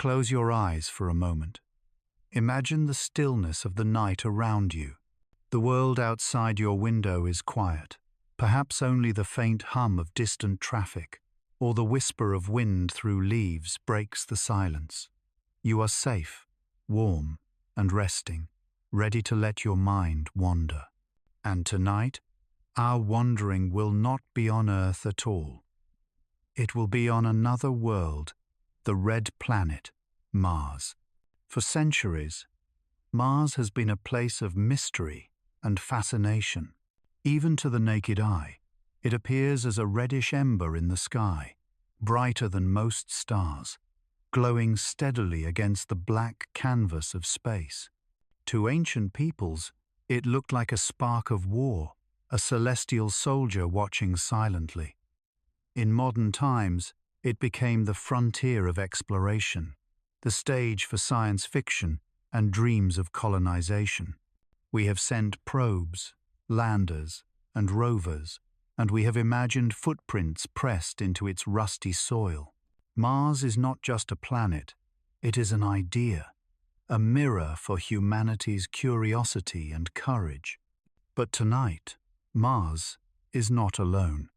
Close your eyes for a moment. Imagine the stillness of the night around you. The world outside your window is quiet. Perhaps only the faint hum of distant traffic or the whisper of wind through leaves breaks the silence. You are safe, warm, and resting, ready to let your mind wander. And tonight, our wandering will not be on Earth at all. It will be on another world, the red planet, Mars. For centuries, Mars has been a place of mystery and fascination. Even to the naked eye, it appears as a reddish ember in the sky, brighter than most stars, glowing steadily against the black canvas of space. To ancient peoples, it looked like a spark of war, a celestial soldier watching silently. In modern times, it became the frontier of exploration, the stage for science fiction and dreams of colonization. We have sent probes, landers, and rovers, and we have imagined footprints pressed into its rusty soil. Mars is not just a planet, it is an idea, a mirror for humanity's curiosity and courage. But tonight, Mars is not alone.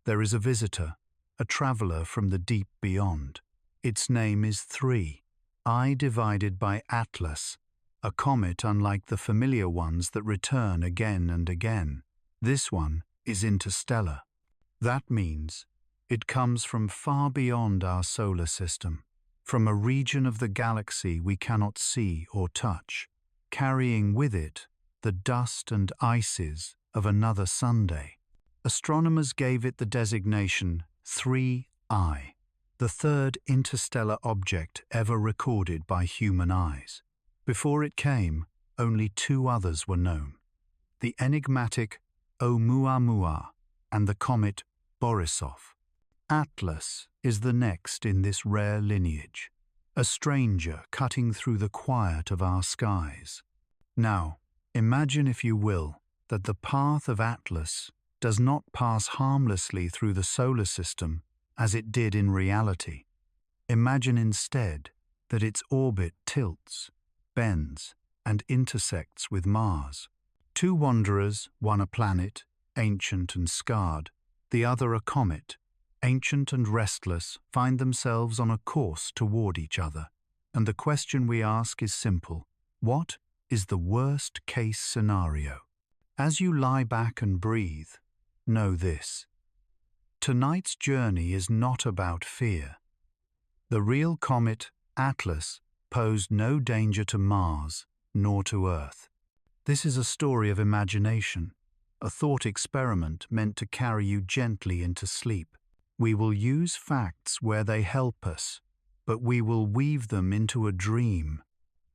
There is a visitor, a traveler from the deep beyond. Its name is 3, I divided by Atlas, a comet unlike the familiar ones that return again and again. This one is interstellar. That means it comes from far beyond our solar system, from a region of the galaxy we cannot see or touch, carrying with it the dust and ices of another Sunday. Astronomers gave it the designation 3I, the third interstellar object ever recorded by human eyes. Before it came, only 2 others were known: the enigmatic ʻOumuamua and the comet Borisov. Atlas is the next in this rare lineage, a stranger cutting through the quiet of our skies. Now, imagine, if you will, that the path of Atlas does not pass harmlessly through the solar system as it did in reality. Imagine instead that its orbit tilts, bends, and intersects with Mars. 2 wanderers, one a planet, ancient and scarred, the other a comet, ancient and restless, find themselves on a course toward each other. And the question we ask is simple: what is the worst-case scenario? As you lie back and breathe, know this: tonight's journey is not about fear. The real comet, Atlas, posed no danger to Mars nor to Earth. This is a story of imagination, a thought experiment meant to carry you gently into sleep. We will use facts where they help us, but we will weave them into a dream.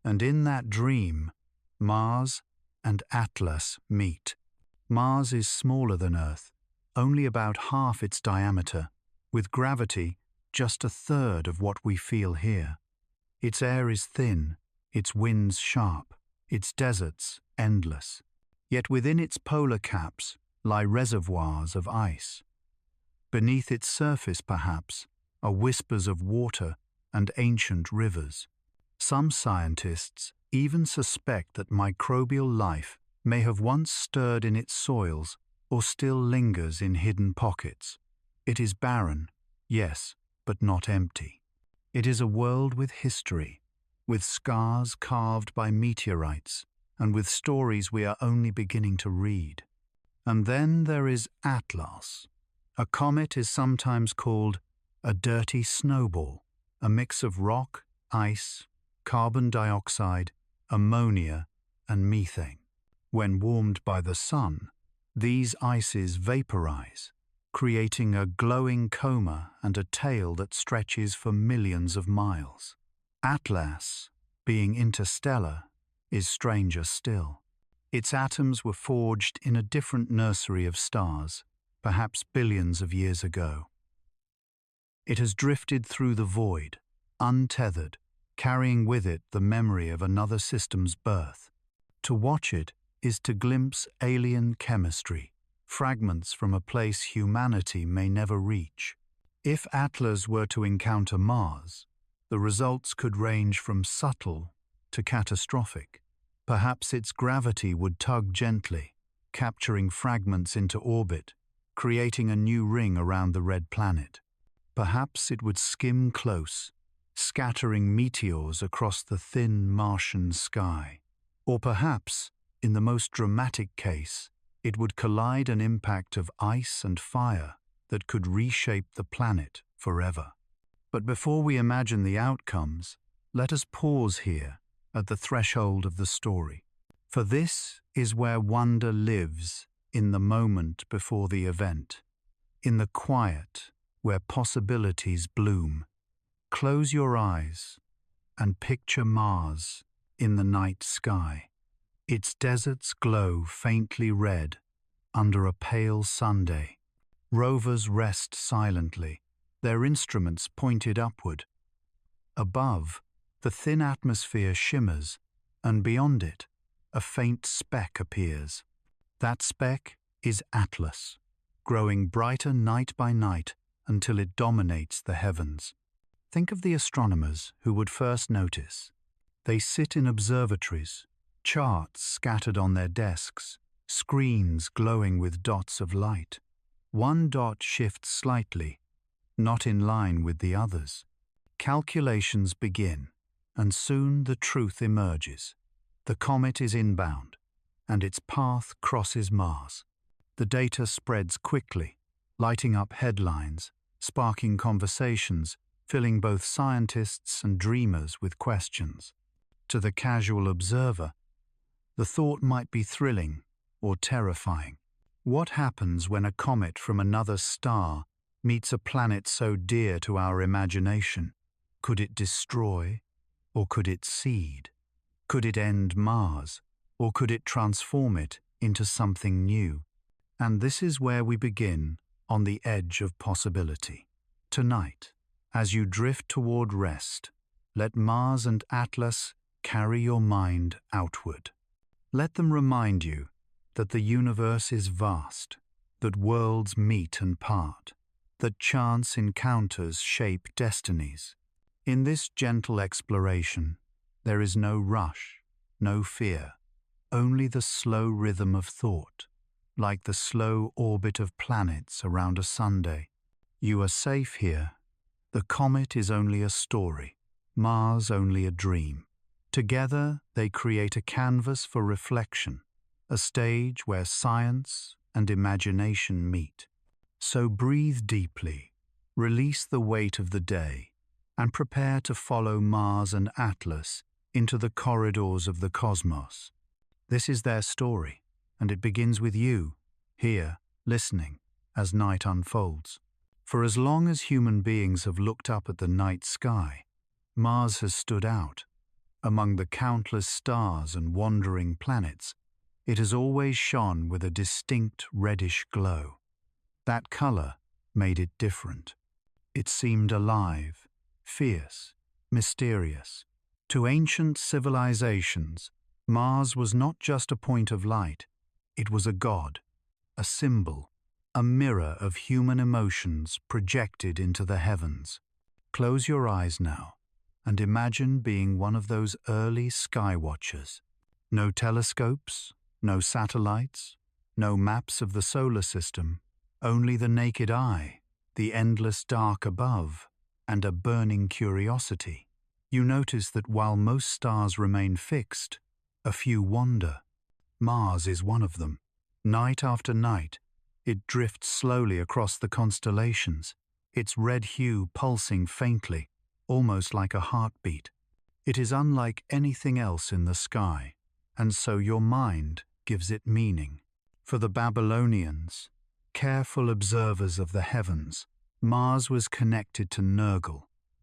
And in that dream, Mars and Atlas meet. Mars is smaller than Earth, only about half its diameter, with gravity just a third of what we feel here. Its air is thin, its winds sharp, its deserts endless. Yet within its polar caps lie reservoirs of ice. Beneath its surface, perhaps, are whispers of water and ancient rivers. Some scientists even suspect that microbial life may have once stirred in its soils or still lingers in hidden pockets. It is barren, yes, but not empty. It is a world with history, with scars carved by meteorites, and with stories we are only beginning to read. And then there is Atlas. A comet is sometimes called a dirty snowball, a mix of rock, ice, carbon dioxide, ammonia, and methane. When warmed by the sun, these ices vaporize, creating a glowing coma and a tail that stretches for millions of miles. Atlas, being interstellar, is stranger still. Its atoms were forged in a different nursery of stars, perhaps billions of years ago. It has drifted through the void, untethered, carrying with it the memory of another system's birth. To watch it is to glimpse alien chemistry, fragments from a place humanity may never reach. If Atlas were to encounter Mars, The results could range from subtle to catastrophic. Perhaps its gravity would tug gently, capturing fragments into orbit, creating a new ring around the red planet. Perhaps it would skim close, scattering meteors across the thin Martian sky. Or perhaps, in the most dramatic case, it would collide an impact of ice and fire that could reshape the planet forever. But before we imagine the outcomes, let us pause here at the threshold of the story. For this is where wonder lives, in the moment before the event, in the quiet where possibilities bloom. Close your eyes and picture Mars in the night sky. Its deserts glow faintly red under a pale Sunday. Rovers rest silently, their instruments pointed upward. Above, the thin atmosphere shimmers, and beyond it, a faint speck appears. That speck is Atlas, growing brighter night by night until it dominates the heavens. Think of the astronomers who would first notice. They sit in observatories, charts scattered on their desks, screens glowing with dots of light. One dot shifts slightly, not in line with the others. Calculations begin, and soon the truth emerges. The comet is inbound, and its path crosses Mars. The data spreads quickly, lighting up headlines, sparking conversations, filling both scientists and dreamers with questions. To the casual observer, the thought might be thrilling or terrifying. What happens when a comet from another star meets a planet so dear to our imagination? Could it destroy, or could it seed? Could it end Mars, or could it transform it into something new? And this is where we begin on the edge of possibility. Tonight, as you drift toward rest, let Mars and Atlas carry your mind outward. Let them remind you that the universe is vast, that worlds meet and part, that chance encounters shape destinies. In this gentle exploration, there is no rush, no fear, only the slow rhythm of thought, like the slow orbit of planets around a Sunday. You are safe here. The comet is only a story, Mars only a dream. Together, they create a canvas for reflection, a stage where science and imagination meet. So breathe deeply, release the weight of the day, and prepare to follow Mars and Atlas into the corridors of the cosmos. This is their story, and it begins with you, here, listening, as night unfolds. For as long as human beings have looked up at the night sky, Mars has stood out. Among the countless stars and wandering planets, it has always shone with a distinct reddish glow. That color made it different. It seemed alive, fierce, mysterious. To ancient civilizations, Mars was not just a point of light, it was a god, a symbol, a mirror of human emotions projected into the heavens. Close your eyes now and imagine being one of those early sky watchers. No telescopes, no satellites, no maps of the solar system, only the naked eye, the endless dark above, and a burning curiosity. You notice that while most stars remain fixed, a few wander. Mars is one of them. Night after night, it drifts slowly across the constellations, its red hue pulsing faintly, almost like a heartbeat. It is unlike anything else in the sky, and so your mind gives it meaning. For the Babylonians, careful observers of the heavens, Mars was connected to Nergal,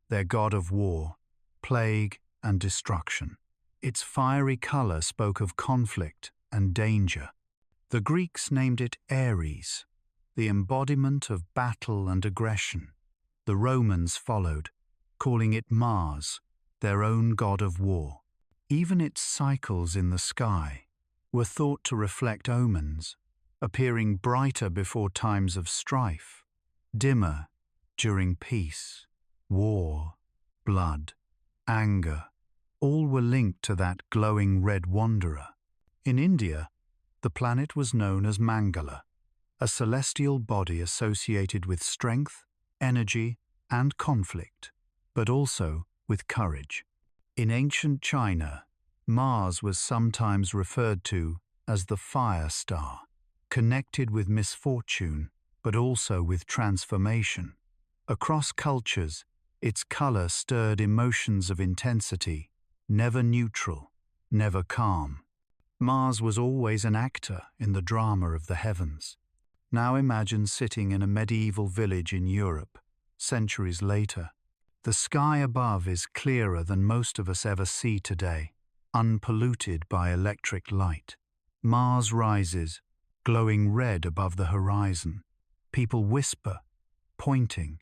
their god of war, plague, and destruction. Its fiery color spoke of conflict and danger. The Greeks named it Ares, the embodiment of battle and aggression. The Romans followed, calling it Mars, their own god of war. Even its cycles in the sky were thought to reflect omens, appearing brighter before times of strife, dimmer during peace, war, blood, anger, all were linked to that glowing red wanderer. In India, the planet was known as Mangala, a celestial body associated with strength, energy, and conflict, but also with courage. In ancient China, Mars was sometimes referred to as the fire star, connected with misfortune, but also with transformation. Across cultures, its color stirred emotions of intensity, never neutral, never calm. Mars was always an actor in the drama of the heavens. Now imagine sitting in a medieval village in Europe, centuries later. The sky above is clearer than most of us ever see today, unpolluted by electric light. Mars rises, glowing red above the horizon. People whisper, pointing.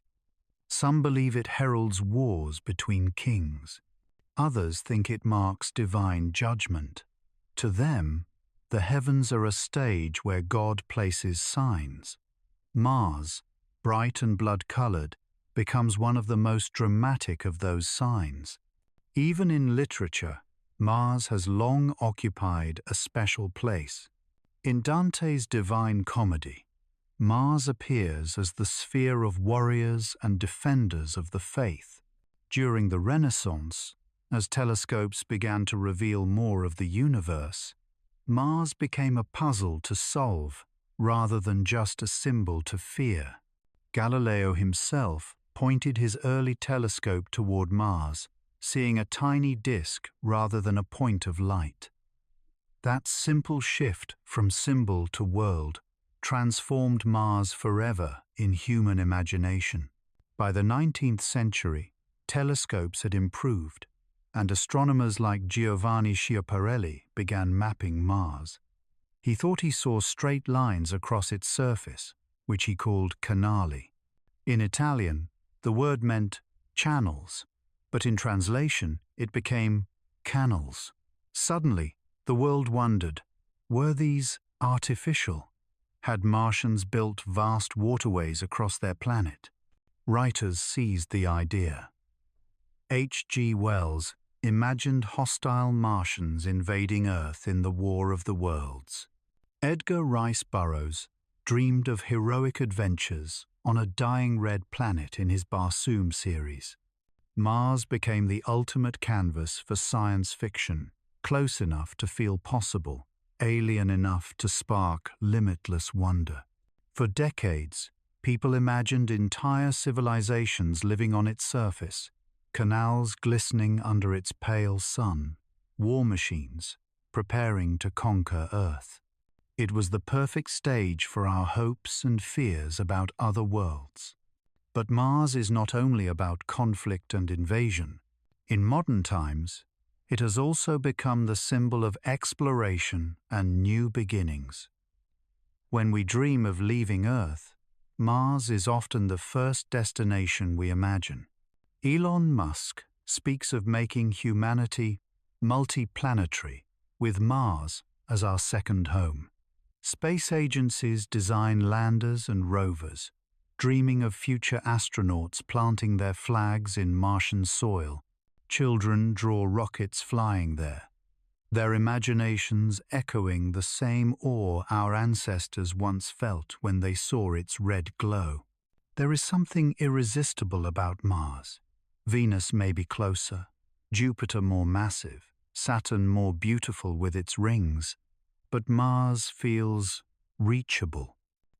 Some believe it heralds wars between kings. Others think it marks divine judgment. To them, the heavens are a stage where God places signs. Mars, bright and blood-colored, becomes one of the most dramatic of those signs. Even in literature, Mars has long occupied a special place. In Dante's Divine Comedy, Mars appears as the sphere of warriors and defenders of the faith. During the Renaissance, as telescopes began to reveal more of the universe, Mars became a puzzle to solve rather than just a symbol to fear. Galileo himself pointed his early telescope toward Mars, seeing a tiny disk rather than a point of light. That simple shift from symbol to world transformed Mars forever in human imagination. By the 19th century, telescopes had improved, and astronomers like Giovanni Schiaparelli began mapping Mars. He thought he saw straight lines across its surface, which he called canali. In Italian, the word meant channels, but in translation it became canals. Suddenly, the world wondered, were these artificial? Had Martians built vast waterways across their planet? Writers seized the idea. H.G. Wells imagined hostile Martians invading Earth in the War of the Worlds. Edgar Rice Burroughs dreamed of heroic adventures on a dying red planet in his Barsoom series. Mars became the ultimate canvas for science fiction, close enough to feel possible, alien enough to spark limitless wonder. For decades, people imagined entire civilizations living on its surface, canals glistening under its pale sun, war machines preparing to conquer Earth. It was the perfect stage for our hopes and fears about other worlds. But Mars is not only about conflict and invasion. In modern times, it has also become the symbol of exploration and new beginnings. When we dream of leaving Earth, Mars is often the first destination we imagine. Elon Musk speaks of making humanity multiplanetary, with Mars as our second home. Space agencies design landers and rovers, dreaming of future astronauts planting their flags in Martian soil. Children draw rockets flying there, their imaginations echoing the same awe our ancestors once felt when they saw its red glow. There is something irresistible about Mars. Venus may be closer, Jupiter more massive, Saturn more beautiful with its rings, but Mars feels reachable.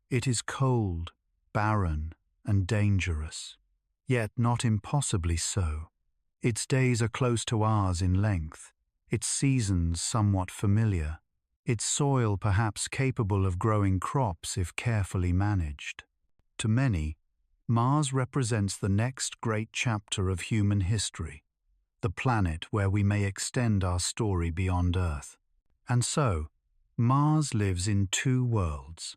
It is cold, barren, and dangerous, yet not impossibly so. Its days are close to ours in length, its seasons somewhat familiar, its soil perhaps capable of growing crops if carefully managed. To many, Mars represents the next great chapter of human history, the planet where we may extend our story beyond Earth. And so, Mars lives in two worlds,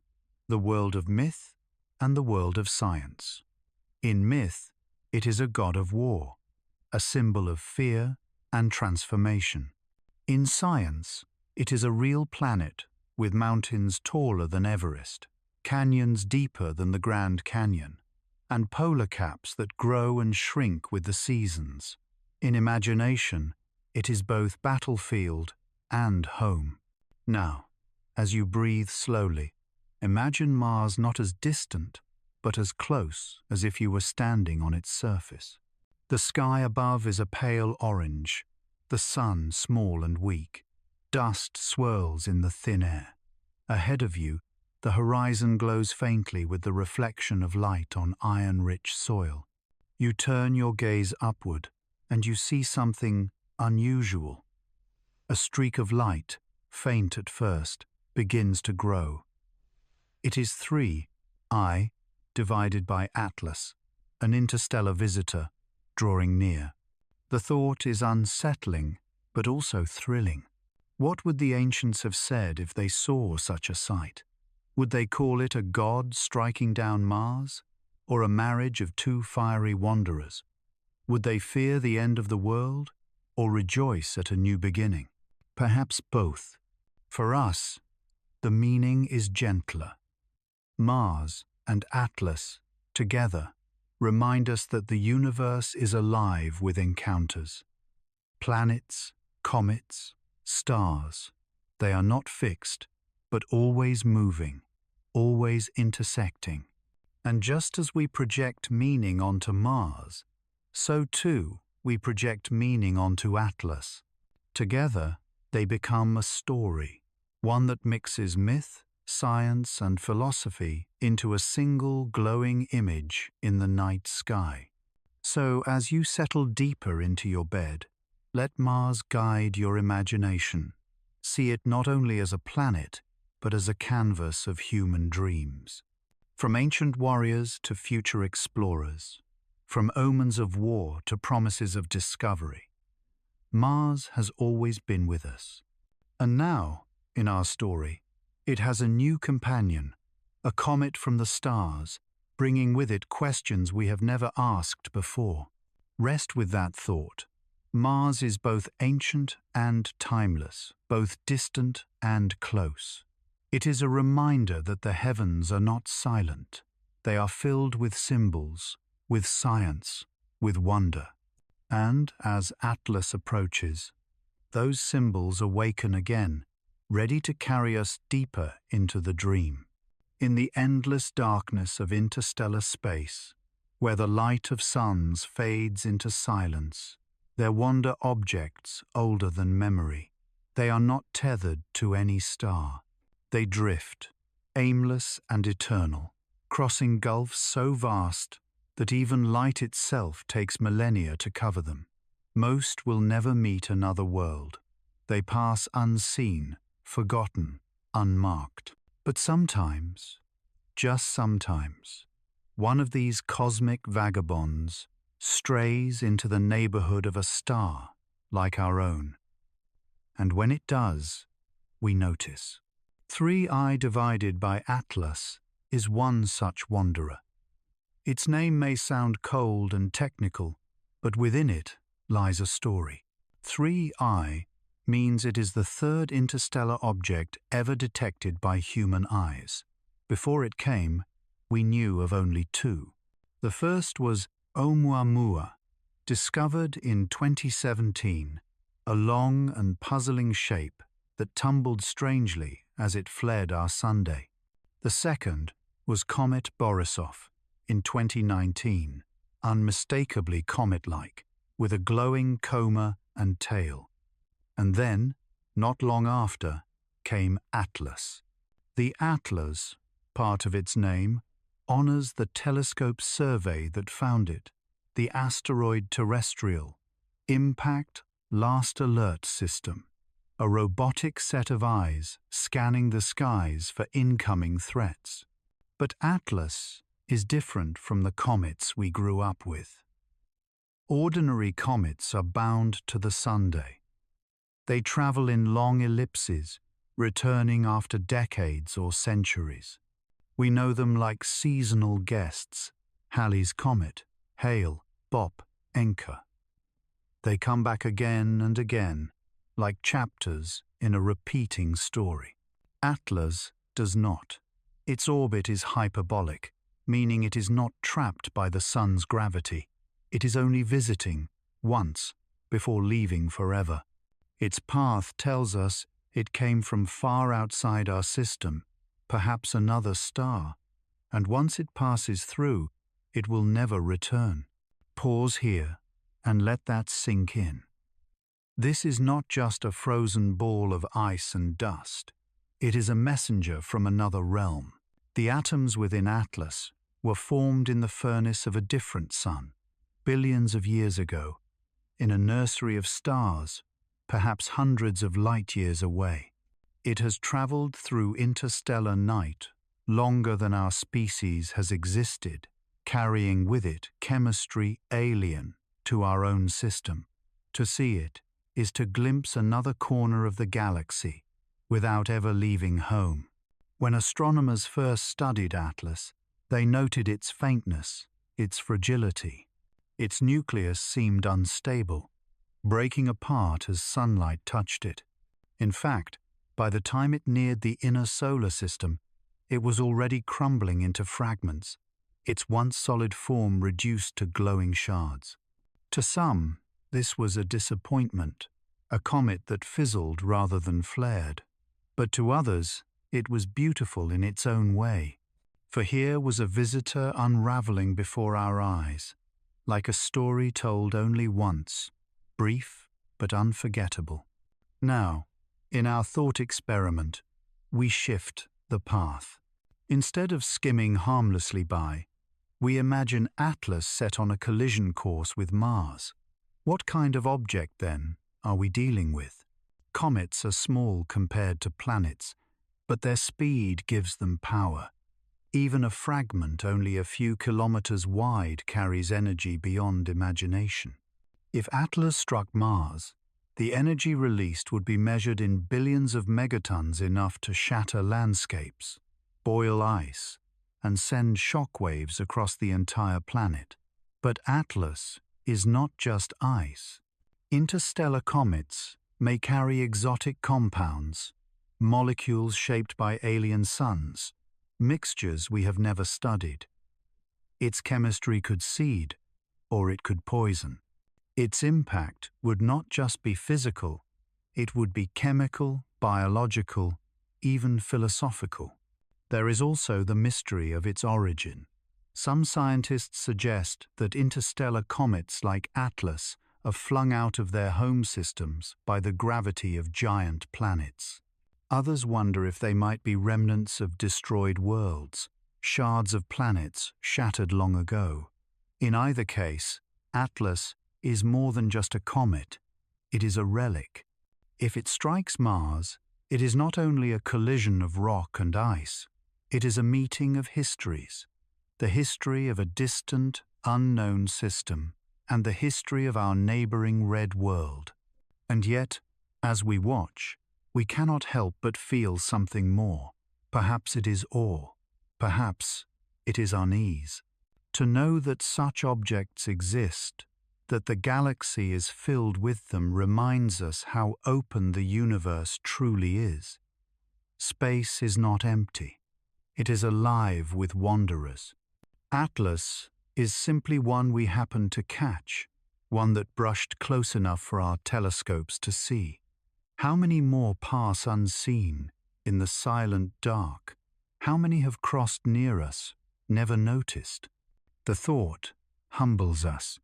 the world of myth and the world of science. In myth, it is a god of war, a symbol of fear and transformation. In science, it is a real planet with mountains taller than Everest, canyons deeper than the Grand Canyon, and polar caps that grow and shrink with the seasons. In imagination, it is both battlefield and home. Now, as you breathe slowly, imagine Mars not as distant, but as close as if you were standing on its surface. The sky above is a pale orange, the sun small and weak. Dust swirls in the thin air. Ahead of you, the horizon glows faintly with the reflection of light on iron-rich soil. You turn your gaze upward, and you see something unusual. A streak of light, faint at first, begins to grow. It is 3I divided by Atlas, an interstellar visitor, drawing near. The thought is unsettling, but also thrilling. What would the ancients have said if they saw such a sight? Would they call it a god striking down Mars, or a marriage of two fiery wanderers? Would they fear the end of the world, or rejoice at a new beginning? Perhaps both. For us, the meaning is gentler. Mars and Atlas, together, remind us that the universe is alive with encounters. Planets, comets, stars, they are not fixed, but always moving, always intersecting. And just as we project meaning onto Mars, so too we project meaning onto Atlas. Together, they become a story, one that mixes myth, science, and philosophy into a single glowing image in the night sky. So, as you settle deeper into your bed, let Mars guide your imagination. See it not only as a planet, but as a canvas of human dreams. From ancient warriors to future explorers, from omens of war to promises of discovery, Mars has always been with us. And now, in our story, it has a new companion, a comet from the stars, bringing with it questions we have never asked before. Rest with that thought. Mars is both ancient and timeless, both distant and close. It is a reminder that the heavens are not silent. They are filled with symbols, with science, with wonder. And as Atlas approaches, those symbols awaken again, ready to carry us deeper into the dream. In the endless darkness of interstellar space, where the light of suns fades into silence, there wander objects older than memory. They are not tethered to any star. They drift, aimless and eternal, crossing gulfs so vast that even light itself takes millennia to cover them. Most will never meet another world. They pass unseen, forgotten, unmarked. But sometimes, just sometimes, one of these cosmic vagabonds strays into the neighborhood of a star like our own. And when it does, we notice. 3I divided by Atlas is one such wanderer. Its name may sound cold and technical, but within it lies a story. 3I means it is the third interstellar object ever detected by human eyes. Before it came, we knew of only two. The first was ʻOumuamua, discovered in 2017, a long and puzzling shape that tumbled strangely as it fled our Sunday. The second was comet Borisov in 2019, unmistakably comet-like, with a glowing coma and tail. And then, not long after, came Atlas. The Atlas, part of its name, honors the telescope survey that found it, the asteroid terrestrial, impact last alert system, a robotic set of eyes scanning the skies for incoming threats. But Atlas is different from the comets we grew up with. Ordinary comets are bound to the Sunday. They travel in long ellipses, returning after decades or centuries. We know them like seasonal guests, Halley's Comet, Hale, Bop, Encke. They come back again and again, like chapters in a repeating story. Atlas does not. Its orbit is hyperbolic, meaning it is not trapped by the sun's gravity. It is only visiting once before leaving forever. Its path tells us it came from far outside our system, perhaps another star, and once it passes through, it will never return. Pause here and let that sink in. This is not just a frozen ball of ice and dust. It is a messenger from another realm. The atoms within Atlas were formed in the furnace of a different sun, billions of years ago, in a nursery of stars, perhaps hundreds of light years away. It has traveled through interstellar night longer than our species has existed, carrying with it chemistry alien to our own system. To see it is to glimpse another corner of the galaxy without ever leaving home. When astronomers first studied Atlas, they noted its faintness, its fragility. Its nucleus seemed unstable, breaking apart as sunlight touched it. In fact, by the time it neared the inner solar system, it was already crumbling into fragments, its once solid form reduced to glowing shards. To some, this was a disappointment, a comet that fizzled rather than flared. But to others, it was beautiful in its own way. For here was a visitor unraveling before our eyes, like a story told only once, brief but unforgettable. Now, in our thought experiment, we shift the path. Instead of skimming harmlessly by, we imagine Atlas set on a collision course with Mars. What kind of object, then, are we dealing with? Comets are small compared to planets, but their speed gives them power. Even a fragment only a few kilometers wide carries energy beyond imagination. If Atlas struck Mars, the energy released would be measured in billions of megatons, enough to shatter landscapes, boil ice, and send shockwaves across the entire planet. But Atlas is not just ice. Interstellar comets may carry exotic compounds, molecules shaped by alien suns, mixtures we have never studied. Its chemistry could seed, or it could poison. Its impact would not just be physical, it would be chemical, biological, even philosophical. There is also the mystery of its origin. Some scientists suggest that interstellar comets like Atlas are flung out of their home systems by the gravity of giant planets. Others wonder if they might be remnants of destroyed worlds, shards of planets shattered long ago. In either case, Atlas is more than just a comet, it is a relic. If it strikes Mars, it is not only a collision of rock and ice, it is a meeting of histories, the history of a distant, unknown system, and the history of our neighboring red world. And yet, as we watch, we cannot help but feel something more. Perhaps it is awe, perhaps it is unease. To know that such objects exist, that the galaxy is filled with them, reminds us how open the universe truly is. Space is not empty. It is alive with wanderers. Atlas is simply one we happen to catch, one that brushed close enough for our telescopes to see. How many more pass unseen, in the silent dark? How many have crossed near us, never noticed? The thought humbles us.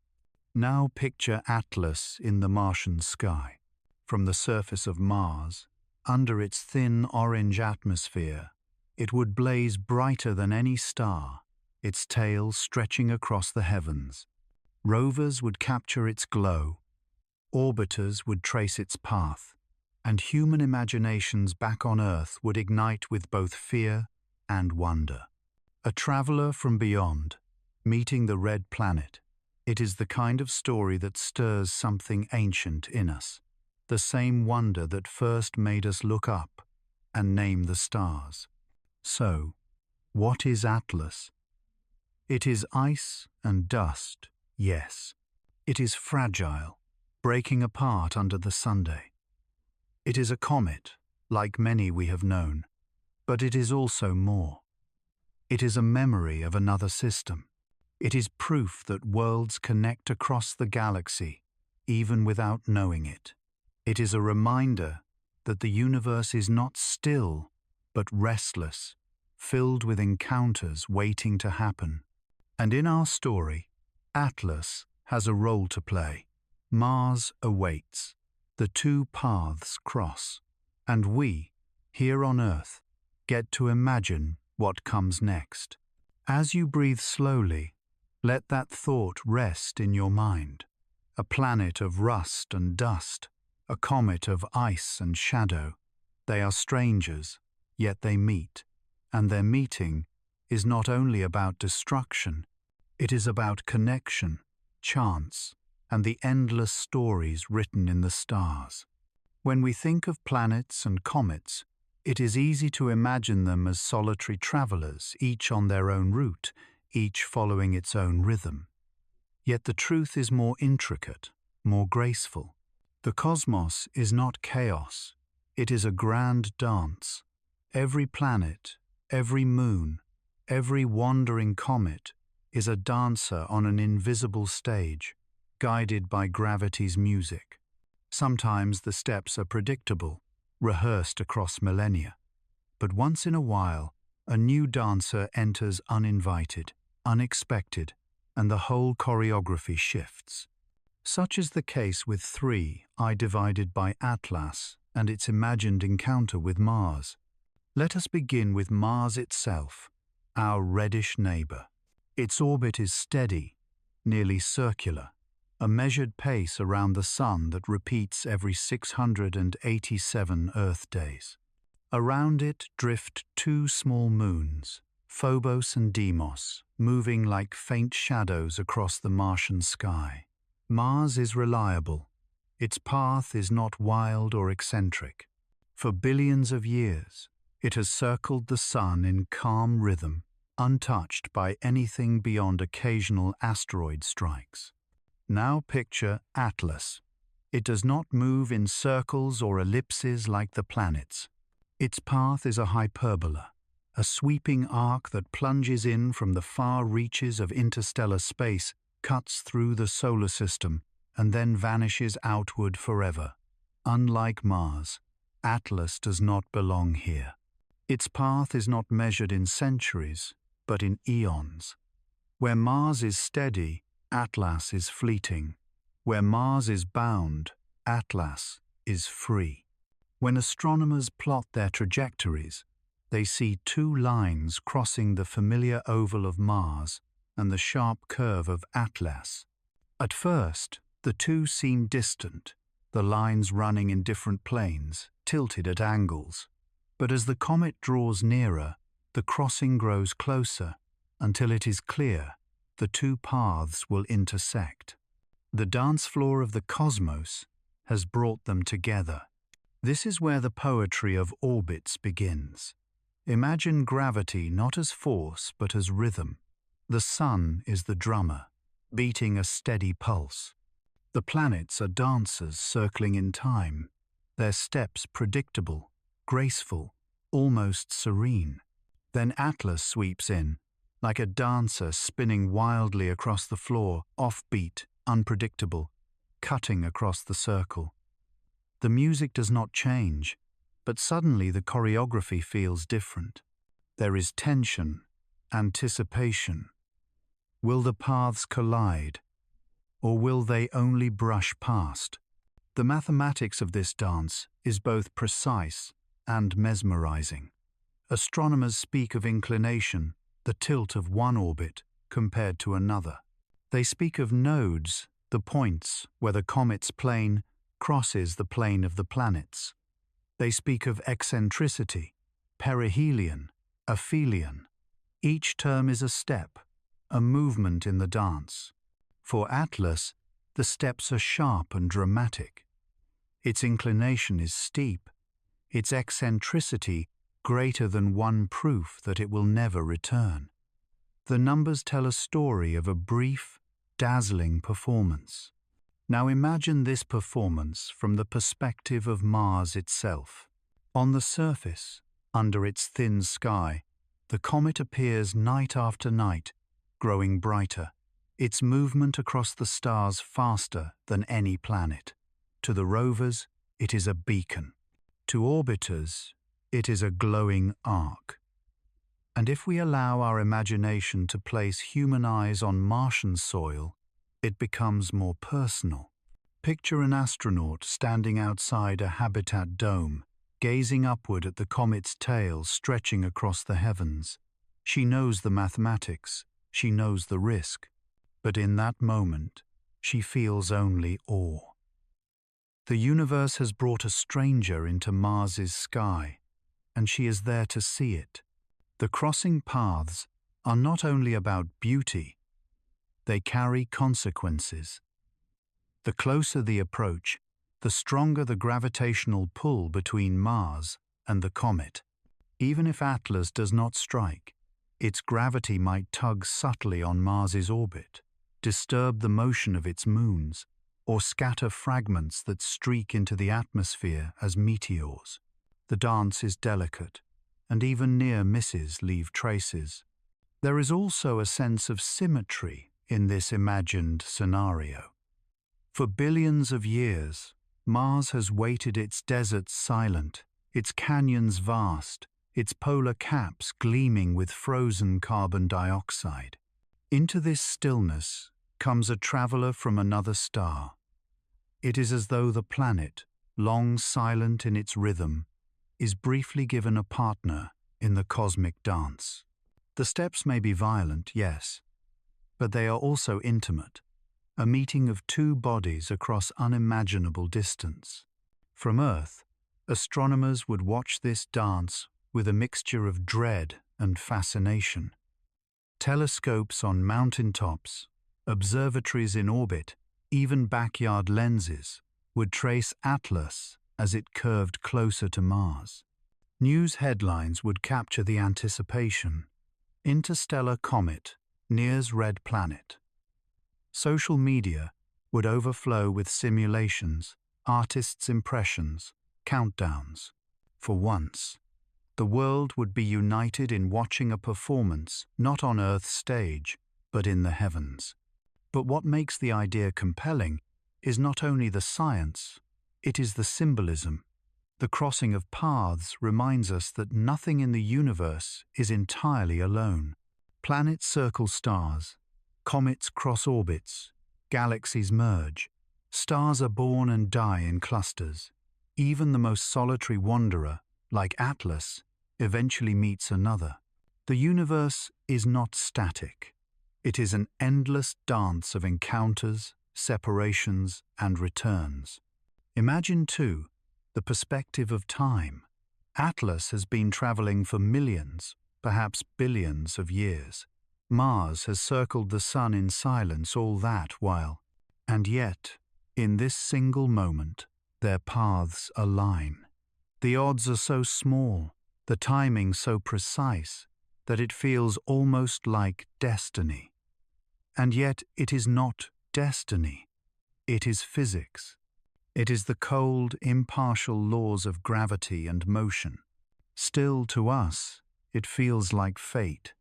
Now picture Atlas in the Martian sky. From the surface of Mars, under its thin orange atmosphere, it would blaze brighter than any star, its tail stretching across the heavens. Rovers would capture its glow, orbiters would trace its path, and human imaginations back on Earth would ignite with both fear and wonder. A traveler from beyond, meeting the red planet. It is the kind of story that stirs something ancient in us, the same wonder that first made us look up and name the stars. So, what is Atlas? It is ice and dust, yes. It is fragile, breaking apart under the sunday. It is a comet, like many we have known, but it is also more. It is a memory of another system. It is proof that worlds connect across the galaxy, even without knowing it. It is a reminder that the universe is not still, but restless, filled with encounters waiting to happen. And in our story, Atlas has a role to play. Mars awaits. The two paths cross. And we, here on Earth, get to imagine what comes next. As you breathe slowly, let that thought rest in your mind. A planet of rust and dust, a comet of ice and shadow. They are strangers, yet they meet. And their meeting is not only about destruction, it is about connection, chance, and the endless stories written in the stars. When we think of planets and comets, it is easy to imagine them as solitary travelers, each on their own route, each following its own rhythm. Yet the truth is more intricate, more graceful. The cosmos is not chaos, it is a grand dance. Every planet, every moon, every wandering comet is a dancer on an invisible stage, guided by gravity's music. Sometimes the steps are predictable, rehearsed across millennia. But once in a while, a new dancer enters uninvited, unexpected, and the whole choreography shifts. Such is the case with 3I divided by Atlas and its imagined encounter with Mars. Let us begin with Mars itself, our reddish neighbor. Its orbit is steady, nearly circular, a measured pace around the Sun that repeats every 687 Earth days. Around it drift two small moons, Phobos and Deimos, moving like faint shadows across the Martian sky. Mars is reliable. Its path is not wild or eccentric. For billions of years, it has circled the Sun in calm rhythm, untouched by anything beyond occasional asteroid strikes. Now picture Atlas. It does not move in circles or ellipses like the planets. Its path is a hyperbola, a sweeping arc that plunges in from the far reaches of interstellar space, cuts through the solar system, and then vanishes outward forever. Unlike Mars, Atlas does not belong here. Its path is not measured in centuries, but in eons. Where Mars is steady, Atlas is fleeting. Where Mars is bound, Atlas is free. When astronomers plot their trajectories, they see two lines crossing the familiar oval of Mars and the sharp curve of Atlas. At first, the two seem distant, the lines running in different planes, tilted at angles. But as the comet draws nearer, the crossing grows closer, until it is clear the two paths will intersect. The dance floor of the cosmos has brought them together. This is where the poetry of orbits begins. Imagine gravity not as force but as rhythm. The Sun is the drummer, beating a steady pulse. The planets are dancers circling in time, their steps predictable, graceful, almost serene. Then Atlas sweeps in, like a dancer spinning wildly across the floor, offbeat, unpredictable, cutting across the circle. The music does not change, but suddenly the choreography feels different. There is tension, anticipation. Will the paths collide, or will they only brush past? The mathematics of this dance is both precise and mesmerizing. Astronomers speak of inclination, the tilt of one orbit compared to another. They speak of nodes, the points where the comet's plane crosses the plane of the planets. They speak of eccentricity, perihelion, aphelion. Each term is a step, a movement in the dance. For Atlas, the steps are sharp and dramatic. Its inclination is steep, its eccentricity greater than one proof that it will never return. The numbers tell a story of a brief, dazzling performance. Now imagine this performance from the perspective of Mars itself. On the surface, under its thin sky, The comet appears night after night, growing brighter, its movement across the stars faster than any planet. To the rovers, it is a beacon. To orbiters, it is a glowing arc. And if we allow our imagination to place human eyes on Martian soil, it becomes more personal. Picture an astronaut standing outside a habitat dome, gazing upward at the comet's tail stretching across the heavens. She knows the mathematics, she knows the risk, but in that moment, she feels only awe. The universe has brought a stranger into Mars's sky, and she is there to see it. The crossing paths are not only about beauty, they carry consequences. The closer the approach, the stronger the gravitational pull between Mars and the comet. Even if Atlas does not strike, its gravity might tug subtly on Mars's orbit, disturb the motion of its moons, or scatter fragments that streak into the atmosphere as meteors. The dance is delicate, and even near misses leave traces. There is also a sense of symmetry in this imagined scenario. For billions of years, Mars has waited its deserts silent, its canyons vast, its polar caps gleaming with frozen carbon dioxide. Into this stillness comes a traveler from another star. It is as though the planet, long silent in its rhythm, is briefly given a partner in the cosmic dance. The steps may be violent, yes, but they are also intimate, a meeting of two bodies across unimaginable distance. From Earth, astronomers would watch this dance with a mixture of dread and fascination. Telescopes on mountaintops, observatories in orbit, even backyard lenses would trace Atlas as it curved closer to Mars. News headlines would capture the anticipation. Interstellar comet nears red planet. Social media would overflow with simulations, artists' impressions, countdowns. For once, the world would be united in watching a performance not on Earth's stage, but in the heavens. But what makes the idea compelling is not only the science, it is the symbolism. The crossing of paths reminds us that nothing in the universe is entirely alone. Planets circle stars, comets cross orbits, galaxies merge, stars are born and die in clusters. Even the most solitary wanderer, like Atlas, eventually meets another. The universe is not static. It is an endless dance of encounters, separations, and returns. Imagine, too, the perspective of time. Atlas has been traveling for millions, perhaps billions of years. Mars has circled the sun in silence all that while, and yet, in this single moment, their paths align. The odds are so small, the timing so precise, that it feels almost like destiny. And yet it is not destiny. It is physics. It is the cold, impartial laws of gravity and motion. Still, to us, it feels like fate.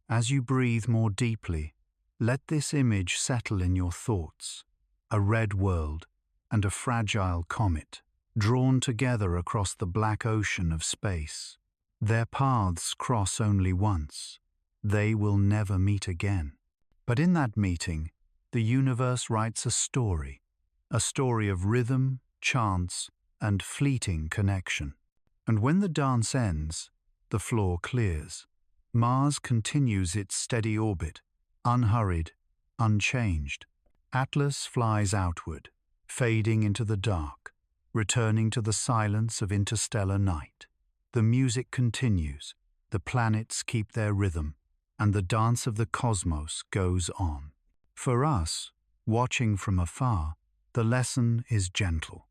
As you breathe more deeply, let this image settle in your thoughts. A red world and a fragile comet, drawn together across the black ocean of space. Their paths cross only once. They will never meet again. But in that meeting, the universe writes a story of rhythm, chance, and fleeting connection. And when the dance ends, the floor clears. Mars continues its steady orbit, unhurried, unchanged. Atlas flies outward, fading into the dark, returning to the silence of interstellar night. The music continues, the planets keep their rhythm, and the dance of the cosmos goes on. For us, watching from afar, the lesson is gentle.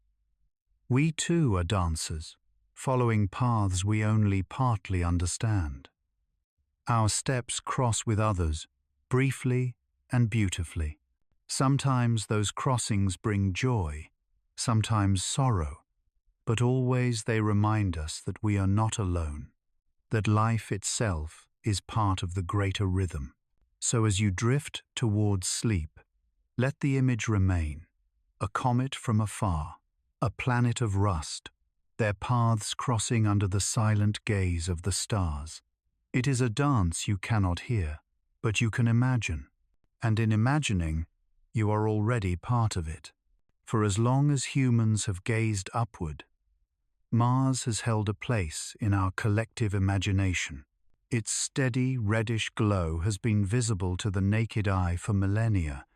We too are dancers, following paths we only partly understand. Our steps cross with others, briefly and beautifully. Sometimes those crossings bring joy, sometimes sorrow, but always they remind us that we are not alone, that life itself is part of the greater rhythm. So as you drift towards sleep, let the image remain: a comet from afar, a planet of rust, their paths crossing under the silent gaze of the stars. It is a dance you cannot hear, but you can imagine. And in imagining, you are already part of it. For as long as humans have gazed upward, Mars has held a place in our collective imagination. Its steady reddish glow has been visible to the naked eye for millennia,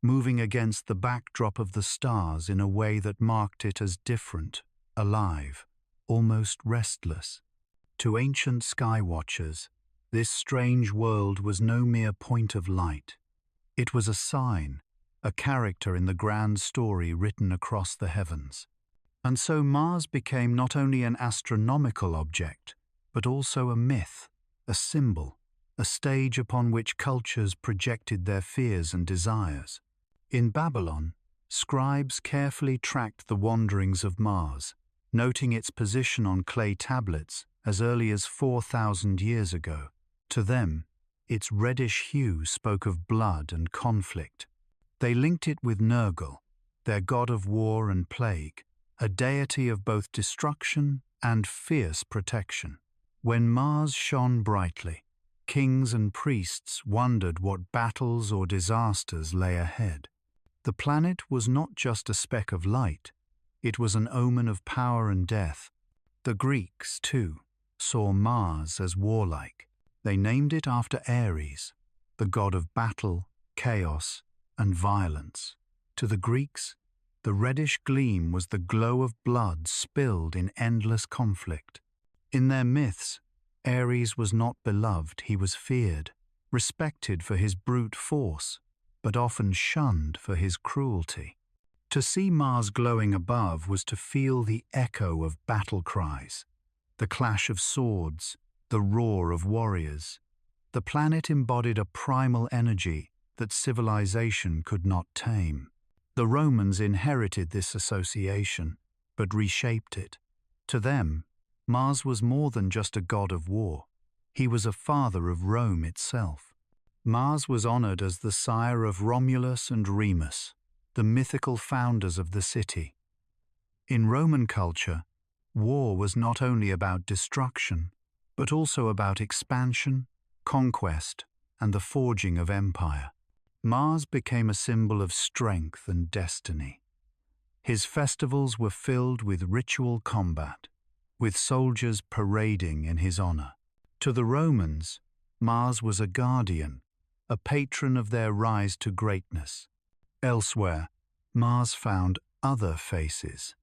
moving against the backdrop of the stars in a way that marked it as different, alive, almost restless. To ancient sky watchers, this strange world was no mere point of light. It was a sign, a character in the grand story written across the heavens. And so Mars became not only an astronomical object, but also a myth, a symbol, a stage upon which cultures projected their fears and desires. In Babylon, scribes carefully tracked the wanderings of Mars, noting its position on clay tablets as early as 4,000 years ago. To them, its reddish hue spoke of blood and conflict. They linked it with Nergal, their god of war and plague, a deity of both destruction and fierce protection. When Mars shone brightly, kings and priests wondered what battles or disasters lay ahead. The planet was not just a speck of light, it was an omen of power and death. The Greeks, too, saw Mars as warlike. They named it after Ares, the god of battle, chaos, and violence. To the Greeks, the reddish gleam was the glow of blood spilled in endless conflict. In their myths, Ares was not beloved, he was feared, respected for his brute force, but often shunned for his cruelty. To see Mars glowing above was to feel the echo of battle cries, the clash of swords, the roar of warriors. The planet embodied a primal energy that civilization could not tame. The Romans inherited this association, but reshaped it. To them, Mars was more than just a god of war. He was a father of Rome itself. Mars was honored as the sire of Romulus and Remus, the mythical founders of the city. In Roman culture, war was not only about destruction, but also about expansion, conquest, and the forging of empire. Mars became a symbol of strength and destiny. His festivals were filled with ritual combat, with soldiers parading in his honor. To the Romans, Mars was a guardian, a patron of their rise to greatness. Elsewhere, Mars found other faces.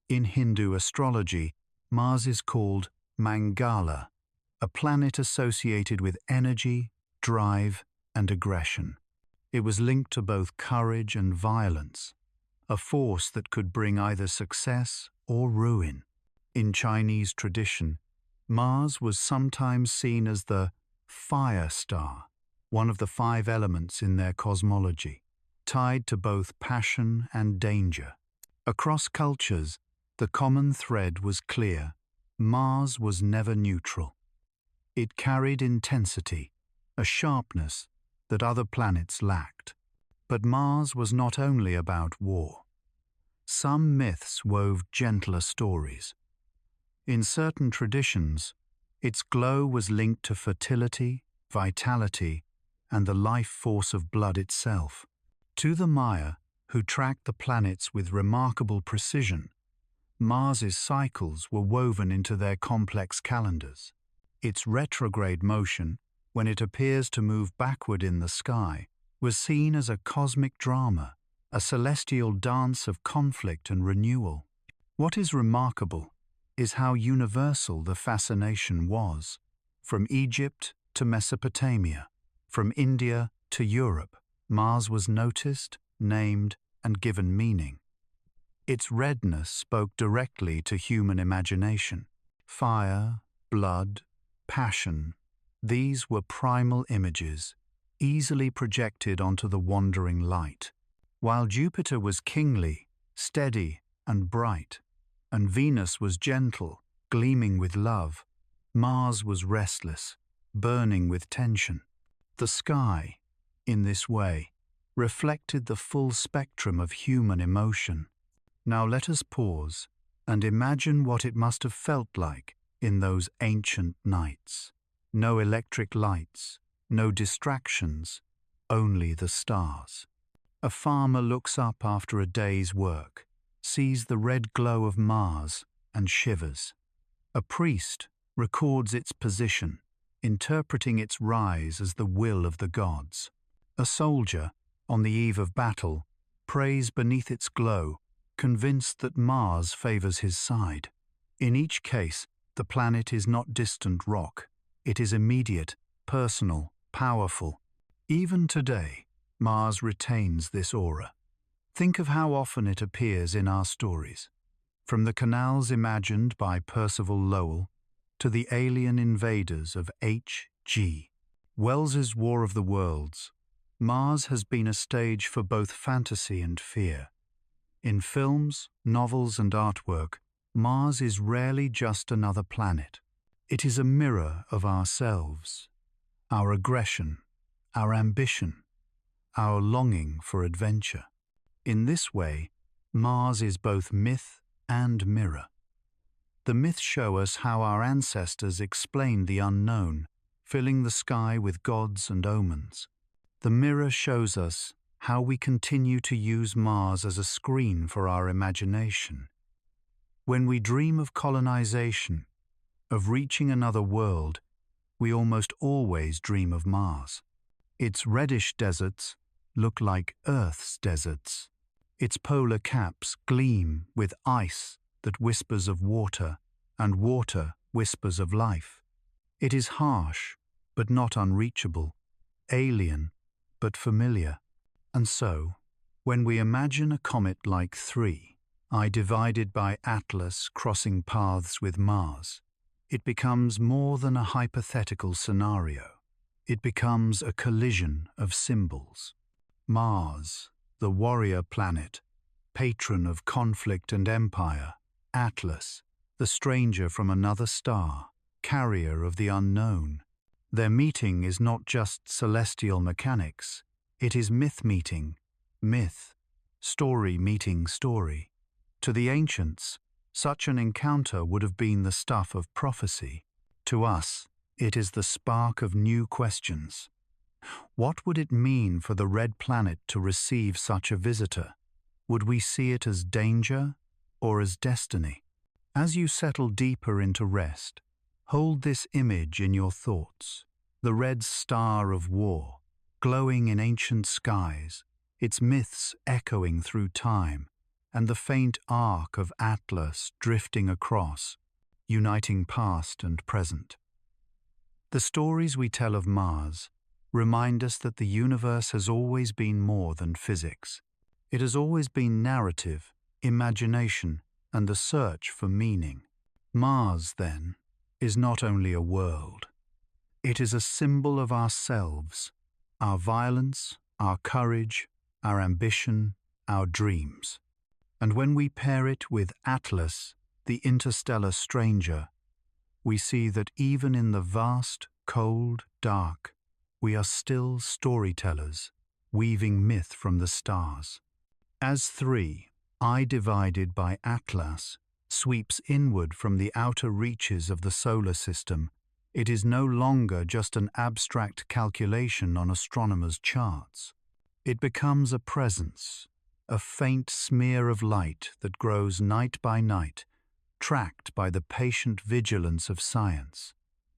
In Hindu astrology, Mars is called Mangala, a planet associated with energy, drive, and aggression. It was linked to both courage and violence, a force that could bring either success or ruin. In Chinese tradition, Mars was sometimes seen as the fire star, one of the 5 elements in their cosmology, tied to both passion and danger. Across cultures, the common thread was clear: Mars was never neutral. It carried intensity, a sharpness that other planets lacked. But Mars was not only about war. Some myths wove gentler stories. In certain traditions, its glow was linked to fertility, vitality, and the life force of blood itself. To the Maya, who tracked the planets with remarkable precision, Mars's cycles were woven into their complex calendars. Its retrograde motion, when it appears to move backward in the sky, was seen as a cosmic drama, a celestial dance of conflict and renewal. What is remarkable is how universal the fascination was. From Egypt to Mesopotamia, from India to Europe, Mars was noticed, named, and given meaning. Its redness spoke directly to human imagination. Fire, blood, passion, these were primal images, easily projected onto the wandering light. While Jupiter was kingly, steady, and bright, and Venus was gentle, gleaming with love, Mars was restless, burning with tension. The sky, in this way, reflected the full spectrum of human emotion. Now let us pause and imagine what it must have felt like in those ancient nights. No electric lights, no distractions, only the stars. A farmer looks up after a day's work, sees the red glow of Mars, and shivers. A priest records its position, interpreting its rise as the will of the gods. A soldier, on the eve of battle, prays beneath its glow, convinced that Mars favors his side. In each case, the planet is not distant rock. It is immediate, personal, powerful. Even today, Mars retains this aura. Think of how often it appears in our stories. From the canals imagined by Percival Lowell to the alien invaders of H.G. Wells's War of the Worlds, Mars has been a stage for both fantasy and fear. In films, novels, and artwork, Mars is rarely just another planet. It is a mirror of ourselves, our aggression, our ambition, our longing for adventure. In this way, Mars is both myth and mirror. The myths show us how our ancestors explained the unknown, filling the sky with gods and omens. The mirror shows us how we continue to use Mars as a screen for our imagination. When we dream of colonization, of reaching another world, we almost always dream of Mars. Its reddish deserts look like Earth's deserts. Its polar caps gleam with ice that whispers of water, and water whispers of life. It is harsh, but not unreachable, alien, but familiar. And so, when we imagine a comet like 3I divided by Atlas crossing paths with Mars, it becomes more than a hypothetical scenario. It becomes a collision of symbols. Mars, the warrior planet, patron of conflict and empire. Atlas, the stranger from another star, carrier of the unknown. Their meeting is not just celestial mechanics. It is myth meeting myth, story meeting story. To the ancients, such an encounter would have been the stuff of prophecy. To us, it is the spark of new questions. What would it mean for the red planet to receive such a visitor? Would we see it as danger or as destiny? As you settle deeper into rest, hold this image in your thoughts. The red star of war, glowing in ancient skies, its myths echoing through time, and the faint arc of Atlas drifting across, uniting past and present. The stories we tell of Mars remind us that the universe has always been more than physics. It has always been narrative, imagination, and the search for meaning. Mars, then, is not only a world. It is a symbol of ourselves, our violence, our courage, our ambition, our dreams. And when we pair it with Atlas, the interstellar stranger, we see that even in the vast, cold, dark, we are still storytellers, weaving myth from the stars. As 3I divided by Atlas sweeps inward from the outer reaches of the solar system, it is no longer just an abstract calculation on astronomers' charts. It becomes a presence, a faint smear of light that grows night by night, tracked by the patient vigilance of science.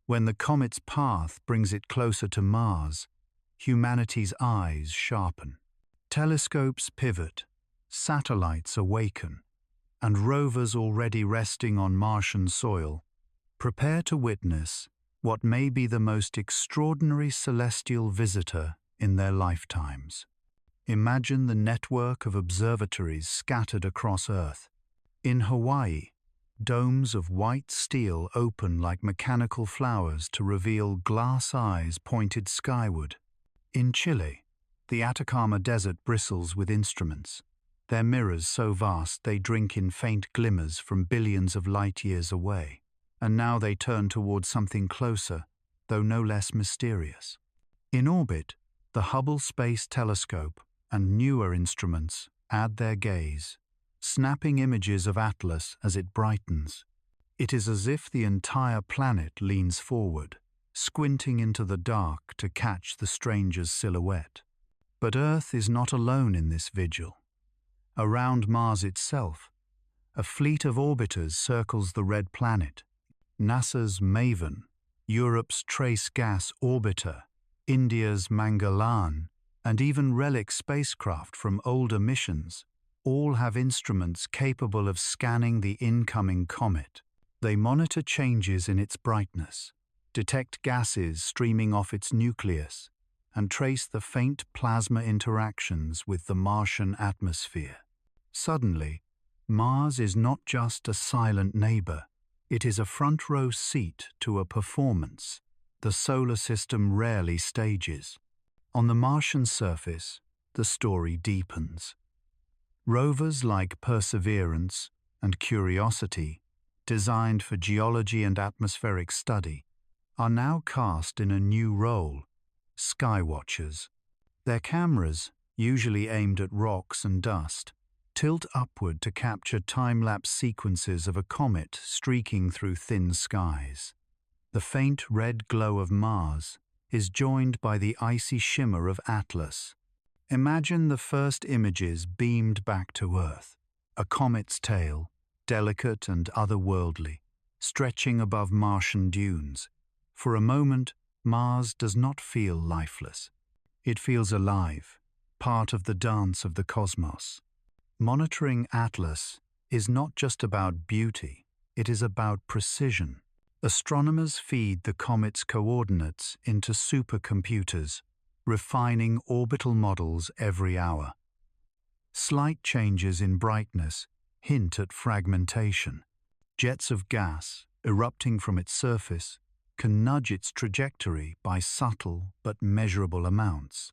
When the comet's path brings it closer to Mars, humanity's eyes sharpen. Telescopes pivot, satellites awaken, and rovers already resting on Martian soil prepare to witness what may be the most extraordinary celestial visitor in their lifetimes. Imagine the network of observatories scattered across Earth. In Hawaii, domes of white steel open like mechanical flowers to reveal glass eyes pointed skyward. In Chile, the Atacama Desert bristles with instruments, their mirrors so vast they drink in faint glimmers from billions of light years away. And now they turn towards something closer, though no less mysterious. In orbit, the Hubble Space Telescope and newer instruments add their gaze, snapping images of Atlas as it brightens. It is as if the entire planet leans forward, squinting into the dark to catch the stranger's silhouette. But Earth is not alone in this vigil. Around Mars itself, a fleet of orbiters circles the red planet. NASA's MAVEN, Europe's Trace Gas Orbiter, India's Mangalan, and even relic spacecraft from older missions all have instruments capable of scanning the incoming comet. They monitor changes in its brightness, detect gases streaming off its nucleus, and trace the faint plasma interactions with the Martian atmosphere. Suddenly, Mars is not just a silent neighbor, it is a front-row seat to a performance the solar system rarely stages. On the Martian surface, the story deepens. Rovers like Perseverance and Curiosity, designed for geology and atmospheric study, are now cast in a new role: skywatchers. Their cameras, usually aimed at rocks and dust, tilt upward to capture time-lapse sequences of a comet streaking through thin skies. The faint red glow of Mars is joined by the icy shimmer of Atlas. Imagine the first images beamed back to Earth, a comet's tail, delicate and otherworldly, stretching above Martian dunes. For a moment, Mars does not feel lifeless. It feels alive, part of the dance of the cosmos. Monitoring Atlas is not just about beauty, it is about precision. Astronomers feed the comet's coordinates into supercomputers, refining orbital models every hour. Slight changes in brightness hint at fragmentation. Jets of gas, erupting from its surface, can nudge its trajectory by subtle but measurable amounts.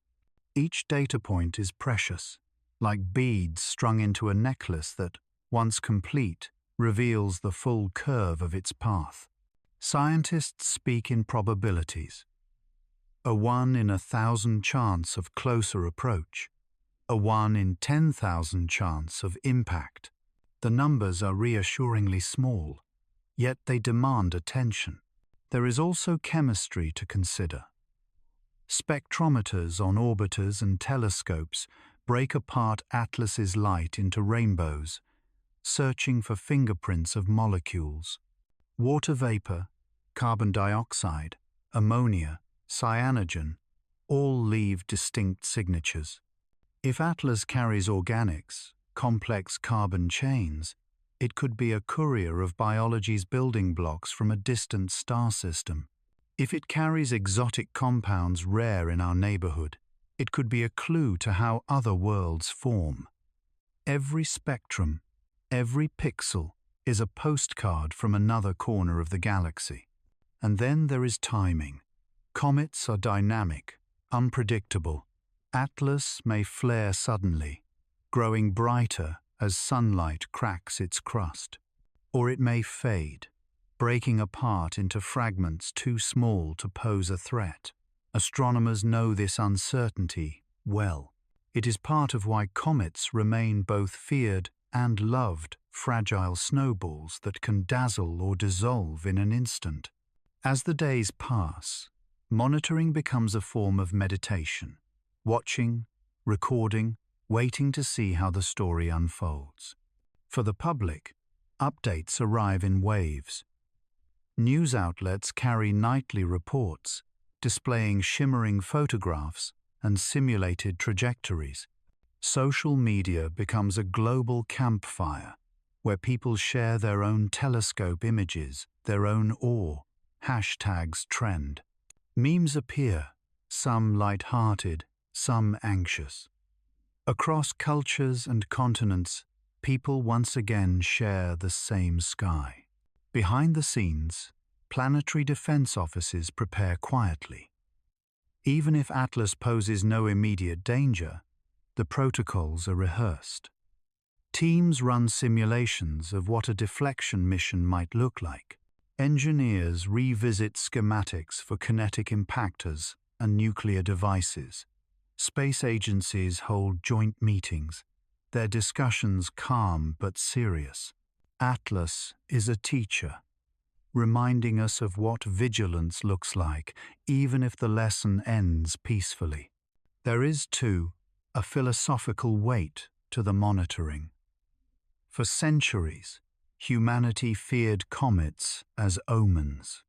Each data point is precious, like beads strung into a necklace that, once complete, reveals the full curve of its path. Scientists speak in probabilities. A 1 in 1,000 chance of closer approach, a 1 in 10,000 chance of impact. The numbers are reassuringly small, yet they demand attention. There is also chemistry to consider. Spectrometers on orbiters and telescopes break apart Atlas's light into rainbows, searching for fingerprints of molecules. Water vapor, carbon dioxide, ammonia, cyanogen, all leave distinct signatures. If Atlas carries organics, complex carbon chains, it could be a courier of biology's building blocks from a distant star system. If it carries exotic compounds rare in our neighborhood, it could be a clue to how other worlds form. Every spectrum, every pixel, is a postcard from another corner of the galaxy. And then there is timing. Comets are dynamic, unpredictable. Atlas may flare suddenly, growing brighter as sunlight cracks its crust. Or it may fade, breaking apart into fragments too small to pose a threat. Astronomers know this uncertainty well. It is part of why comets remain both feared and loved, fragile snowballs that can dazzle or dissolve in an instant. As the days pass, monitoring becomes a form of meditation, watching, recording, waiting to see how the story unfolds. For the public, updates arrive in waves. News outlets carry nightly reports, displaying shimmering photographs and simulated trajectories. Social media becomes a global campfire where people share their own telescope images, their own awe. Hashtags trend. Memes appear, some light-hearted, some anxious. Across cultures and continents, people once again share the same sky. Behind the scenes, planetary defense offices prepare quietly. Even if Atlas poses no immediate danger, the protocols are rehearsed. Teams run simulations of what a deflection mission might look like. Engineers revisit schematics for kinetic impactors and nuclear devices. Space agencies hold joint meetings, their discussions calm but serious. Atlas is a teacher, reminding us of what vigilance looks like, even if the lesson ends peacefully. There is, too, a philosophical weight to the monitoring. For centuries, humanity feared comets as omens.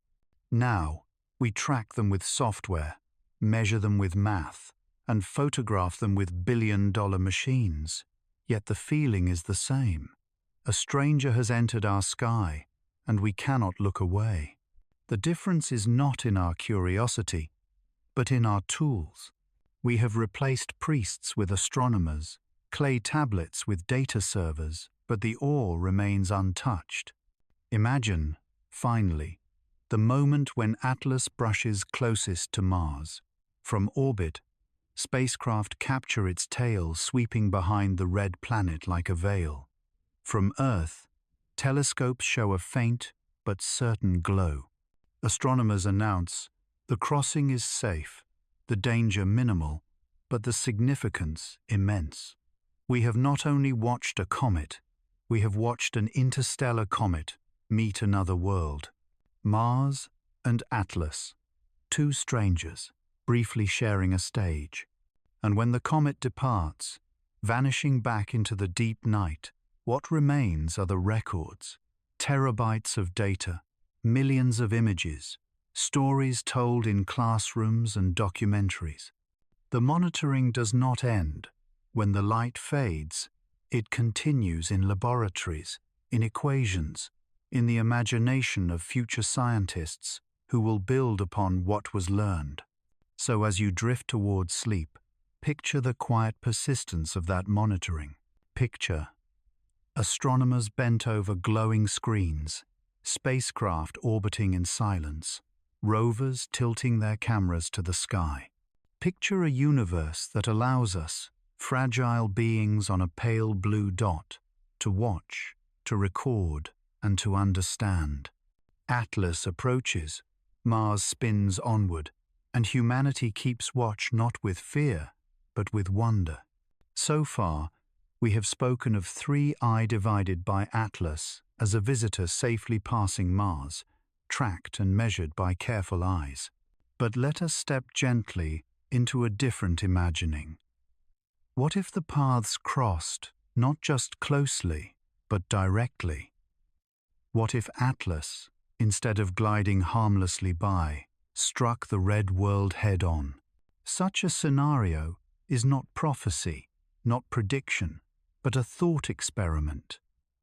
Now, we track them with software, measure them with math, and photograph them with billion-dollar machines. Yet the feeling is the same. A stranger has entered our sky, and we cannot look away. The difference is not in our curiosity, but in our tools. We have replaced priests with astronomers, clay tablets with data servers, but the awe remains untouched. Imagine, finally, the moment when Atlas brushes closest to Mars. From orbit, spacecraft capture its tail sweeping behind the red planet like a veil. From Earth, telescopes show a faint but certain glow. Astronomers announce, the crossing is safe, the danger minimal, but the significance immense. We have not only watched a comet, we have watched an interstellar comet meet another world. Mars and Atlas, two strangers, briefly sharing a stage. And when the comet departs, vanishing back into the deep night, what remains are the records, terabytes of data, millions of images, stories told in classrooms and documentaries. The monitoring does not end. When the light fades, it continues in laboratories, in equations, in the imagination of future scientists who will build upon what was learned. So as you drift towards sleep, picture the quiet persistence of that monitoring. Picture astronomers bent over glowing screens, spacecraft orbiting in silence, rovers tilting their cameras to the sky. Picture a universe that allows us, fragile beings on a pale blue dot, to watch, to record, and to understand. Atlas approaches, Mars spins onward, and humanity keeps watch not with fear, but with wonder. So far, we have spoken of 3I divided by Atlas as a visitor safely passing Mars, tracked and measured by careful eyes. But let us step gently into a different imagining. What if the paths crossed, not just closely, but directly? What if Atlas, instead of gliding harmlessly by, struck the red world head-on? Such a scenario is not prophecy, not prediction, but a thought experiment,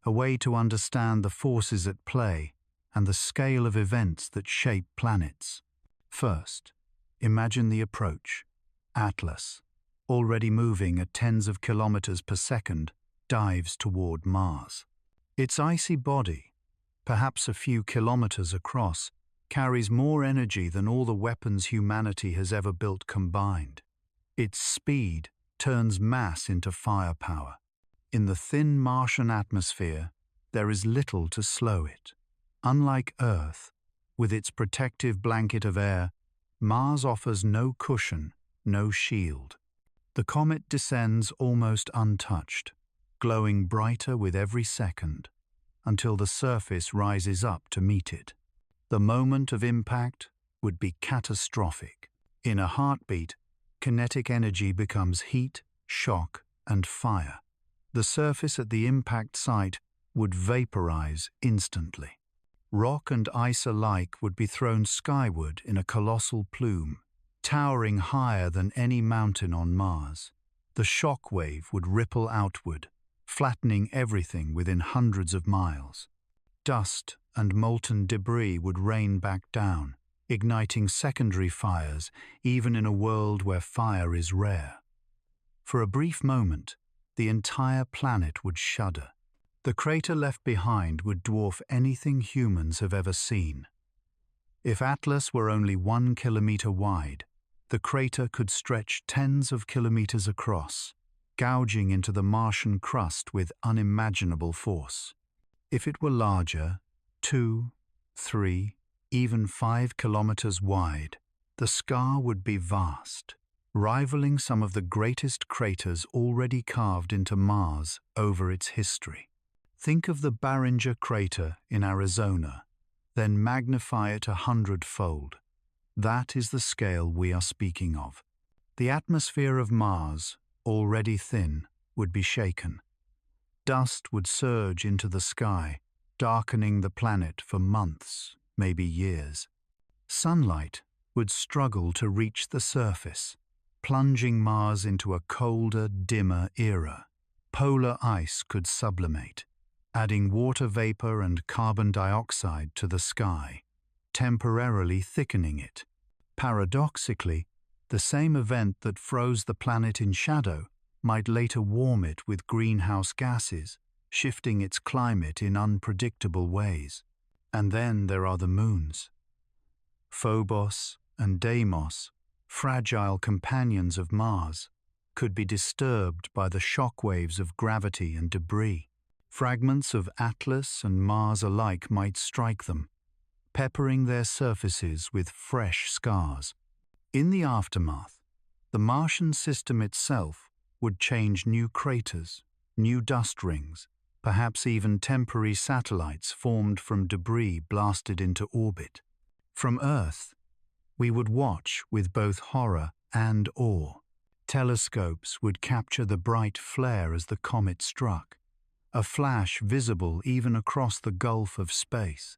a way to understand the forces at play and the scale of events that shape planets. First, imagine the approach. Atlas, already moving at tens of kilometers per second, dives toward Mars. Its icy body, perhaps a few kilometers across, carries more energy than all the weapons humanity has ever built combined. Its speed turns mass into firepower. In the thin Martian atmosphere, there is little to slow it. Unlike Earth, with its protective blanket of air, Mars offers no cushion, no shield. The comet descends almost untouched, glowing brighter with every second, until the surface rises up to meet it. The moment of impact would be catastrophic. In a heartbeat, kinetic energy becomes heat, shock, and fire. The surface at the impact site would vaporize instantly. Rock and ice alike would be thrown skyward in a colossal plume, towering higher than any mountain on Mars. The shock wave would ripple outward, flattening everything within hundreds of miles. Dust and molten debris would rain back down, igniting secondary fires even in a world where fire is rare. For a brief moment, the entire planet would shudder. The crater left behind would dwarf anything humans have ever seen. If Atlas were only 1 kilometer wide, the crater could stretch tens of kilometers across, gouging into the Martian crust with unimaginable force. If it were larger, 2, 3, even 5 kilometers wide, the scar would be vast, rivaling some of the greatest craters already carved into Mars over its history. Think of the Barringer crater in Arizona, then magnify it 100-fold. That is the scale we are speaking of. The atmosphere of Mars, already thin, would be shaken. Dust would surge into the sky, darkening the planet for months, maybe years. Sunlight would struggle to reach the surface, plunging Mars into a colder, dimmer era. Polar ice could sublimate, adding water vapor and carbon dioxide to the sky, temporarily thickening it. Paradoxically, the same event that froze the planet in shadow might later warm it with greenhouse gases, shifting its climate in unpredictable ways. And then there are the moons. Phobos and Deimos, fragile companions of Mars, could be disturbed by the shockwaves of gravity and debris. Fragments of Atlas and Mars alike might strike them, peppering their surfaces with fresh scars. In the aftermath, the Martian system itself would change. New craters, new dust rings, perhaps even temporary satellites formed from debris blasted into orbit. From Earth, we would watch with both horror and awe. Telescopes would capture the bright flare as the comet struck, a flash visible even across the gulf of space.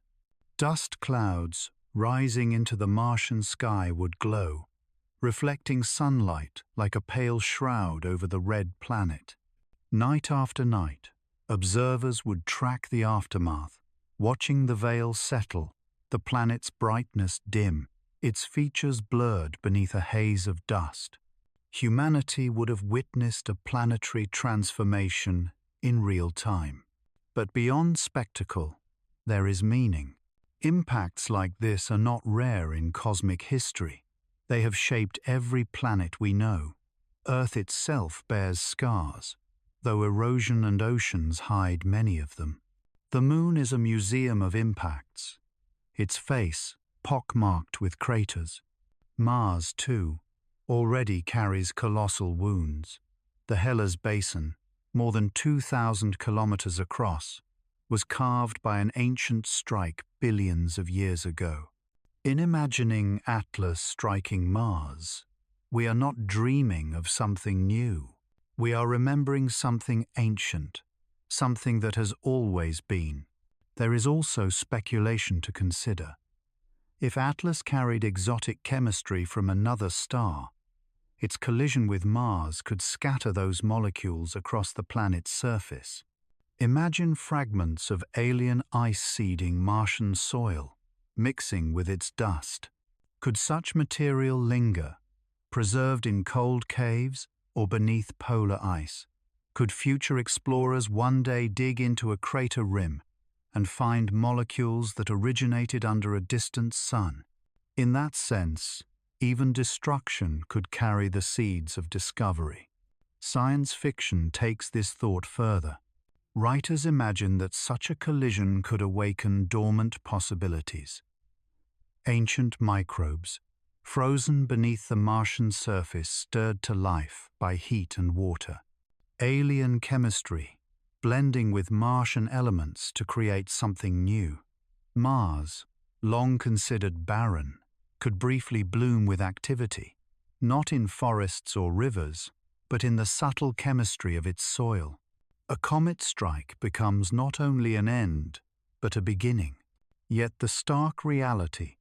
Dust clouds rising into the Martian sky would glow, reflecting sunlight like a pale shroud over the red planet. Night after night, observers would track the aftermath, watching the veil settle, the planet's brightness dim, its features blurred beneath a haze of dust. Humanity would have witnessed a planetary transformation in real time. But beyond spectacle, there is meaning. Impacts like this are not rare in cosmic history. They have shaped every planet we know. Earth itself bears scars, though erosion and oceans hide many of them. The Moon is a museum of impacts, its face pockmarked with craters. Mars, too, already carries colossal wounds. The Hellas Basin, more than 2,000 kilometers across, was carved by an ancient strike billions of years ago. In imagining Atlas striking Mars, we are not dreaming of something new. We are remembering something ancient, something that has always been. There is also speculation to consider. If Atlas carried exotic chemistry from another star, its collision with Mars could scatter those molecules across the planet's surface. Imagine fragments of alien ice seeding Martian soil, mixing with its dust. Could such material linger, preserved in cold caves or beneath polar ice? Could future explorers one day dig into a crater rim and find molecules that originated under a distant sun? In that sense, even destruction could carry the seeds of discovery. Science fiction takes this thought further. Writers imagine that such a collision could awaken dormant possibilities. Ancient microbes, frozen beneath the Martian surface, stirred to life by heat and water. Alien chemistry, blending with Martian elements to create something new. Mars, long considered barren, could briefly bloom with activity, not in forests or rivers, but in the subtle chemistry of its soil. A comet strike becomes not only an end, but a beginning. Yet the stark reality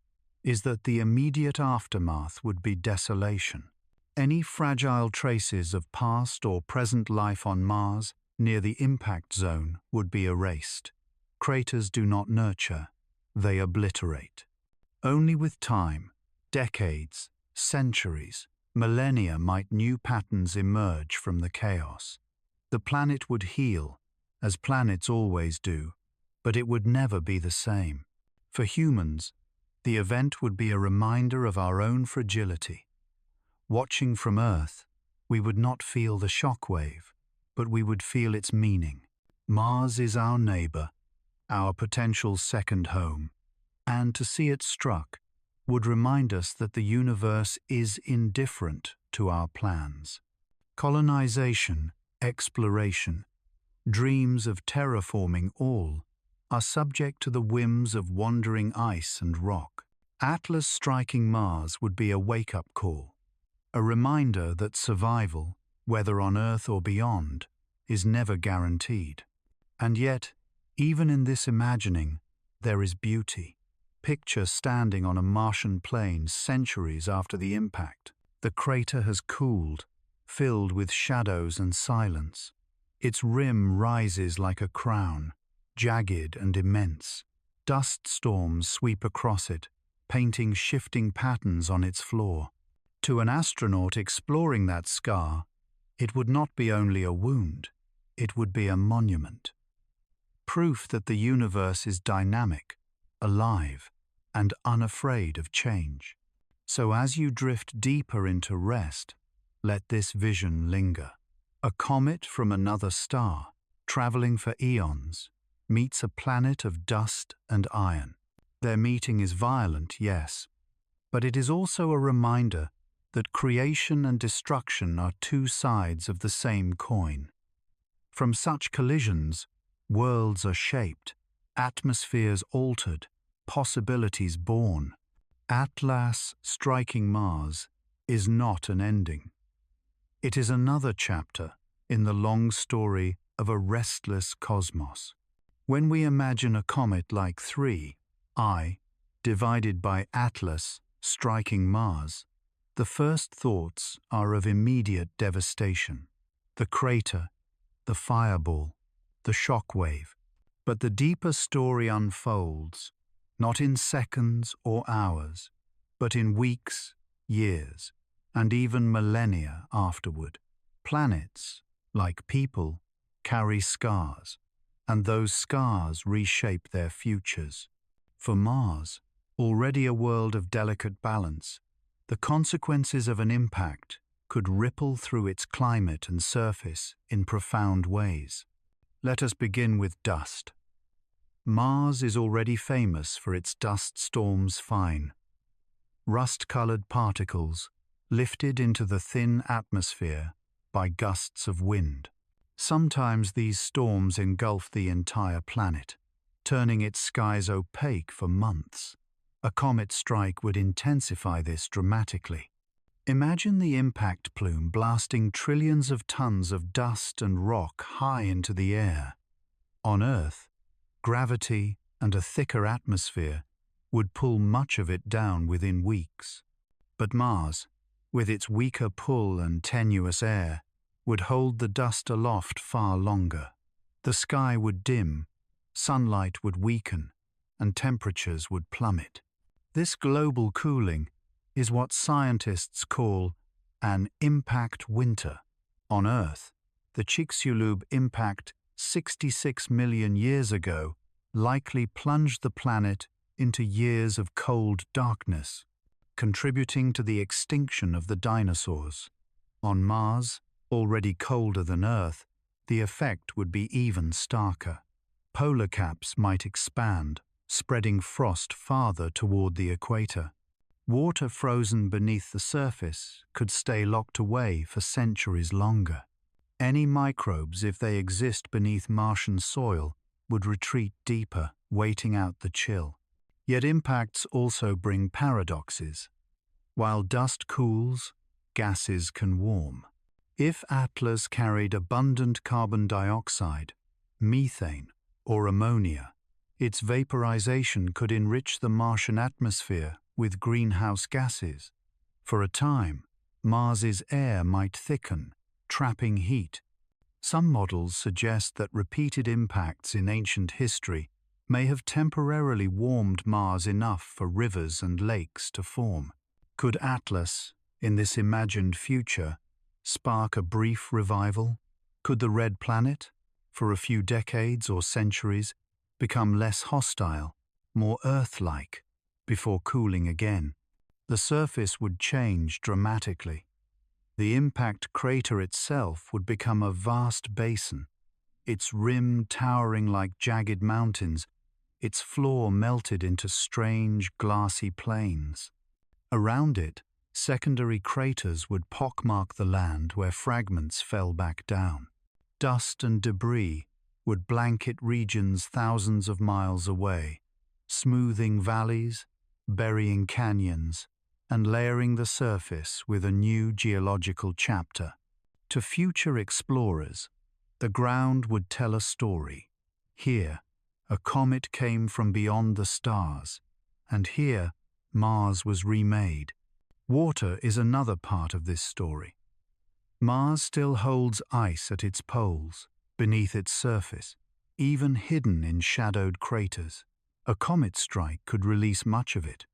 is that the immediate aftermath would be desolation. Any fragile traces of past or present life on Mars near the impact zone would be erased. Craters do not nurture, they obliterate. Only with time, decades, centuries, millennia might new patterns emerge from the chaos. The planet would heal, as planets always do, but it would never be the same. For humans, the event would be a reminder of our own fragility. Watching from Earth, we would not feel the shockwave, but we would feel its meaning. Mars is our neighbor, our potential second home, and to see it struck would remind us that the universe is indifferent to our plans. Colonization, exploration, dreams of terraforming all are subject to the whims of wandering ice and rock. Atlas striking Mars would be a wake-up call, a reminder that survival, whether on Earth or beyond, is never guaranteed. And yet, even in this imagining, there is beauty. Picture standing on a Martian plain centuries after the impact. The crater has cooled, filled with shadows and silence. Its rim rises like a crown, jagged and immense. Dust storms sweep across it, painting shifting patterns on its floor. To an astronaut exploring that scar, it would not be only a wound, it would be a monument. Proof that the universe is dynamic, alive, and unafraid of change. So as you drift deeper into rest, let this vision linger. A comet from another star, traveling for eons, meets a planet of dust and iron. Their meeting is violent, yes, but it is also a reminder that creation and destruction are two sides of the same coin. From such collisions, worlds are shaped, atmospheres altered, possibilities born. Atlas striking Mars is not an ending. It is another chapter in the long story of a restless cosmos. When we imagine a comet like 3I divided by Atlas striking Mars, the first thoughts are of immediate devastation. The crater, the fireball, the shockwave. But the deeper story unfolds, not in seconds or hours, but in weeks, years, and even millennia afterward. Planets, like people, carry scars, and those scars reshape their futures. For Mars, already a world of delicate balance, the consequences of an impact could ripple through its climate and surface in profound ways. Let us begin with dust. Mars is already famous for its dust storms fine. Rust-colored particles lifted into the thin atmosphere by gusts of wind. Sometimes these storms engulf the entire planet, turning its skies opaque for months. A comet strike would intensify this dramatically. Imagine the impact plume blasting trillions of tons of dust and rock high into the air. On Earth, gravity and a thicker atmosphere would pull much of it down within weeks. But Mars, with its weaker pull and tenuous air, would hold the dust aloft far longer. The sky would dim, sunlight would weaken, and temperatures would plummet. This global cooling is what scientists call an impact winter. On Earth, the Chicxulub impact 66 million years ago likely plunged the planet into years of cold darkness, contributing to the extinction of the dinosaurs. On Mars, already colder than Earth, the effect would be even starker. Polar caps might expand, spreading frost farther toward the equator. Water frozen beneath the surface could stay locked away for centuries longer. Any microbes, if they exist beneath Martian soil, would retreat deeper, waiting out the chill. Yet impacts also bring paradoxes. While dust cools, gases can warm. If Atlas carried abundant carbon dioxide, methane, or ammonia, its vaporization could enrich the Martian atmosphere with greenhouse gases. For a time, Mars's air might thicken, trapping heat. Some models suggest that repeated impacts in ancient history may have temporarily warmed Mars enough for rivers and lakes to form. Could Atlas, in this imagined future, spark a brief revival? Could the red planet, for a few decades or centuries, become less hostile, more Earth-like, before cooling again? The surface would change dramatically. The impact crater itself would become a vast basin, its rim towering like jagged mountains, its floor melted into strange, glassy plains. Around it, secondary craters would pockmark the land where fragments fell back down. Dust and debris would blanket regions thousands of miles away, smoothing valleys, burying canyons, and layering the surface with a new geological chapter. To future explorers, the ground would tell a story. Here, a comet came from beyond the stars, and here, Mars was remade. Water is another part of this story. Mars still holds ice at its poles, beneath its surface, even hidden in shadowed craters. A comet strike could release much of it.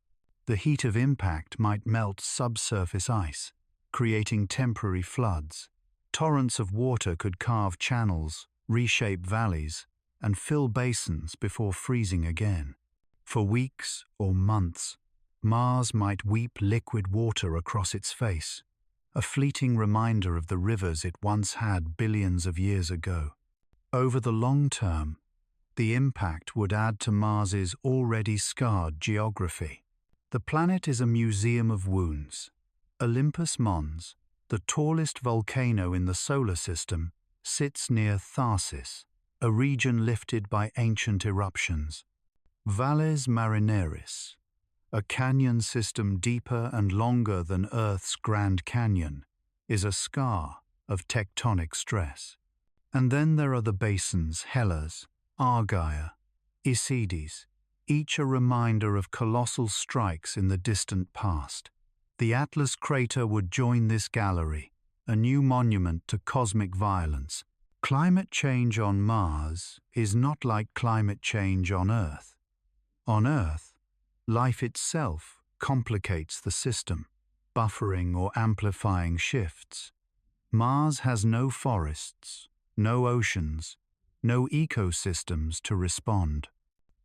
The heat of impact might melt subsurface ice, creating temporary floods. Torrents of water could carve channels, reshape valleys, and fill basins before freezing again. For weeks or months, Mars might weep liquid water across its face, a fleeting reminder of the rivers it once had billions of years ago. Over the long term, the impact would add to Mars's already scarred geography. The planet is a museum of wounds. Olympus Mons, the tallest volcano in the solar system, sits near Tharsis, a region lifted by ancient eruptions. Valles Marineris, a canyon system deeper and longer than Earth's Grand Canyon, is a scar of tectonic stress. And then there are the basins Hellas, Argyre, Isides, each a reminder of colossal strikes in the distant past. The Atlas crater would join this gallery, a new monument to cosmic violence. Climate change on Mars is not like climate change on Earth. On Earth, life itself complicates the system, buffering or amplifying shifts. Mars has no forests, no oceans, no ecosystems to respond.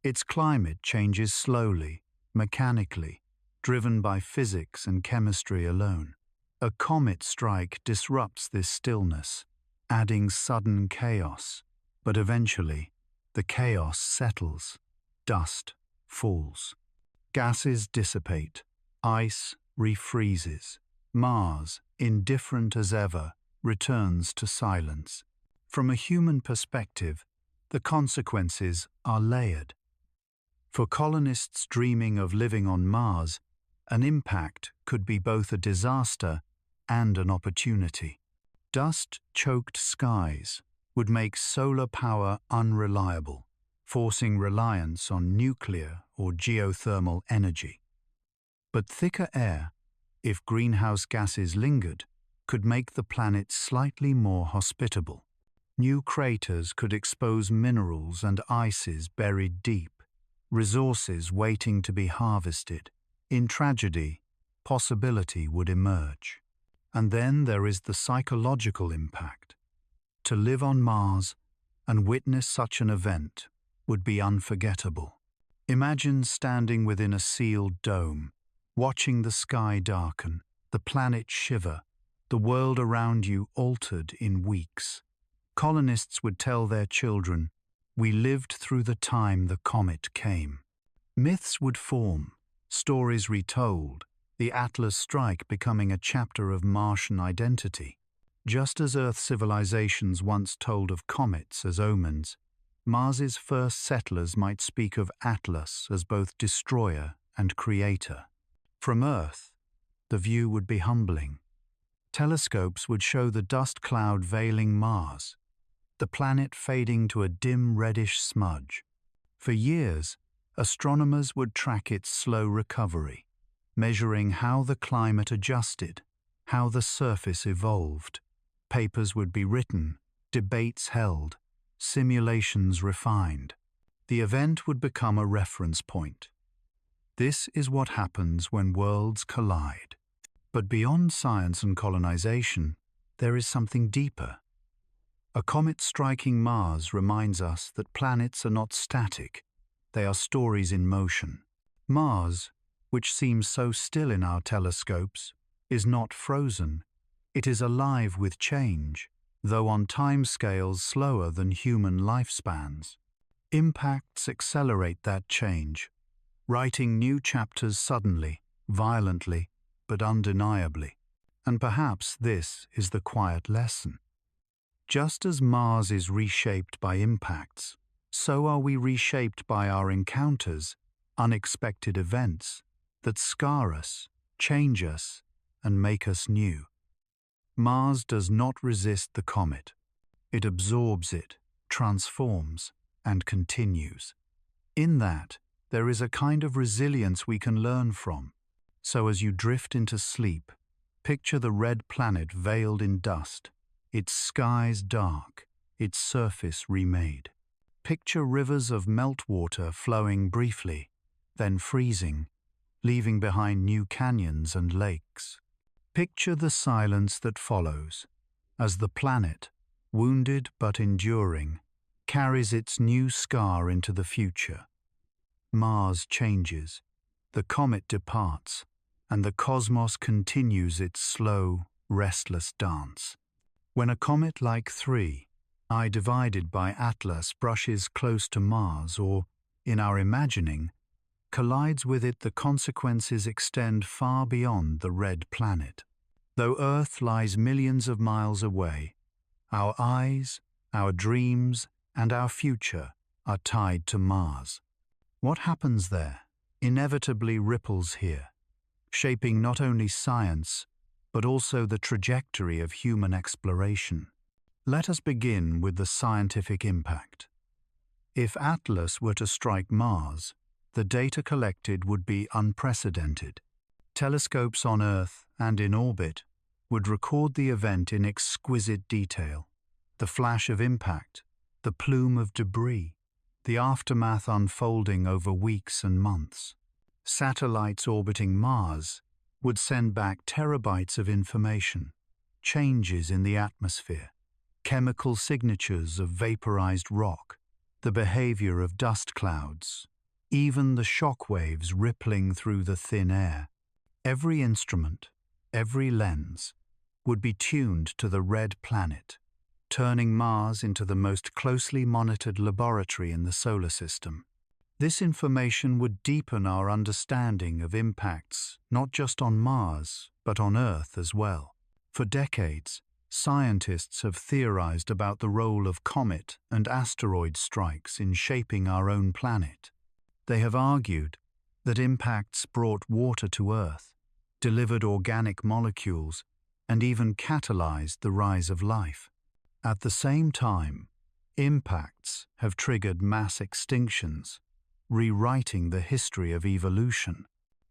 Its climate changes slowly, mechanically, driven by physics and chemistry alone. A comet strike disrupts this stillness, adding sudden chaos, but eventually, the chaos settles. Dust falls. Gases dissipate. Ice refreezes. Mars, indifferent as ever, returns to silence. From a human perspective, the consequences are layered. For colonists dreaming of living on Mars, an impact could be both a disaster and an opportunity. Dust-choked skies would make solar power unreliable, forcing reliance on nuclear or geothermal energy. But thicker air, if greenhouse gases lingered, could make the planet slightly more hospitable. New craters could expose minerals and ices buried deep, resources waiting to be harvested. In tragedy, possibility would emerge. And then there is the psychological impact. To live on Mars and witness such an event would be unforgettable. Imagine standing within a sealed dome, watching the sky darken, the planet shiver, the world around you altered in weeks. Colonists would tell their children, "We lived through the time the comet came." Myths would form, stories retold, the Atlas strike becoming a chapter of Martian identity. Just as Earth civilizations once told of comets as omens, Mars's first settlers might speak of Atlas as both destroyer and creator. From Earth, the view would be humbling. Telescopes would show the dust cloud veiling Mars, the planet fading to a dim reddish smudge. For years, astronomers would track its slow recovery, measuring how the climate adjusted, how the surface evolved. Papers would be written, debates held, simulations refined. The event would become a reference point. This is what happens when worlds collide. But beyond science and colonization, there is something deeper. A comet striking Mars reminds us that planets are not static, they are stories in motion. Mars, which seems so still in our telescopes, is not frozen. It is alive with change, though on timescales slower than human lifespans. Impacts accelerate that change, writing new chapters suddenly, violently, but undeniably. And perhaps this is the quiet lesson. Just as Mars is reshaped by impacts, so are we reshaped by our encounters, unexpected events that scar us, change us, and make us new. Mars does not resist the comet. It absorbs it, transforms, and continues. In that, there is a kind of resilience we can learn from. So as you drift into sleep, picture the red planet veiled in dust, its skies dark, its surface remade. Picture rivers of meltwater flowing briefly, then freezing, leaving behind new canyons and lakes. Picture the silence that follows, as the planet, wounded but enduring, carries its new scar into the future. Mars changes, the comet departs, and the cosmos continues its slow, restless dance. When a comet like 3I divided by Atlas brushes close to Mars or, in our imagining, collides with it, the consequences extend far beyond the red planet. Though Earth lies millions of miles away, our eyes, our dreams, and our future are tied to Mars. What happens there inevitably ripples here, shaping not only science, but also the trajectory of human exploration. Let us begin with the scientific impact. If Atlas were to strike Mars, the data collected would be unprecedented. Telescopes on Earth and in orbit would record the event in exquisite detail. The flash of impact, the plume of debris, the aftermath unfolding over weeks and months. Satellites orbiting Mars would send back terabytes of information, changes in the atmosphere, chemical signatures of vaporized rock, the behavior of dust clouds, even the shock waves rippling through the thin air. Every instrument, every lens, would be tuned to the red planet, turning Mars into the most closely monitored laboratory in the solar system. This information would deepen our understanding of impacts not just on Mars, but on Earth as well. For decades, scientists have theorized about the role of comet and asteroid strikes in shaping our own planet. They have argued that impacts brought water to Earth, delivered organic molecules, and even catalyzed the rise of life. At the same time, impacts have triggered mass extinctions, rewriting the history of evolution.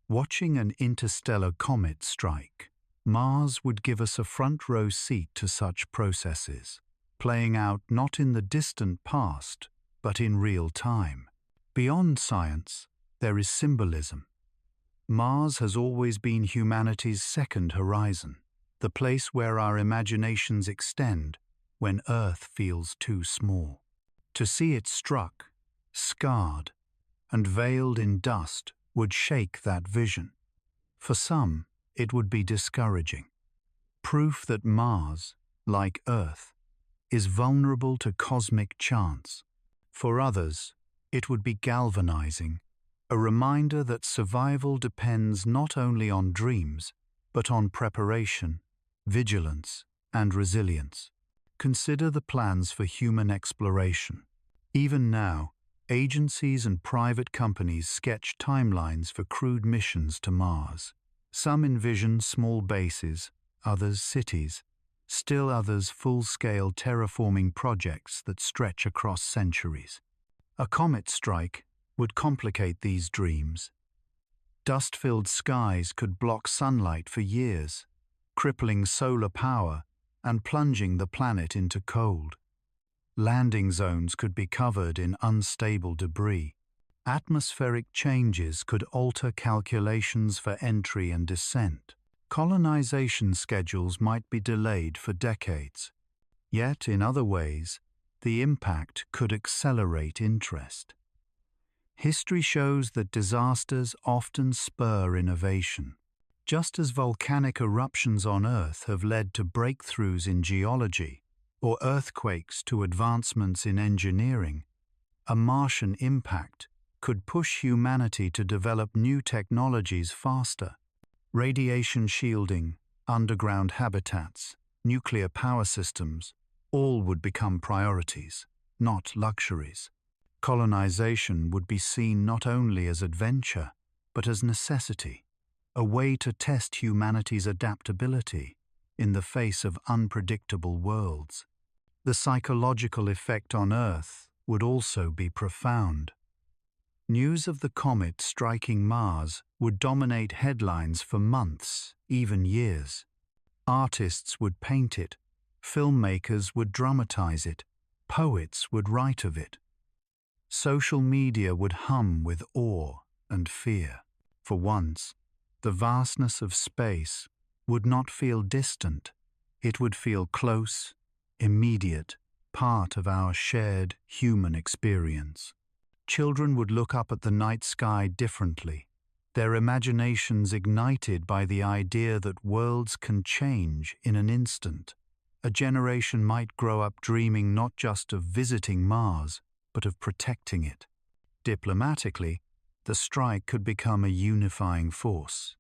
Watching an interstellar comet strike, Mars would give us a front-row seat to such processes, playing out not in the distant past, but in real time. Beyond science, there is symbolism. Mars has always been humanity's second horizon, the place where our imaginations extend when Earth feels too small. To see it struck, scarred, and veiled in dust would shake that vision. For some, it would be discouraging. Proof that Mars, like Earth, is vulnerable to cosmic chance. For others, it would be galvanizing, a reminder that survival depends not only on dreams, but on preparation, vigilance, and resilience. Consider the plans for human exploration. Even now, agencies and private companies sketch timelines for crewed missions to Mars. Some envision small bases, others cities, still others full-scale terraforming projects that stretch across centuries. A comet strike would complicate these dreams. Dust-filled skies could block sunlight for years, crippling solar power and plunging the planet into cold. Landing zones could be covered in unstable debris. Atmospheric changes could alter calculations for entry and descent. Colonization schedules might be delayed for decades. Yet, in other ways, the impact could accelerate interest. History shows that disasters often spur innovation. Just as volcanic eruptions on Earth have led to breakthroughs in geology, or earthquakes to advancements in engineering, a Martian impact could push humanity to develop new technologies faster. Radiation shielding, underground habitats, nuclear power systems, all would become priorities, not luxuries. Colonization would be seen not only as adventure, but as necessity, a way to test humanity's adaptability in the face of unpredictable worlds. The psychological effect on Earth would also be profound. News of the comet striking Mars would dominate headlines for months, even years. Artists would paint it, filmmakers would dramatize it, poets would write of it. Social media would hum with awe and fear. For once, the vastness of space would not feel distant. It would feel close, immediate, part of our shared human experience. Children would look up at the night sky differently, their imaginations ignited by the idea that worlds can change in an instant. A generation might grow up dreaming not just of visiting Mars, but of protecting it. Diplomatically, the strike could become a unifying force.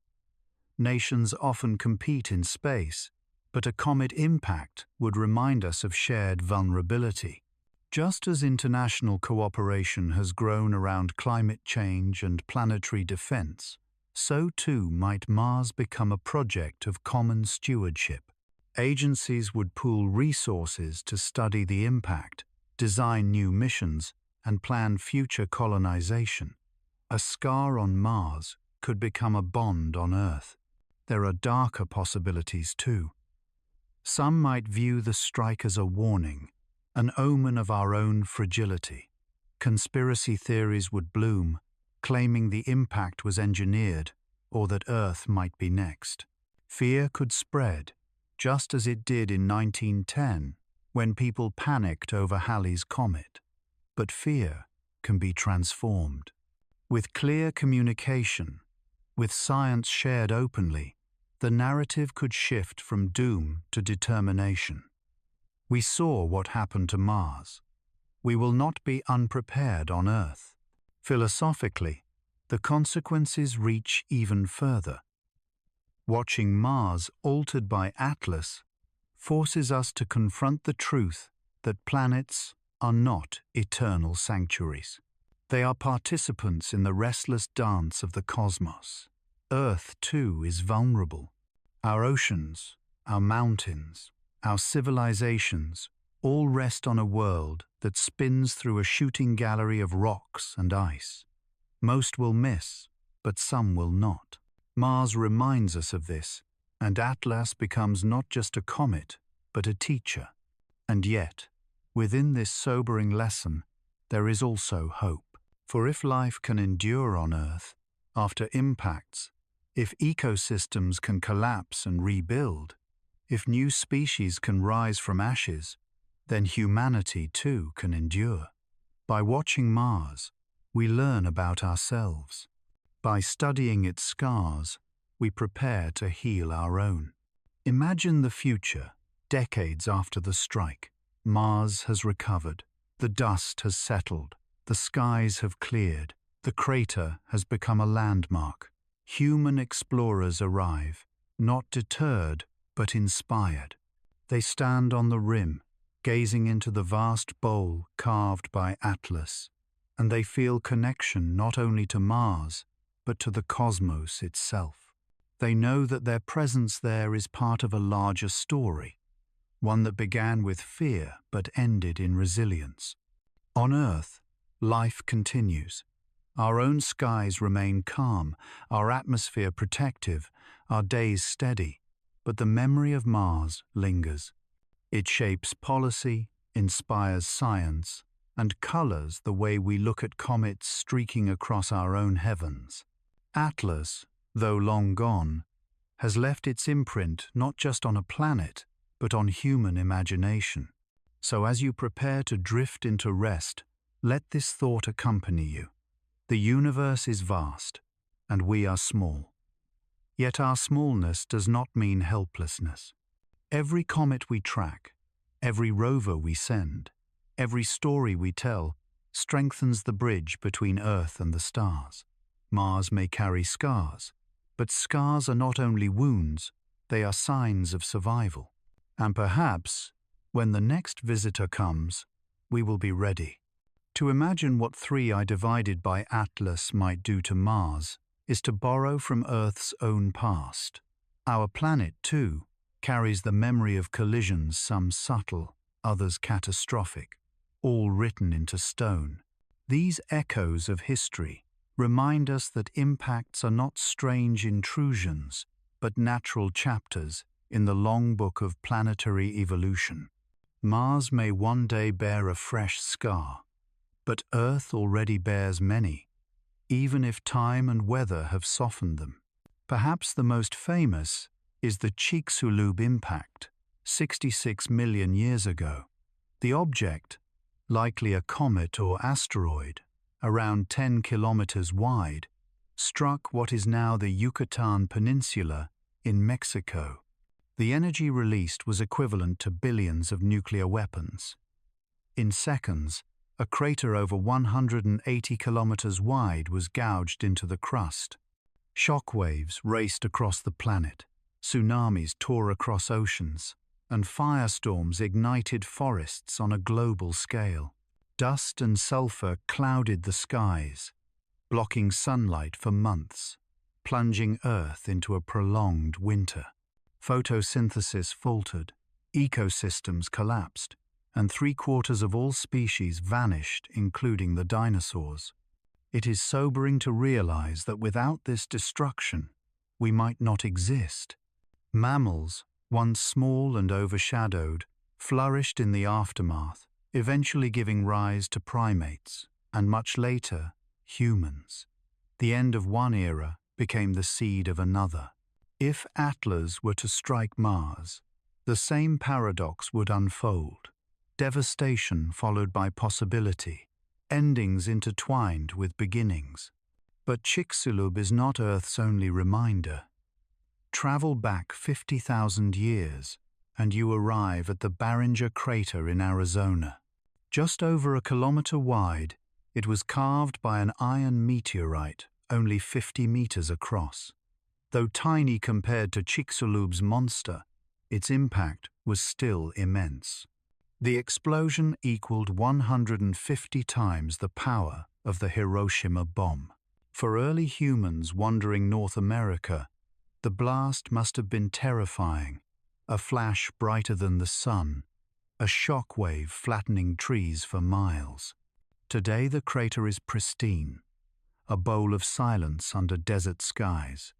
Nations often compete in space, but a comet impact would remind us of shared vulnerability. Just as international cooperation has grown around climate change and planetary defense, so too might Mars become a project of common stewardship. Agencies would pool resources to study the impact, design new missions, and plan future colonization. A scar on Mars could become a bond on Earth. There are darker possibilities too. Some might view the strike as a warning, an omen of our own fragility. Conspiracy theories would bloom, claiming the impact was engineered or that Earth might be next. Fear could spread, just as it did in 1910 when people panicked over Halley's Comet. But fear can be transformed. With clear communication, with science shared openly, the narrative could shift from doom to determination. We saw what happened to Mars. We will not be unprepared on Earth. Philosophically, the consequences reach even further. Watching Mars altered by Atlas forces us to confront the truth that planets are not eternal sanctuaries. They are participants in the restless dance of the cosmos. Earth, too, is vulnerable. Our oceans, our mountains, our civilizations all rest on a world that spins through a shooting gallery of rocks and ice. Most will miss, but some will not. Mars reminds us of this, and Atlas becomes not just a comet, but a teacher. And yet, within this sobering lesson, there is also hope. For if life can endure on Earth, after impacts, if ecosystems can collapse and rebuild, if new species can rise from ashes, then humanity too can endure. By watching Mars, we learn about ourselves. By studying its scars, we prepare to heal our own. Imagine the future, decades after the strike. Mars has recovered, the dust has settled, the skies have cleared, the crater has become a landmark. Human explorers arrive, not deterred, but inspired. They stand on the rim, gazing into the vast bowl carved by Atlas, and they feel connection not only to Mars, but to the cosmos itself. They know that their presence there is part of a larger story, one that began with fear but ended in resilience. On Earth, life continues. Our own skies remain calm, our atmosphere protective, our days steady, but the memory of Mars lingers. It shapes policy, inspires science, and colors the way we look at comets streaking across our own heavens. Atlas, though long gone, has left its imprint not just on a planet, but on human imagination. So as you prepare to drift into rest, let this thought accompany you. The universe is vast, and we are small. Yet our smallness does not mean helplessness. Every comet we track, every rover we send, every story we tell strengthens the bridge between Earth and the stars. Mars may carry scars, but scars are not only wounds, they are signs of survival. And perhaps, when the next visitor comes, we will be ready. To imagine what 3I divided by Atlas might do to Mars is to borrow from Earth's own past. Our planet, too, carries the memory of collisions, some subtle, others catastrophic, all written into stone. These echoes of history remind us that impacts are not strange intrusions, but natural chapters in the long book of planetary evolution. Mars may one day bear a fresh scar, but Earth already bears many, even if time and weather have softened them. Perhaps the most famous is the Chicxulub impact, 66 million years ago. The object, likely a comet or asteroid, around 10 kilometers wide, struck what is now the Yucatan Peninsula in Mexico. The energy released was equivalent to billions of nuclear weapons. In seconds, a crater over 180 kilometers wide was gouged into the crust. Shockwaves raced across the planet, tsunamis tore across oceans, and firestorms ignited forests on a global scale. Dust and sulfur clouded the skies, blocking sunlight for months, plunging Earth into a prolonged winter. Photosynthesis faltered, ecosystems collapsed, and 3/4 of all species vanished, including the dinosaurs. It is sobering to realize that without this destruction, we might not exist. Mammals, once small and overshadowed, flourished in the aftermath, eventually giving rise to primates, and much later, humans. The end of one era became the seed of another. If Atlas were to strike Mars, the same paradox would unfold. Devastation followed by possibility, endings intertwined with beginnings. But Chicxulub is not Earth's only reminder. Travel back 50,000 years, and you arrive at the Barringer crater in Arizona. Just over a kilometer wide, it was carved by an iron meteorite only 50 meters across. Though tiny compared to Chicxulub's monster, its impact was still immense. The explosion equaled 150 times the power of the Hiroshima bomb. For early humans wandering North America, the blast must have been terrifying, a flash brighter than the sun, a shock wave flattening trees for miles. Today the crater is pristine, a bowl of silence under desert skies,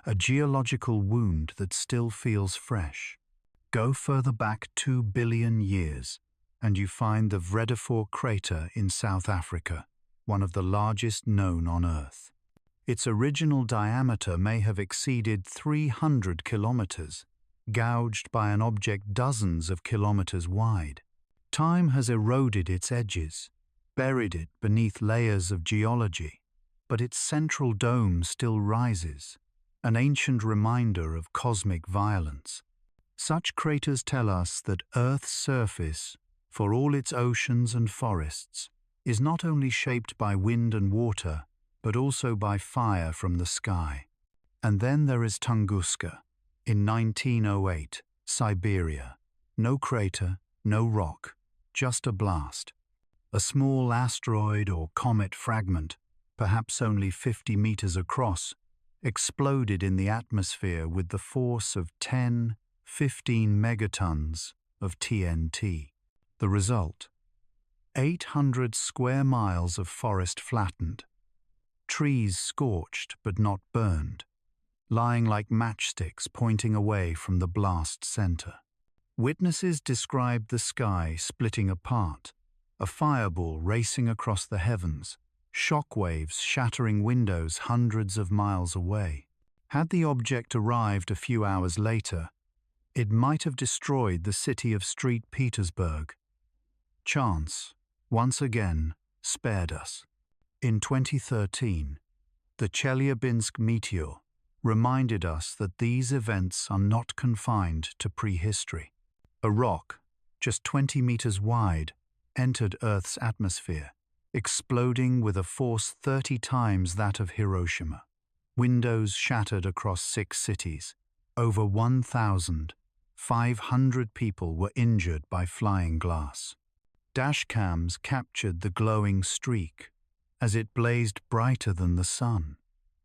a geological wound that still feels fresh. Go further back 2 billion years, and you find the Vredefort crater in South Africa, one of the largest known on Earth. Its original diameter may have exceeded 300 kilometers, gouged by an object dozens of kilometers wide. Time has eroded its edges, buried it beneath layers of geology, but its central dome still rises, an ancient reminder of cosmic violence. Such craters tell us that Earth's surface, for all its oceans and forests, is not only shaped by wind and water, but also by fire from the sky. And then there is Tunguska, in 1908, Siberia. No crater, no rock, just a blast. A small asteroid or comet fragment, perhaps only 50 meters across, exploded in the atmosphere with the force of 10–15 megatons of TNT. The result: 800 square miles of forest flattened, trees scorched but not burned, lying like matchsticks pointing away from the blast center. Witnesses described the sky splitting apart, a fireball racing across the heavens, shockwaves shattering windows hundreds of miles away. Had the object arrived a few hours later, it might have destroyed the city of St. Petersburg. Chance, once again, spared us. In 2013, the Chelyabinsk meteor reminded us that these events are not confined to prehistory. A rock, just 20 meters wide, entered Earth's atmosphere, exploding with a force 30 times that of Hiroshima. Windows shattered across 6 cities. Over 1,500 people were injured by flying glass. Dashcams captured the glowing streak as it blazed brighter than the sun,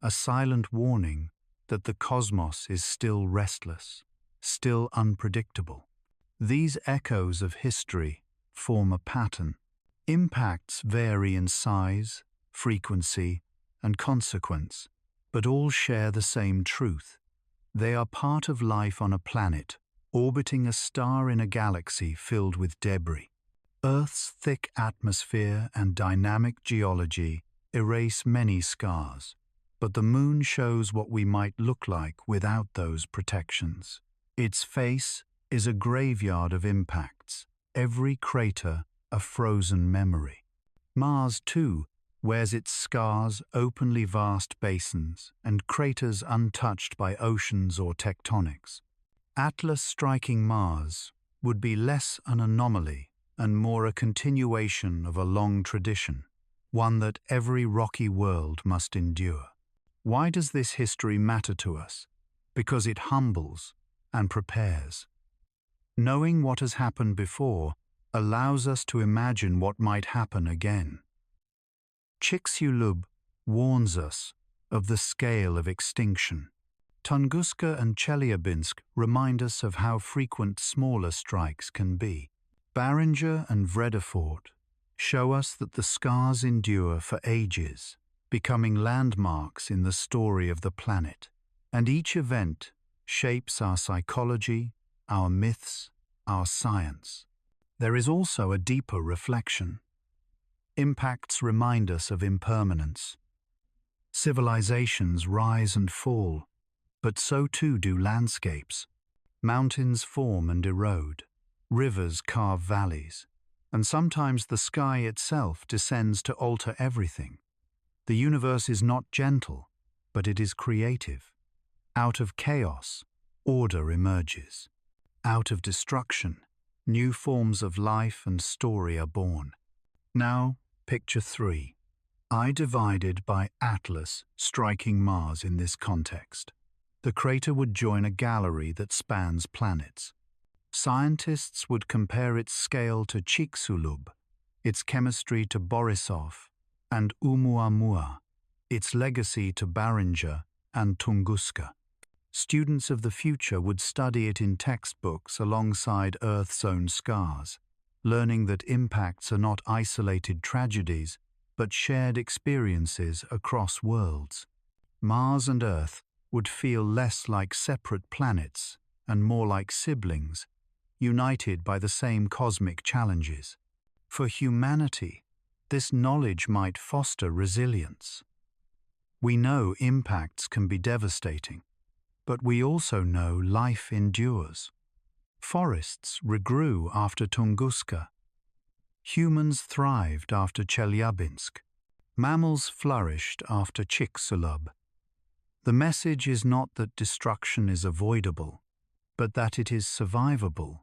a silent warning that the cosmos is still restless, still unpredictable. These echoes of history form a pattern. Impacts vary in size, frequency, and consequence, but all share the same truth. They are part of life on a planet, orbiting a star in a galaxy filled with debris. Earth's thick atmosphere and dynamic geology erase many scars, but the Moon shows what we might look like without those protections. Its face is a graveyard of impacts, every crater a frozen memory. Mars, too, wears its scars, openly vast basins, and craters untouched by oceans or tectonics. Atlas striking Mars would be less an anomaly and more a continuation of a long tradition, one that every rocky world must endure. Why does this history matter to us? Because it humbles and prepares. Knowing what has happened before allows us to imagine what might happen again. Chicxulub warns us of the scale of extinction. Tunguska and Chelyabinsk remind us of how frequent smaller strikes can be. Barringer and Vredefort show us that the scars endure for ages, becoming landmarks in the story of the planet. And each event shapes our psychology, our myths, our science. There is also a deeper reflection. Impacts remind us of impermanence. Civilizations rise and fall, but so too do landscapes. Mountains form and erode, rivers carve valleys, and sometimes the sky itself descends to alter everything. The universe is not gentle, but it is creative. Out of chaos, order emerges. Out of destruction, new forms of life and story are born. Now, picture 3. I divided by Atlas striking Mars in this context. The crater would join a gallery that spans planets. Scientists would compare its scale to Chicxulub, its chemistry to Borisov, and ʻOumuamua, its legacy to Barringer and Tunguska. Students of the future would study it in textbooks alongside Earth's own scars, learning that impacts are not isolated tragedies, but shared experiences across worlds. Mars and Earth would feel less like separate planets and more like siblings, united by the same cosmic challenges. For humanity, this knowledge might foster resilience. We know impacts can be devastating, but we also know life endures. Forests regrew after Tunguska. Humans thrived after Chelyabinsk. Mammals flourished after Chicxulub. The message is not that destruction is avoidable, but that it is survivable,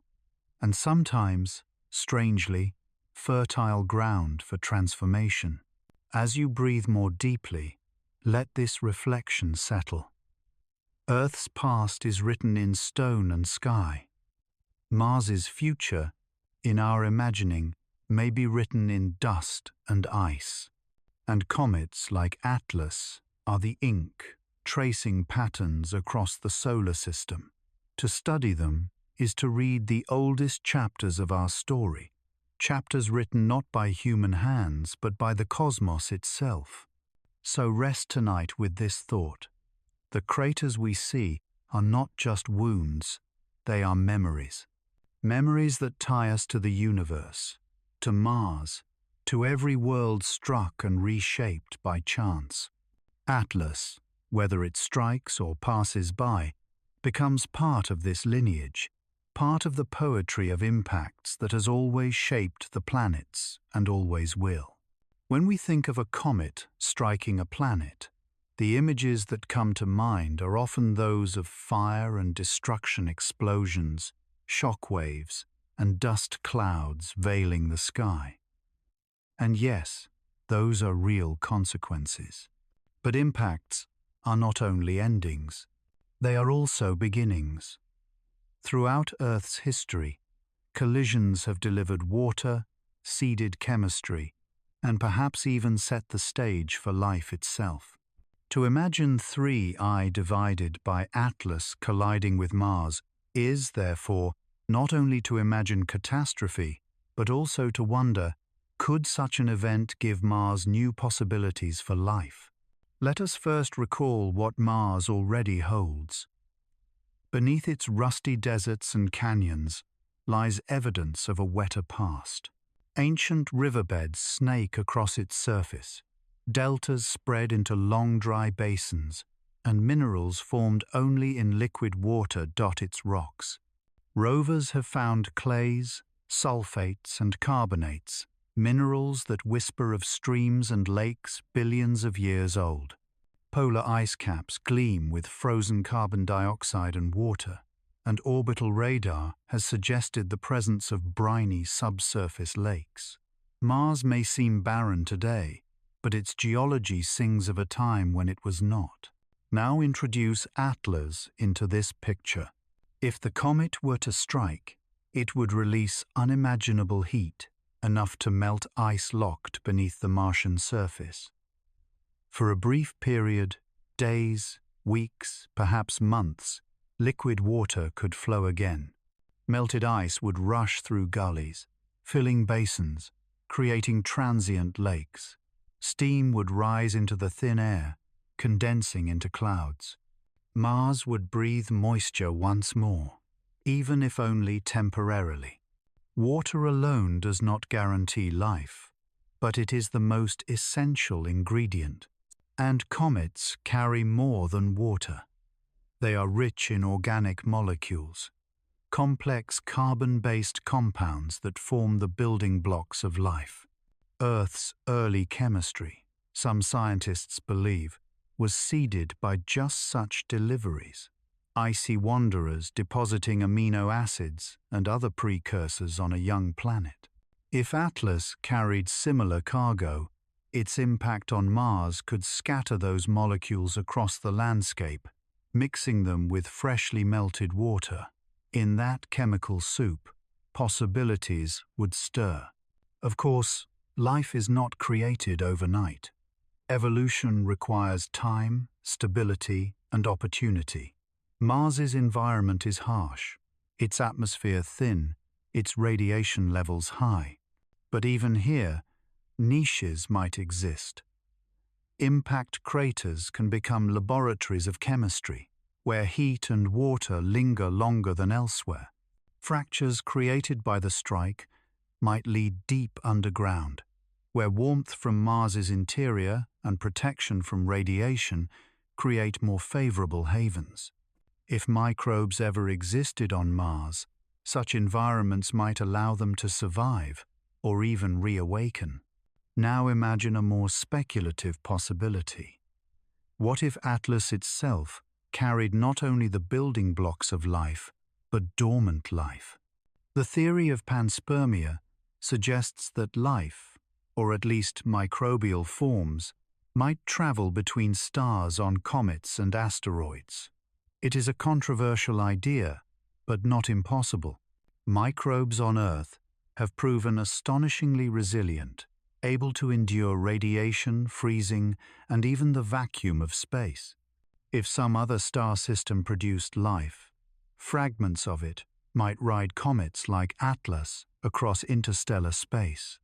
and sometimes, strangely, fertile ground for transformation. As you breathe more deeply, let this reflection settle. Earth's past is written in stone and sky. Mars's future, in our imagining, may be written in dust and ice. And comets like Atlas are the ink, tracing patterns across the solar system. To study them is to read the oldest chapters of our story, chapters written not by human hands but by the cosmos itself. So rest tonight with this thought. The craters we see are not just wounds, they are memories. Memories that tie us to the universe, to Mars, to every world struck and reshaped by chance. Atlas, whether it strikes or passes by, becomes part of this lineage, part of the poetry of impacts that has always shaped the planets and always will. When we think of a comet striking a planet, the images that come to mind are often those of fire and destruction explosions, shock waves, and dust clouds veiling the sky. And yes, Those are real consequences. But impacts are not only endings, they are also beginnings. Throughout Earth's history, collisions have delivered water, seeded chemistry, and perhaps even set the stage for life itself. To imagine 3I divided by Atlas colliding with Mars is, therefore, not only to imagine catastrophe, but also to wonder, could such an event give Mars new possibilities for life? Let us first recall what Mars already holds. Beneath its rusty deserts and canyons lies evidence of a wetter past. Ancient riverbeds snake across its surface, deltas spread into long dry basins, and minerals formed only in liquid water dot its rocks. Rovers have found clays, sulfates, and carbonates, minerals that whisper of streams and lakes billions of years old. Polar ice caps gleam with frozen carbon dioxide and water, and orbital radar has suggested the presence of briny subsurface lakes. Mars may seem barren today, but its geology sings of a time when it was not. Now introduce Atlas into this picture. If the comet were to strike, it would release unimaginable heat, enough to melt ice locked beneath the Martian surface. For a brief period, days, weeks, perhaps months, liquid water could flow again. Melted ice would rush through gullies, filling basins, creating transient lakes. Steam would rise into the thin air, condensing into clouds. Mars would breathe moisture once more, even if only temporarily. Water alone does not guarantee life, but it is the most essential ingredient. And comets carry more than water. They are rich in organic molecules, complex carbon-based compounds that form the building blocks of life. Earth's early chemistry, some scientists believe, was seeded by just such deliveries. Icy wanderers depositing amino acids and other precursors on a young planet. If Atlas carried similar cargo, its impact on Mars could scatter those molecules across the landscape, mixing them with freshly melted water. In that chemical soup, possibilities would stir. Of course, life is not created overnight. Evolution requires time, stability, and opportunity. Mars's environment is harsh, its atmosphere thin, its radiation levels high. But even here, niches might exist. Impact craters can become laboratories of chemistry, where heat and water linger longer than elsewhere. Fractures created by the strike might lead deep underground, where warmth from Mars's interior and protection from radiation create more favorable havens. If microbes ever existed on Mars, such environments might allow them to survive or even reawaken. Now imagine a more speculative possibility. What if Atlas itself carried not only the building blocks of life, but dormant life? The theory of panspermia suggests that life, or at least microbial forms, might travel between stars on comets and asteroids. It is a controversial idea, but not impossible. Microbes on Earth have proven astonishingly resilient, able to endure radiation, freezing, and even the vacuum of space. If some other star system produced life, fragments of it might ride comets like Atlas across interstellar space.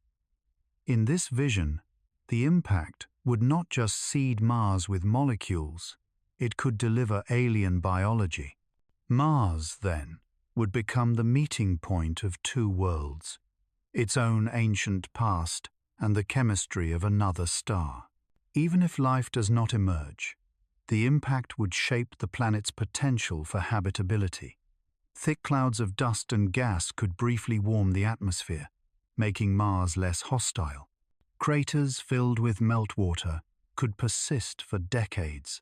In this vision, the impact would not just seed Mars with molecules, it could deliver alien biology. Mars, then, would become the meeting point of two worlds, its own ancient past and the chemistry of another star. Even if life does not emerge, the impact would shape the planet's potential for habitability. Thick clouds of dust and gas could briefly warm the atmosphere, making Mars less hostile. Craters filled with meltwater could persist for decades,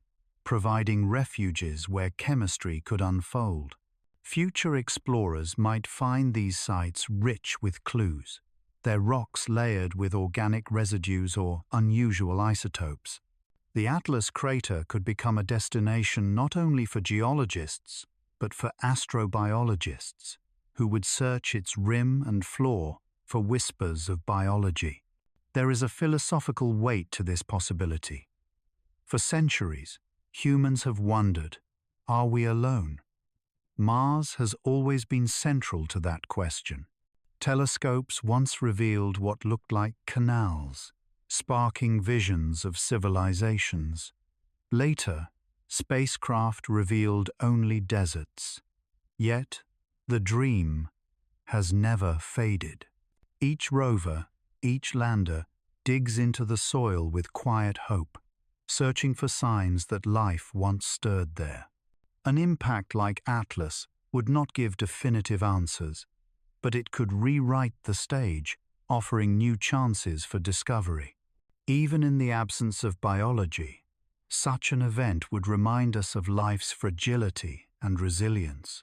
providing refuges where chemistry could unfold. Future explorers might find these sites rich with clues, their rocks layered with organic residues or unusual isotopes. The Atlas crater could become a destination not only for geologists, but for astrobiologists, who would search its rim and floor for whispers of biology. There is a philosophical weight to this possibility. For centuries, humans have wondered, are we alone? Mars has always been central to that question. Telescopes once revealed what looked like canals, sparking visions of civilizations. Later, spacecraft revealed only deserts. Yet, the dream has never faded. Each rover, each lander, digs into the soil with quiet hope, searching for signs that life once stirred there. An impact like Atlas would not give definitive answers, but it could rewrite the stage, offering new chances for discovery. Even in the absence of biology, such an event would remind us of life's fragility and resilience.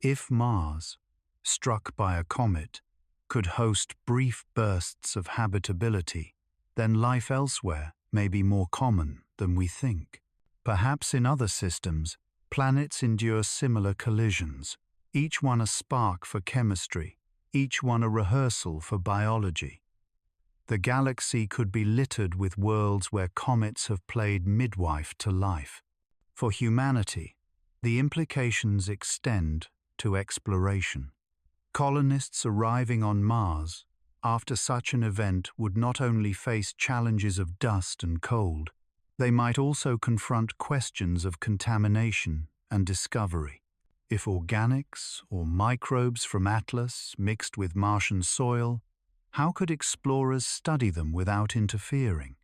If Mars, struck by a comet, could host brief bursts of habitability, then life elsewhere may be more common than we think. Perhaps in other systems, planets endure similar collisions, each one a spark for chemistry, each one a rehearsal for biology. The galaxy could be littered with worlds where comets have played midwife to life. For humanity, the implications extend to exploration. Colonists arriving on Mars after such an event would not only face challenges of dust and cold, they might also confront questions of contamination and discovery. If organics or microbes from Atlas mixed with Martian soil, how could explorers study them without interfering?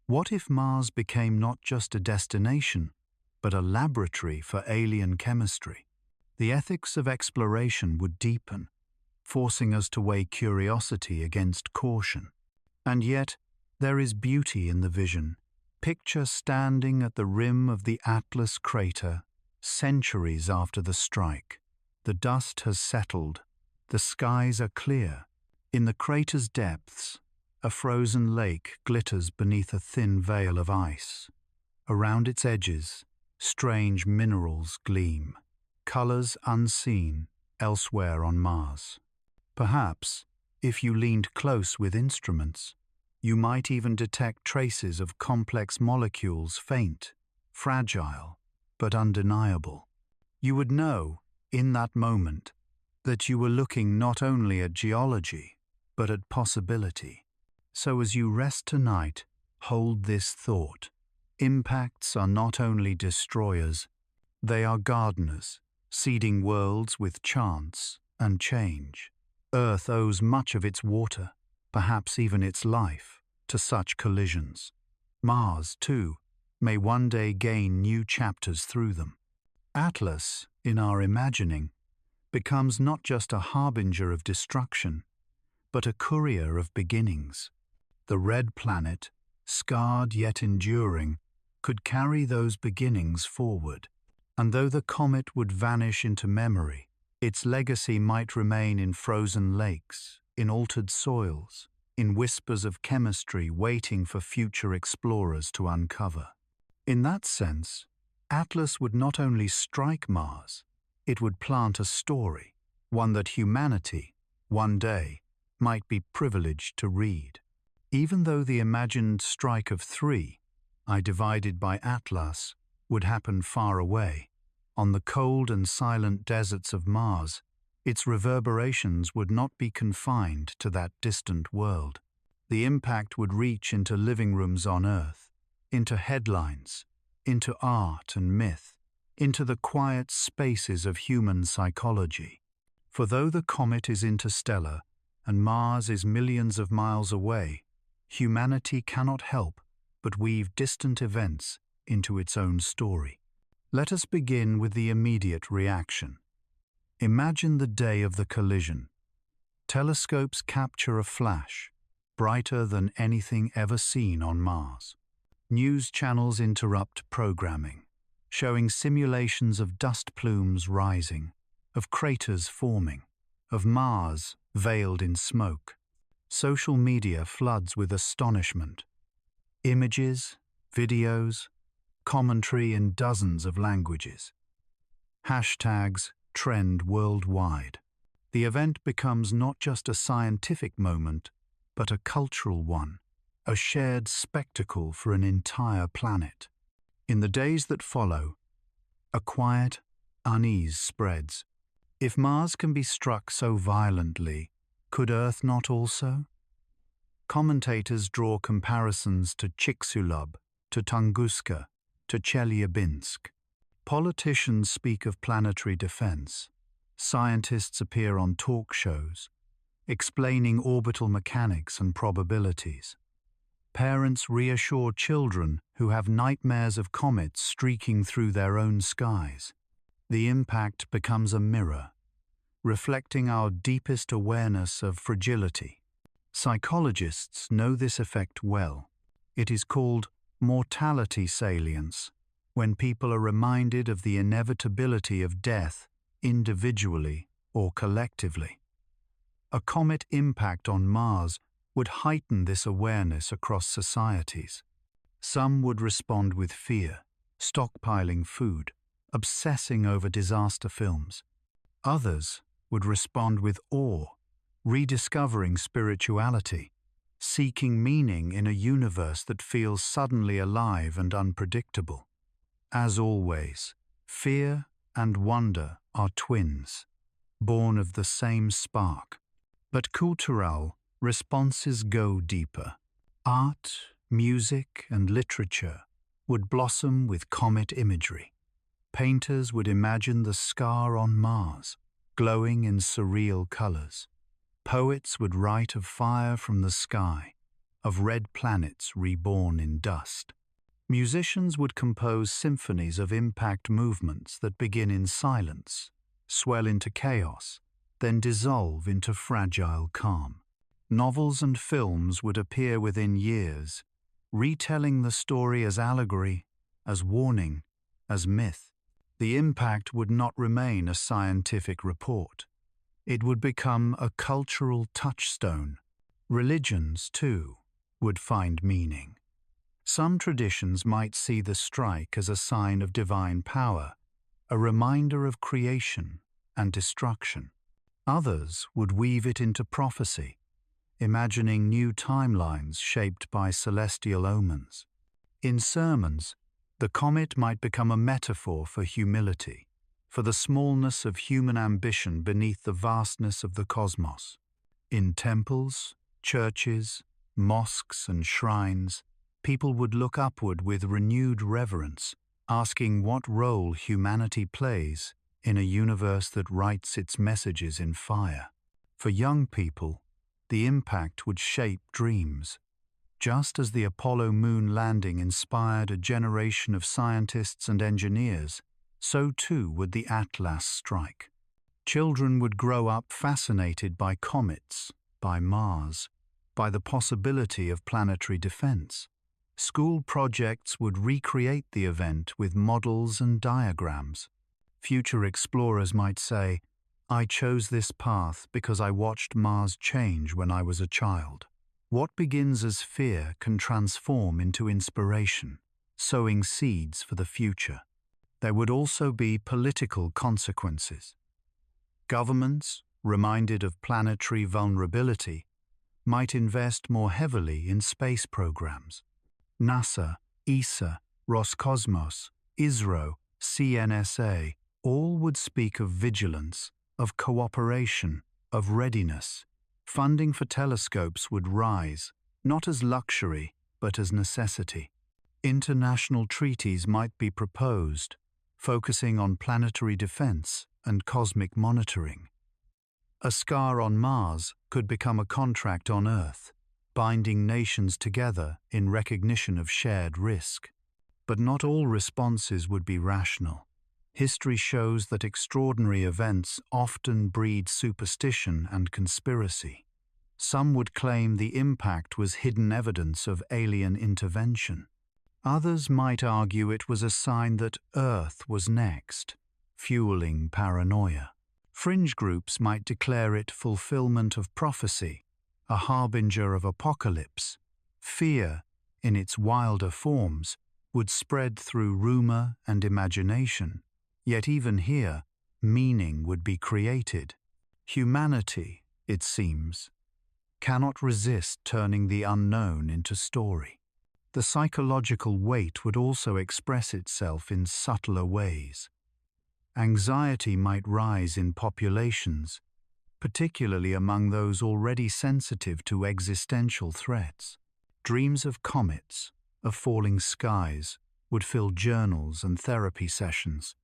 What if Mars became not just a destination, but a laboratory for alien chemistry? The ethics of exploration would deepen, forcing us to weigh curiosity against caution. And yet, there is beauty in the vision. Picture standing at the rim of the Atlas crater, centuries after the strike. The dust has settled, the skies are clear. In the crater's depths, a frozen lake glitters beneath a thin veil of ice. Around its edges, strange minerals gleam, colors unseen elsewhere on Mars. Perhaps, if you leaned close with instruments, you might even detect traces of complex molecules, faint, fragile, but undeniable. You would know, in that moment, that you were looking not only at geology, but at possibility. So as you rest tonight, hold this thought. Impacts are not only destroyers, they are gardeners, seeding worlds with chance and change. Earth owes much of its water, perhaps even its life, to such collisions. Mars, too, may one day gain new chapters through them. Atlas, in our imagining, becomes not just a harbinger of destruction, but a courier of beginnings. The red planet, scarred yet enduring, could carry those beginnings forward. And though the comet would vanish into memory, its legacy might remain in frozen lakes, in altered soils, in whispers of chemistry waiting for future explorers to uncover. In that sense, Atlas would not only strike Mars, it would plant a story, one that humanity, one day, might be privileged to read. Even though the imagined strike of 3, divided by Atlas, would happen far away, on the cold and silent deserts of Mars, its reverberations would not be confined to that distant world. The impact would reach into living rooms on Earth, into headlines, into art and myth, into the quiet spaces of human psychology. For though the comet is interstellar and Mars is millions of miles away, humanity cannot help but weave distant events into its own story. Let us begin with the immediate reaction. Imagine the day of the collision. Telescopes capture a flash, brighter than anything ever seen on Mars. News channels interrupt programming, showing simulations of dust plumes rising, of craters forming, of Mars veiled in smoke. Social media floods with astonishment. Images, videos, commentary in dozens of languages. Hashtags trend worldwide. The event becomes not just a scientific moment, but a cultural one, a shared spectacle for an entire planet. In the days that follow, a quiet unease spreads. If Mars can be struck so violently, could Earth not also? Commentators draw comparisons to Chicxulub, to Tunguska, to Chelyabinsk. Politicians speak of planetary defense. Scientists appear on talk shows, explaining orbital mechanics and probabilities. Parents reassure children who have nightmares of comets streaking through their own skies. The impact becomes a mirror, reflecting our deepest awareness of fragility. Psychologists know this effect well. It is called mortality salience, when people are reminded of the inevitability of death individually or collectively. A comet impact on Mars would heighten this awareness across societies. Some would respond with fear, stockpiling food, obsessing over disaster films. Others would respond with awe, rediscovering spirituality, seeking meaning in a universe that feels suddenly alive and unpredictable. As always, fear and wonder are twins, born of the same spark. But cultural responses go deeper. Art, music, and literature would blossom with comet imagery. Painters would imagine the scar on Mars, glowing in surreal colors. Poets would write of fire from the sky, of red planets reborn in dust. Musicians would compose symphonies of impact movements that begin in silence, swell into chaos, then dissolve into fragile calm. Novels and films would appear within years, retelling the story as allegory, as warning, as myth. The impact would not remain a scientific report. It would become a cultural touchstone. Religions, too, would find meaning. Some traditions might see the strike as a sign of divine power, a reminder of creation and destruction. Others would weave it into prophecy, imagining new timelines shaped by celestial omens. In sermons, the comet might become a metaphor for humility, for the smallness of human ambition beneath the vastness of the cosmos. In temples, churches, mosques, and shrines, people would look upward with renewed reverence, asking what role humanity plays in a universe that writes its messages in fire. For young people, the impact would shape dreams. Just as the Apollo moon landing inspired a generation of scientists and engineers, so too would the Atlas strike. Children would grow up fascinated by comets, by Mars, by the possibility of planetary defense. School projects would recreate the event with models and diagrams. Future explorers might say, "I chose this path because I watched Mars change when I was a child." What begins as fear can transform into inspiration, sowing seeds for the future. There would also be political consequences. Governments, reminded of planetary vulnerability, might invest more heavily in space programs. NASA, ESA, Roscosmos, ISRO, CNSA, all would speak of vigilance, of cooperation, of readiness. Funding for telescopes would rise, not as luxury, but as necessity. International treaties might be proposed, focusing on planetary defense and cosmic monitoring. A scar on Mars could become a contract on Earth, binding nations together in recognition of shared risk. But not all responses would be rational. History shows that extraordinary events often breed superstition and conspiracy. Some would claim the impact was hidden evidence of alien intervention. Others might argue it was a sign that Earth was next, fueling paranoia. Fringe groups might declare it fulfillment of prophecy, a harbinger of apocalypse. Fear, in its wilder forms, would spread through rumor and imagination. Yet even here, meaning would be created. Humanity, it seems, cannot resist turning the unknown into story. The psychological weight would also express itself in subtler ways. Anxiety might rise in populations, particularly among those already sensitive to existential threats. Dreams of comets, of falling skies, would fill journals and therapy sessions.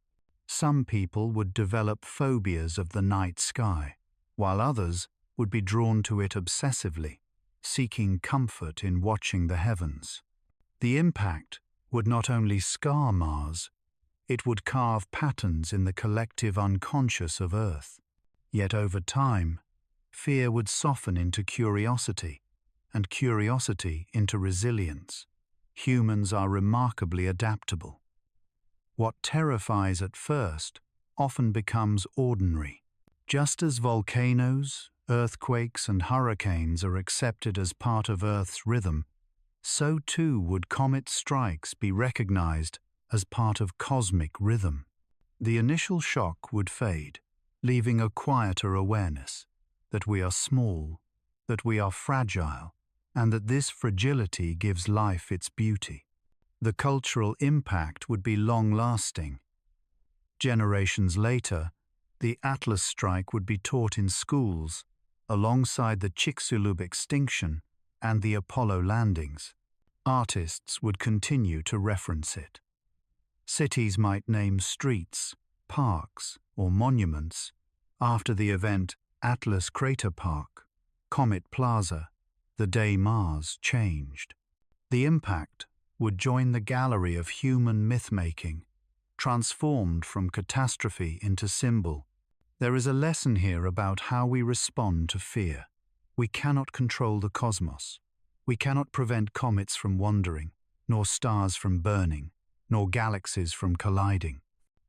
Some people would develop phobias of the night sky, while others would be drawn to it obsessively, seeking comfort in watching the heavens. The impact would not only scar Mars, it would carve patterns in the collective unconscious of Earth. Yet over time, fear would soften into curiosity, and curiosity into resilience. Humans are remarkably adaptable. What terrifies at first often becomes ordinary. Just as volcanoes, earthquakes, and hurricanes are accepted as part of Earth's rhythm, so too would comet strikes be recognized as part of cosmic rhythm. The initial shock would fade, leaving a quieter awareness that we are small, that we are fragile, and that this fragility gives life its beauty. The cultural impact would be long-lasting. Generations later, the Atlas strike would be taught in schools, alongside the Chicxulub extinction and the Apollo landings. Artists would continue to reference it. Cities might name streets, parks, or monuments after the event Atlas Crater Park, Comet Plaza, the day Mars changed. The impact would join the gallery of human myth-making, transformed from catastrophe into symbol. There is a lesson here about how we respond to fear. We cannot control the cosmos. We cannot prevent comets from wandering, nor stars from burning, nor galaxies from colliding.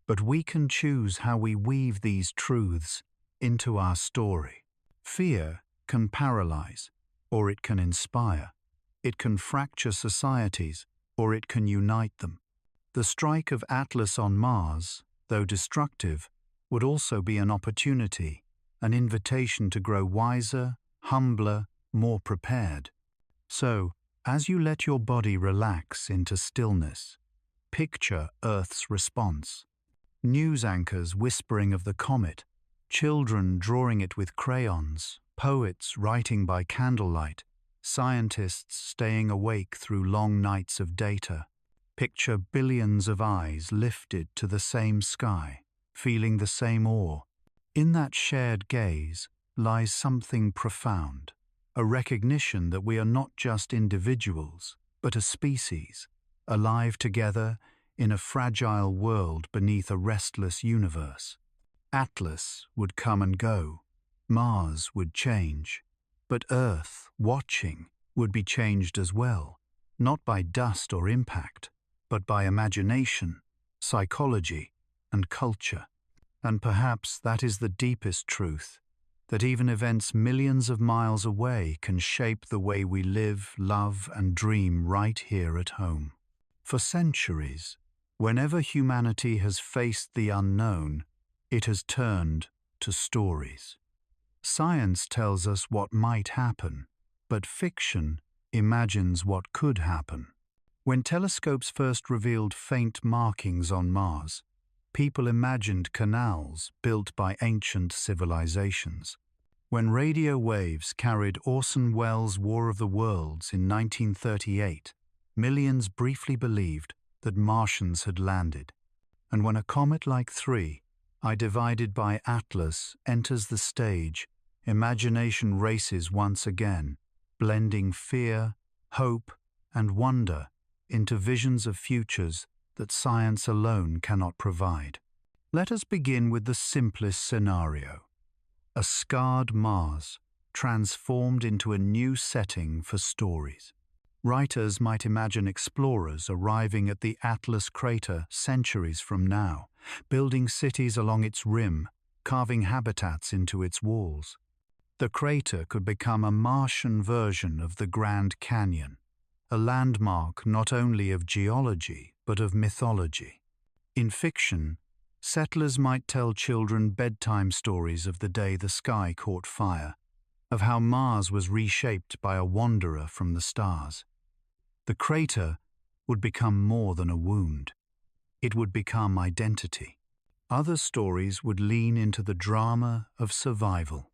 But we can choose how we weave these truths into our story. Fear can paralyze, or it can inspire. It can fracture societies, or it can unite them. The strike of Atlas on Mars, though destructive, would also be an opportunity, an invitation to grow wiser, humbler, more prepared. So, as you let your body relax into stillness, picture Earth's response. News anchors whispering of the comet, children drawing it with crayons, poets writing by candlelight, scientists staying awake through long nights of data. Picture billions of eyes lifted to the same sky, feeling the same awe. In that shared gaze lies something profound, a recognition that we are not just individuals, but a species, alive together in a fragile world beneath a restless universe. Atlas would come and go, Mars would change, but Earth, watching, would be changed as well, not by dust or impact, but by imagination, psychology, and culture. And perhaps that is the deepest truth, that even events millions of miles away can shape the way we live, love, and dream right here at home. For centuries, whenever humanity has faced the unknown, it has turned to stories. Science tells us what might happen, but fiction imagines what could happen. When telescopes first revealed faint markings on Mars, people imagined canals built by ancient civilizations. When radio waves carried Orson Welles' War of the Worlds in 1938, millions briefly believed that Martians had landed. And when a comet like 3I divided by Atlas enters the stage, imagination races once again, blending fear, hope, and wonder into visions of futures that science alone cannot provide. Let us begin with the simplest scenario: a scarred Mars transformed into a new setting for stories. Writers might imagine explorers arriving at the Atlas crater centuries from now, building cities along its rim, carving habitats into its walls. The crater could become a Martian version of the Grand Canyon, a landmark not only of geology but of mythology. In fiction, settlers might tell children bedtime stories of the day the sky caught fire, of how Mars was reshaped by a wanderer from the stars. The crater would become more than a wound. It would become identity. Other stories would lean into the drama of survival.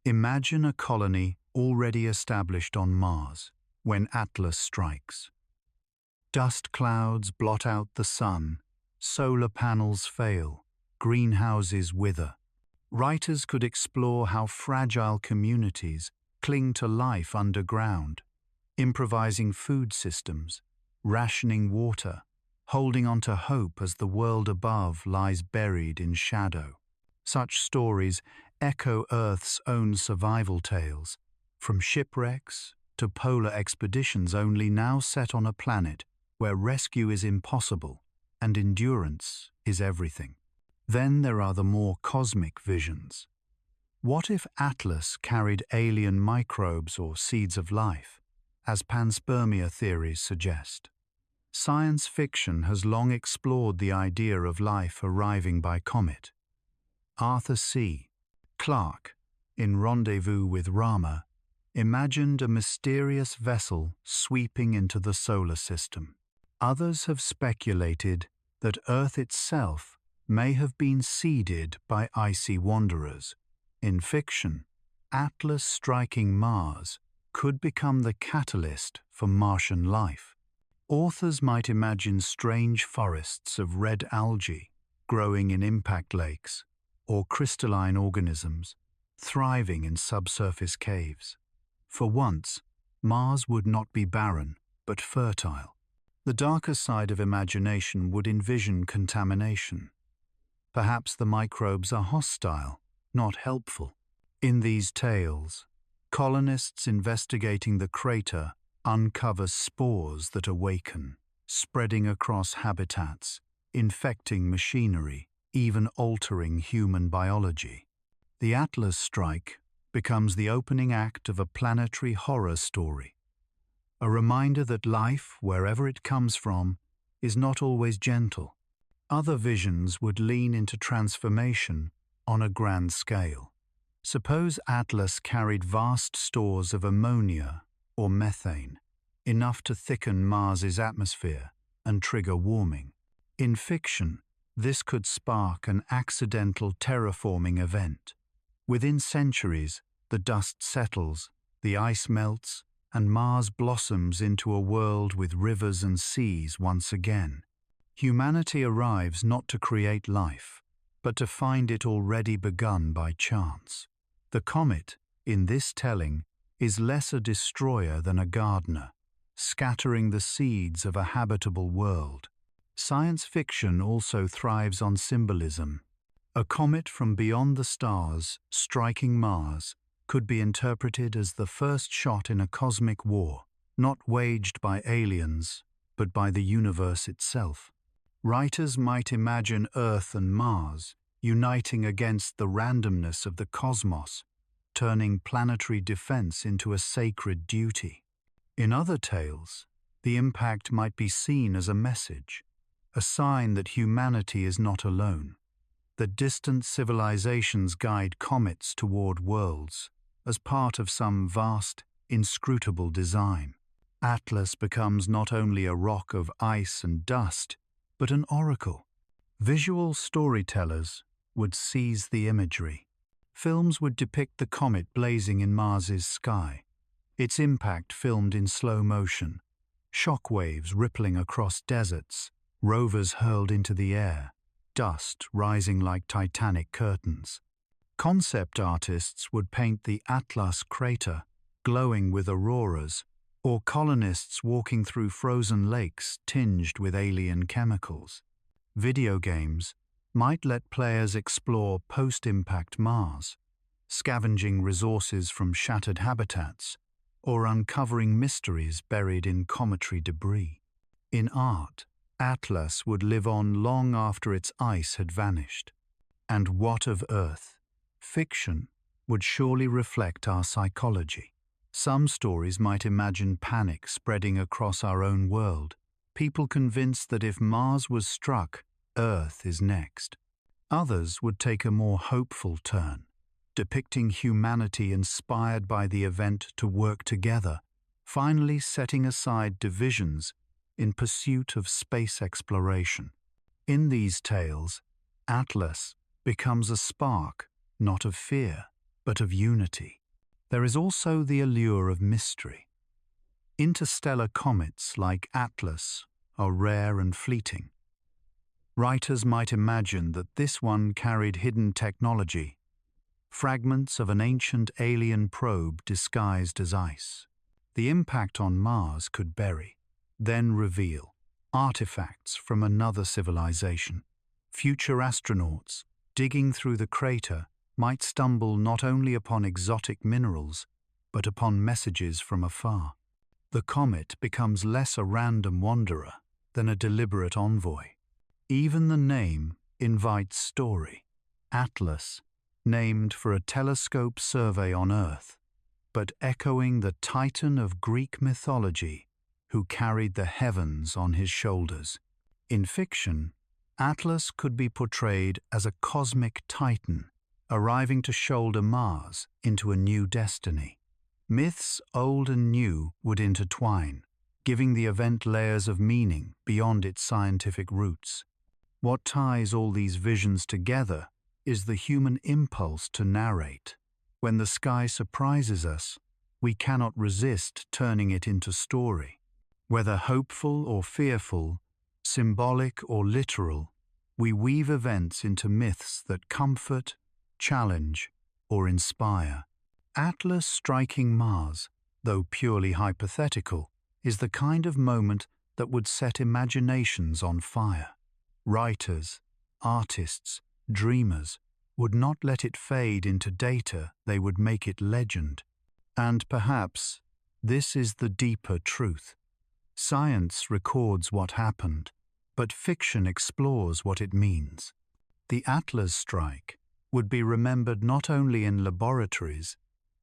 Imagine a colony already established on Mars when Atlas strikes. Dust clouds blot out the sun, solar panels fail, greenhouses wither. Writers could explore how fragile communities cling to life underground, improvising food systems, rationing water, holding on to hope as the world above lies buried in shadow. Such stories echo Earth's own survival tales, from shipwrecks to polar expeditions, only now set on a planet where rescue is impossible and endurance is everything. Then there are the more cosmic visions. What if Atlas carried alien microbes or seeds of life, as panspermia theories suggest? Science fiction has long explored the idea of life arriving by comet. Arthur C. Clarke, in Rendezvous with Rama, imagined a mysterious vessel sweeping into the solar system. Others have speculated that Earth itself may have been seeded by icy wanderers. In fiction, Atlas striking Mars could become the catalyst for Martian life. Authors might imagine strange forests of red algae growing in impact lakes, or crystalline organisms thriving in subsurface caves. For once, Mars would not be barren, but fertile. The darker side of imagination would envision contamination. Perhaps the microbes are hostile, not helpful. In these tales, colonists investigating the crater uncover spores that awaken, spreading across habitats, infecting machinery, even altering human biology. The Atlas strike becomes the opening act of a planetary horror story, a reminder that life, wherever it comes from, is not always gentle. Other visions would lean into transformation on a grand scale. Suppose Atlas carried vast stores of ammonia or methane, enough to thicken Mars's atmosphere and trigger warming. In fiction, this could spark an accidental terraforming event. Within centuries, the dust settles, the ice melts, and Mars blossoms into a world with rivers and seas once again. Humanity arrives not to create life, but to find it already begun by chance. The comet, in this telling, is less a destroyer than a gardener, scattering the seeds of a habitable world. Science fiction also thrives on symbolism. A comet from beyond the stars striking Mars could be interpreted as the first shot in a cosmic war, not waged by aliens, but by the universe itself. Writers might imagine Earth and Mars uniting against the randomness of the cosmos, turning planetary defense into a sacred duty. In other tales, the impact might be seen as a message, a sign that humanity is not alone, that distant civilizations guide comets toward worlds as part of some vast, inscrutable design. Atlas becomes not only a rock of ice and dust, but an oracle. Visual storytellers would seize the imagery. Films would depict the comet blazing in Mars's sky, its impact filmed in slow motion, shock waves rippling across deserts, rovers hurled into the air, dust rising like titanic curtains. Concept artists would paint the Atlas crater glowing with auroras, or colonists walking through frozen lakes tinged with alien chemicals. Video games might let players explore post-impact Mars, scavenging resources from shattered habitats, or uncovering mysteries buried in cometary debris. In art, Atlas would live on long after its ice had vanished. And what of Earth? Fiction would surely reflect our psychology. Some stories might imagine panic spreading across our own world, people convinced that if Mars was struck, Earth is next. Others would take a more hopeful turn, depicting humanity inspired by the event to work together, finally setting aside divisions in pursuit of space exploration. In these tales, Atlas becomes a spark, not of fear, but of unity. There is also the allure of mystery. Interstellar comets like Atlas are rare and fleeting. Writers might imagine that this one carried hidden technology, fragments of an ancient alien probe disguised as ice. The impact on Mars could bury, then reveal, artifacts from another civilization. Future astronauts, digging through the crater, might stumble not only upon exotic minerals, but upon messages from afar. The comet becomes less a random wanderer than a deliberate envoy. Even the name invites story. Atlas, named for a telescope survey on Earth, but echoing the Titan of Greek mythology who carried the heavens on his shoulders. In fiction, Atlas could be portrayed as a cosmic titan, arriving to shoulder Mars into a new destiny. Myths old and new would intertwine, giving the event layers of meaning beyond its scientific roots. What ties all these visions together is the human impulse to narrate. When the sky surprises us, we cannot resist turning it into story. Whether hopeful or fearful, symbolic or literal, we weave events into myths that comfort, challenge, or inspire. Atlas striking Mars, though purely hypothetical, is the kind of moment that would set imaginations on fire. Writers, artists, dreamers would not let it fade into data, they would make it legend. And perhaps this is the deeper truth. Science records what happened, but fiction explores what it means. The Atlas strike would be remembered not only in laboratories,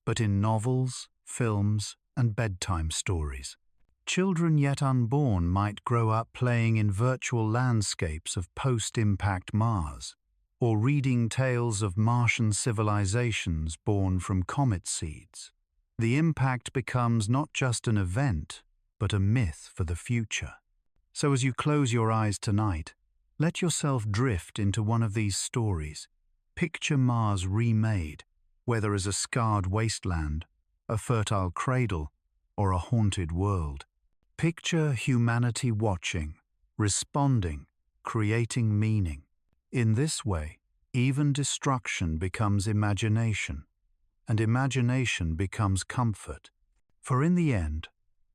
but in novels, films, and bedtime stories. Children yet unborn might grow up playing in virtual landscapes of post-impact Mars, or reading tales of Martian civilizations born from comet seeds. The impact becomes not just an event, but a myth for the future. So as you close your eyes tonight, let yourself drift into one of these stories. Picture Mars remade, whether as a scarred wasteland, a fertile cradle, or a haunted world. Picture humanity watching, responding, creating meaning. In this way, even destruction becomes imagination, and imagination becomes comfort. For in the end,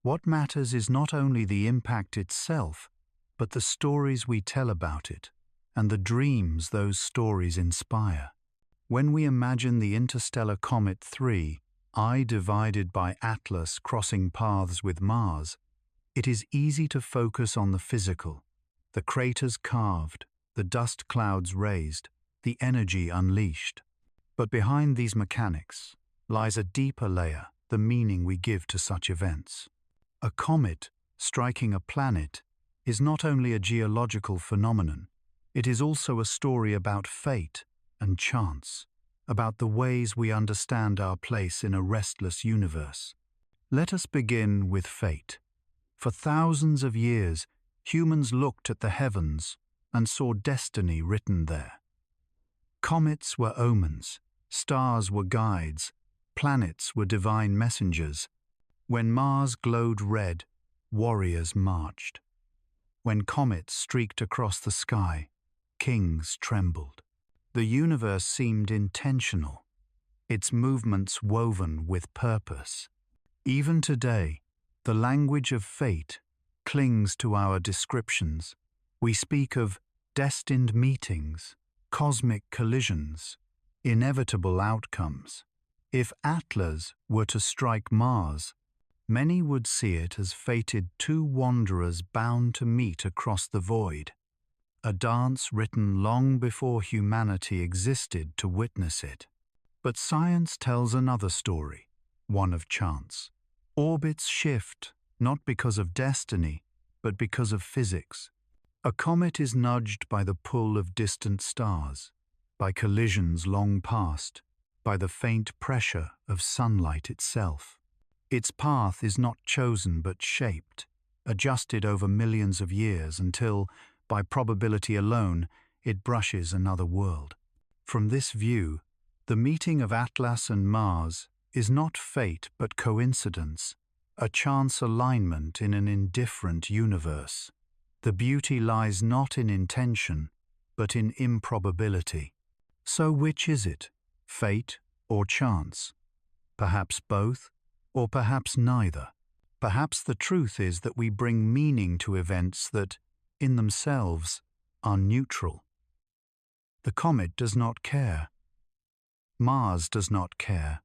what matters is not only the impact itself, but the stories we tell about it, and the dreams those stories inspire. When we imagine the interstellar comet 3, I divided by Atlas crossing paths with Mars, it is easy to focus on the physical, the craters carved, the dust clouds raised, the energy unleashed. But behind these mechanics lies a deeper layer, the meaning we give to such events. A comet striking a planet is not only a geological phenomenon, it is also a story about fate and chance, about the ways we understand our place in a restless universe. Let us begin with fate. For thousands of years, humans looked at the heavens and saw destiny written there. Comets were omens, stars were guides, planets were divine messengers. When Mars glowed red, warriors marched. When comets streaked across the sky, kings trembled. The universe seemed intentional, its movements woven with purpose. Even today, the language of fate clings to our descriptions. We speak of destined meetings, cosmic collisions, inevitable outcomes. If Atlas were to strike Mars, many would see it as fated two wanderers bound to meet across the void, a dance written long before humanity existed to witness it. But science tells another story, one of chance. Orbits shift, not because of destiny, but because of physics. A comet is nudged by the pull of distant stars, by collisions long past, by the faint pressure of sunlight itself. Its path is not chosen but shaped, adjusted over millions of years until, by probability alone, it brushes another world. From this view, the meeting of Atlas and Mars is not fate but coincidence, a chance alignment in an indifferent universe. The beauty lies not in intention, but in improbability. So which is it, fate or chance? Perhaps both, or perhaps neither. Perhaps the truth is that we bring meaning to events that, in themselves, are neutral. The comet does not care. Mars does not care.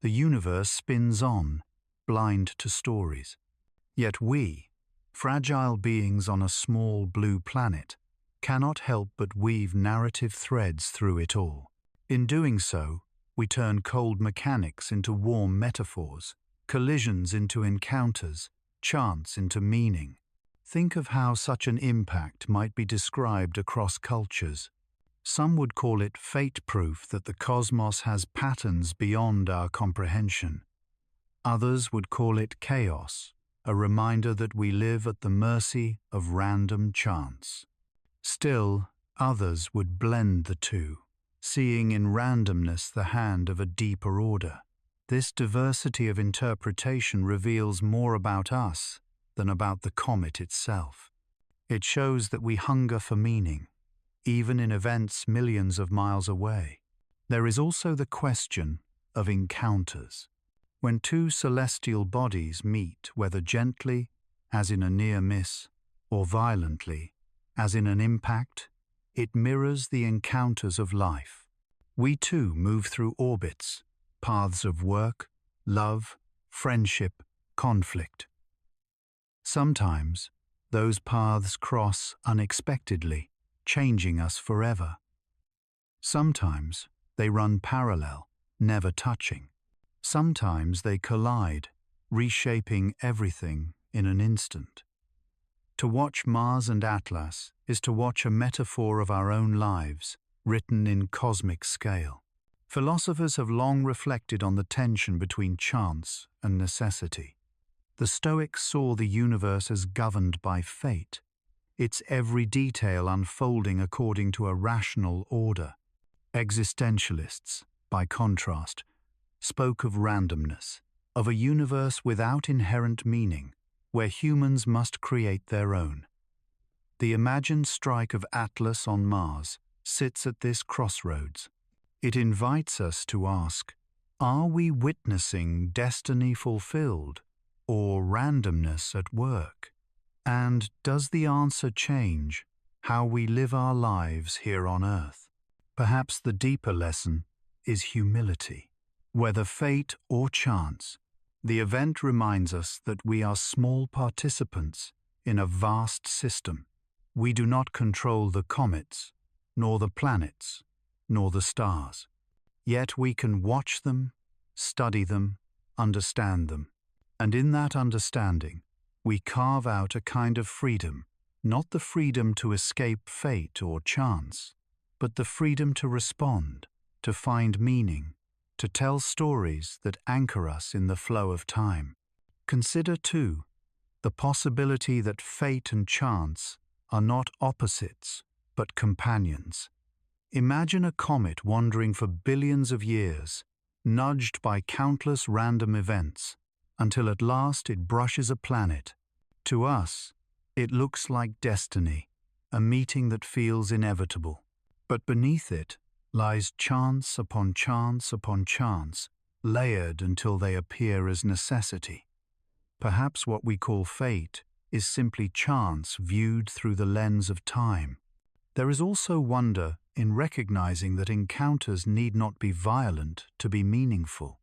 The universe spins on, blind to stories. Yet we, fragile beings on a small blue planet, cannot help but weave narrative threads through it all. In doing so, we turn cold mechanics into warm metaphors, collisions into encounters, chance into meaning. Think of how such an impact might be described across cultures. Some would call it fate proof that the cosmos has patterns beyond our comprehension. Others would call it chaos, a reminder that we live at the mercy of random chance. Still, others would blend the two, seeing in randomness the hand of a deeper order. This diversity of interpretation reveals more about us than about the comet itself. It shows that we hunger for meaning, even in events millions of miles away. There is also the question of encounters. When two celestial bodies meet, whether gently, as in a near miss, or violently, as in an impact, it mirrors the encounters of life. We too move through orbits, paths of work, love, friendship, conflict. Sometimes, those paths cross unexpectedly, changing us forever. Sometimes, they run parallel, never touching. Sometimes they collide, reshaping everything in an instant. To watch Mars and Atlas is to watch a metaphor of our own lives, written in cosmic scale. Philosophers have long reflected on the tension between chance and necessity. The Stoics saw the universe as governed by fate, its every detail unfolding according to a rational order. Existentialists, by contrast, spoke of randomness, of a universe without inherent meaning, where humans must create their own. The imagined strike of Atlas on Mars sits at this crossroads. It invites us to ask, are we witnessing destiny fulfilled or randomness at work? And does the answer change how we live our lives here on Earth? Perhaps the deeper lesson is humility. Whether fate or chance, the event reminds us that we are small participants in a vast system. We do not control the comets, nor the planets, nor the stars. Yet we can watch them, study them, understand them. And in that understanding, we carve out a kind of freedom, not the freedom to escape fate or chance, but the freedom to respond, to find meaning, to tell stories that anchor us in the flow of time. Consider, too, the possibility that fate and chance are not opposites, but companions. Imagine a comet wandering for billions of years, nudged by countless random events, until at last it brushes a planet. To us, it looks like destiny, a meeting that feels inevitable. But beneath it lies chance upon chance upon chance, layered until they appear as necessity. Perhaps what we call fate is simply chance viewed through the lens of time. There is also wonder in recognizing that encounters need not be violent to be meaningful.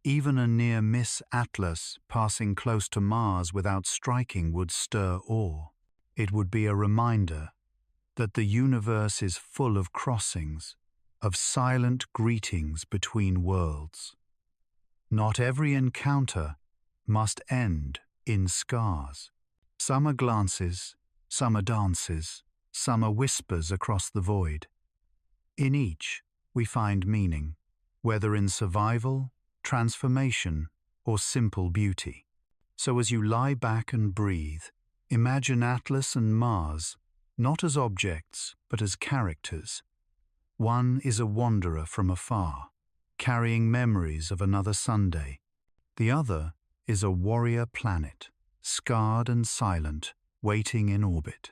Even a near-miss Atlas passing close to Mars without striking would stir awe. It would be a reminder that the universe is full of crossings, of silent greetings between worlds. Not every encounter must end in scars. Some are glances, some are dances, some are whispers across the void. In each, we find meaning, whether in survival, transformation, or simple beauty. So as you lie back and breathe, imagine Atlas and Mars not as objects but as characters. One is a wanderer from afar, carrying memories of another Sunday. The other is a warrior planet, scarred and silent, waiting in orbit.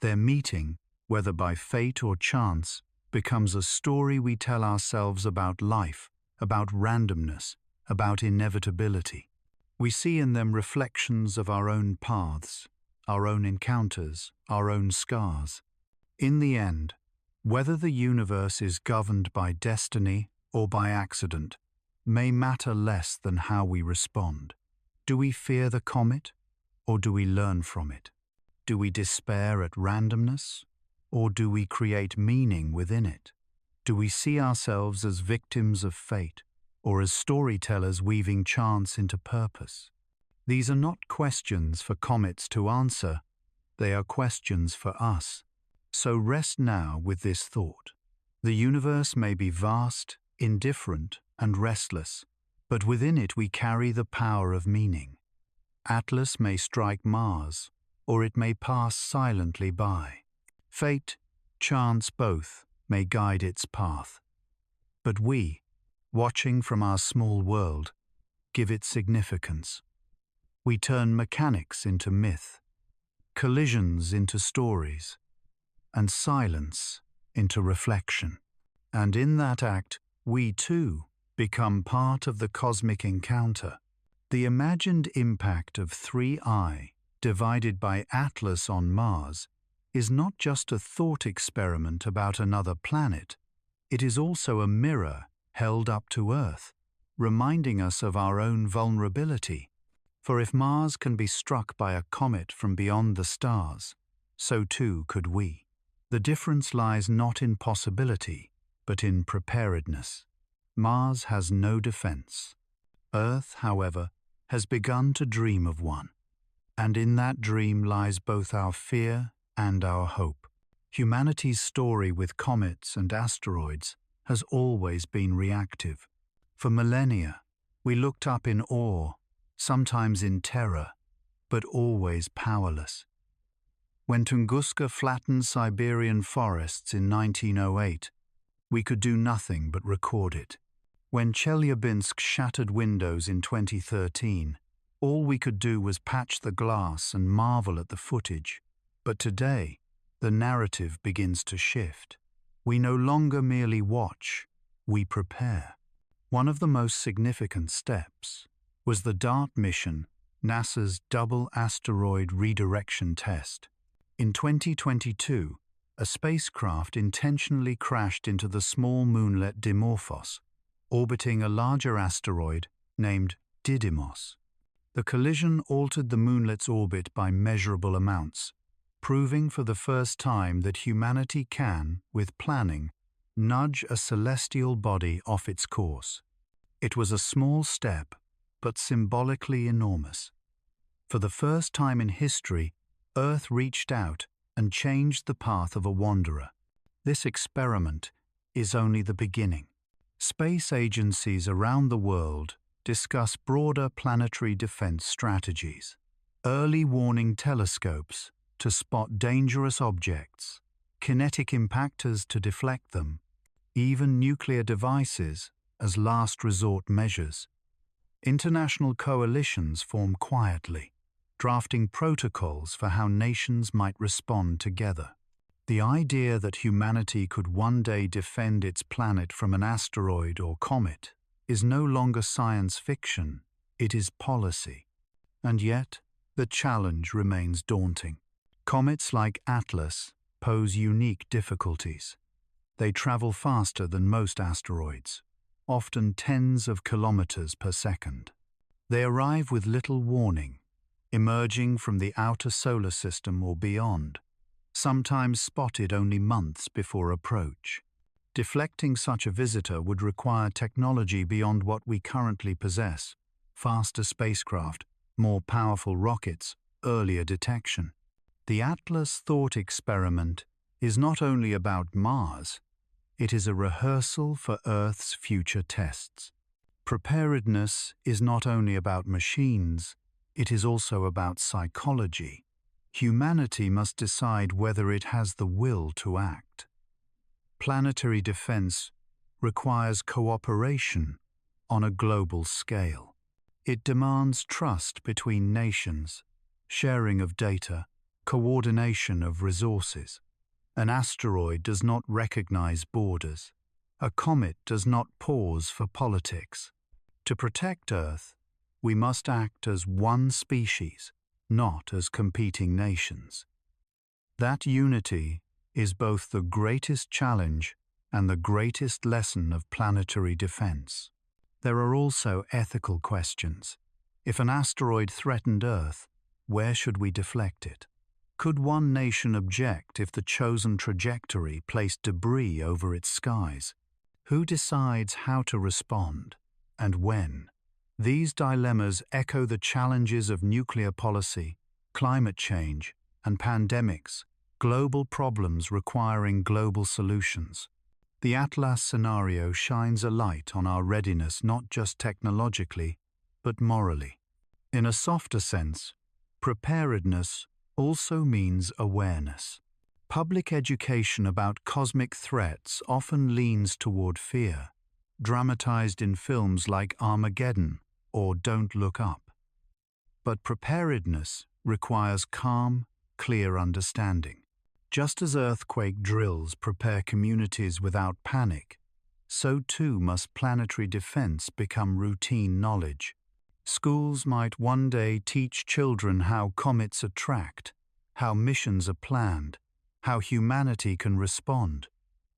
Their meeting, whether by fate or chance, becomes a story we tell ourselves about life, about randomness, about inevitability. We see in them reflections of our own paths, our own encounters, our own scars. In the end, whether the universe is governed by destiny or by accident may matter less than how we respond. Do we fear the comet, or do we learn from it? Do we despair at randomness, or do we create meaning within it? Do we see ourselves as victims of fate, or as storytellers weaving chance into purpose? These are not questions for comets to answer, they are questions for us. So rest now with this thought. The universe may be vast, indifferent, and restless, but within it we carry the power of meaning. Atlas may strike Mars, or it may pass silently by. Fate, chance, both may guide its path. But we, watching from our small world, give it significance. We turn mechanics into myth, collisions into stories, and silence into reflection. And in that act, we too become part of the cosmic encounter. The imagined impact of 3I divided by Atlas on Mars is not just a thought experiment about another planet, it is also a mirror held up to Earth, reminding us of our own vulnerability. For if Mars can be struck by a comet from beyond the stars, so too could we. The difference lies not in possibility, but in preparedness. Mars has no defense. Earth, however, has begun to dream of one. And in that dream lies both our fear and our hope. Humanity's story with comets and asteroids has always been reactive. For millennia, we looked up in awe, sometimes in terror, but always powerless. When Tunguska flattened Siberian forests in 1908, we could do nothing but record it. When Chelyabinsk shattered windows in 2013, all we could do was patch the glass and marvel at the footage. But today, the narrative begins to shift. We no longer merely watch, we prepare. One of the most significant steps was the DART mission, NASA's Double Asteroid Redirection Test. In 2022, a spacecraft intentionally crashed into the small moonlet Dimorphos, orbiting a larger asteroid named Didymos. The collision altered the moonlet's orbit by measurable amounts, proving for the first time that humanity can, with planning, nudge a celestial body off its course. It was a small step, but symbolically enormous. For the first time in history, Earth reached out and changed the path of a wanderer. This experiment is only the beginning. Space agencies around the world discuss broader planetary defense strategies, early warning telescopes to spot dangerous objects, kinetic impactors to deflect them, even nuclear devices as last resort measures. International coalitions form quietly, drafting protocols for how nations might respond together. The idea that humanity could one day defend its planet from an asteroid or comet is no longer science fiction, it is policy. And yet, the challenge remains daunting. Comets like Atlas pose unique difficulties. They travel faster than most asteroids, often tens of kilometers per second. They arrive with little warning, emerging from the outer solar system or beyond, sometimes spotted only months before approach. Deflecting such a visitor would require technology beyond what we currently possess: faster spacecraft, more powerful rockets, earlier detection. The Atlas thought experiment is not only about Mars, it is a rehearsal for Earth's future tests. Preparedness is not only about machines, it is also about psychology. Humanity must decide whether it has the will to act. Planetary defense requires cooperation on a global scale. It demands trust between nations, sharing of data, coordination of resources. An asteroid does not recognize borders. A comet does not pause for politics. To protect Earth, we must act as one species, not as competing nations. That unity is both the greatest challenge and the greatest lesson of planetary defense. There are also ethical questions. If an asteroid threatened Earth, where should we deflect it? Could one nation object if the chosen trajectory placed debris over its skies? Who decides how to respond, and when? These dilemmas echo the challenges of nuclear policy, climate change, and pandemics, global problems requiring global solutions. The Atlas scenario shines a light on our readiness not just technologically, but morally. In a softer sense, preparedness also means awareness. Public education about cosmic threats often leans toward fear, dramatized in films like Armageddon or Don't Look Up. But preparedness requires calm, clear understanding. Just as earthquake drills prepare communities without panic, so too must planetary defense become routine knowledge. Schools might one day teach children how comets are tracked, how missions are planned, how humanity can respond.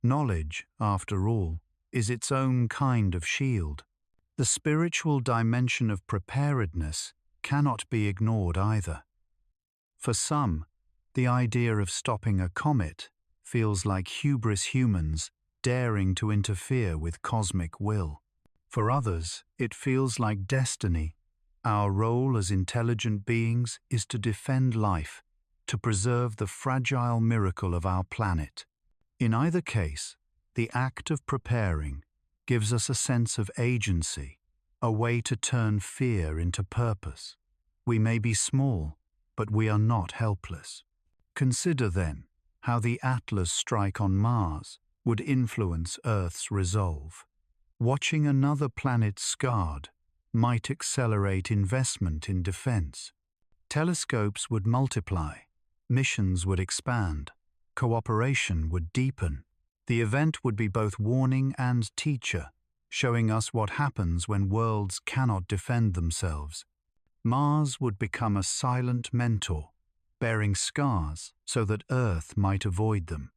Knowledge, after all, is its own kind of shield. The spiritual dimension of preparedness cannot be ignored either. For some, the idea of stopping a comet feels like hubris humans daring to interfere with cosmic will. For others, it feels like destiny. Our role as intelligent beings is to defend life, to preserve the fragile miracle of our planet. In either case, the act of preparing gives us a sense of agency, a way to turn fear into purpose. We may be small, but we are not helpless. Consider then how the Atlas strike on Mars would influence Earth's resolve. Watching another planet scarred might accelerate investment in defense. Telescopes would multiply, missions would expand, cooperation would deepen. The event would be both warning and teacher, showing us what happens when worlds cannot defend themselves. Mars would become a silent mentor, bearing scars so that Earth might avoid them.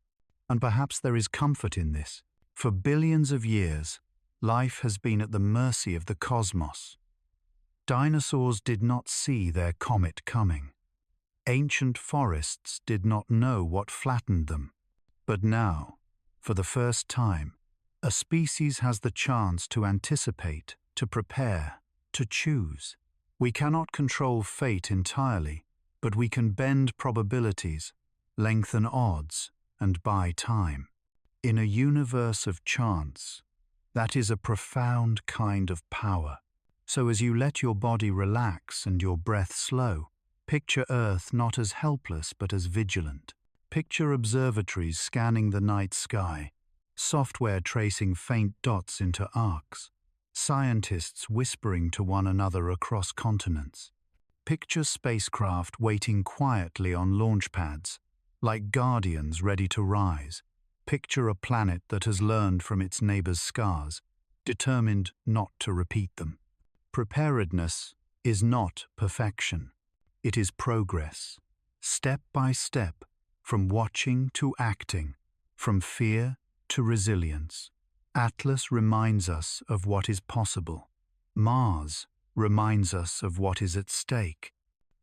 And perhaps there is comfort in this. For billions of years, life has been at the mercy of the cosmos. Dinosaurs did not see their comet coming. Ancient forests did not know what flattened them. But now, for the first time, a species has the chance to anticipate, to prepare, to choose. We cannot control fate entirely, but we can bend probabilities, lengthen odds, and buy time. In a universe of chance, that is a profound kind of power. So as you let your body relax and your breath slow, picture Earth not as helpless but as vigilant. Picture observatories scanning the night sky, software tracing faint dots into arcs, scientists whispering to one another across continents. Picture spacecraft waiting quietly on launch pads, like guardians ready to rise. Picture a planet that has learned from its neighbors' scars, determined not to repeat them. Preparedness is not perfection. It is progress, step by step, from watching to acting, from fear to resilience. Atlas reminds us of what is possible. Mars reminds us of what is at stake.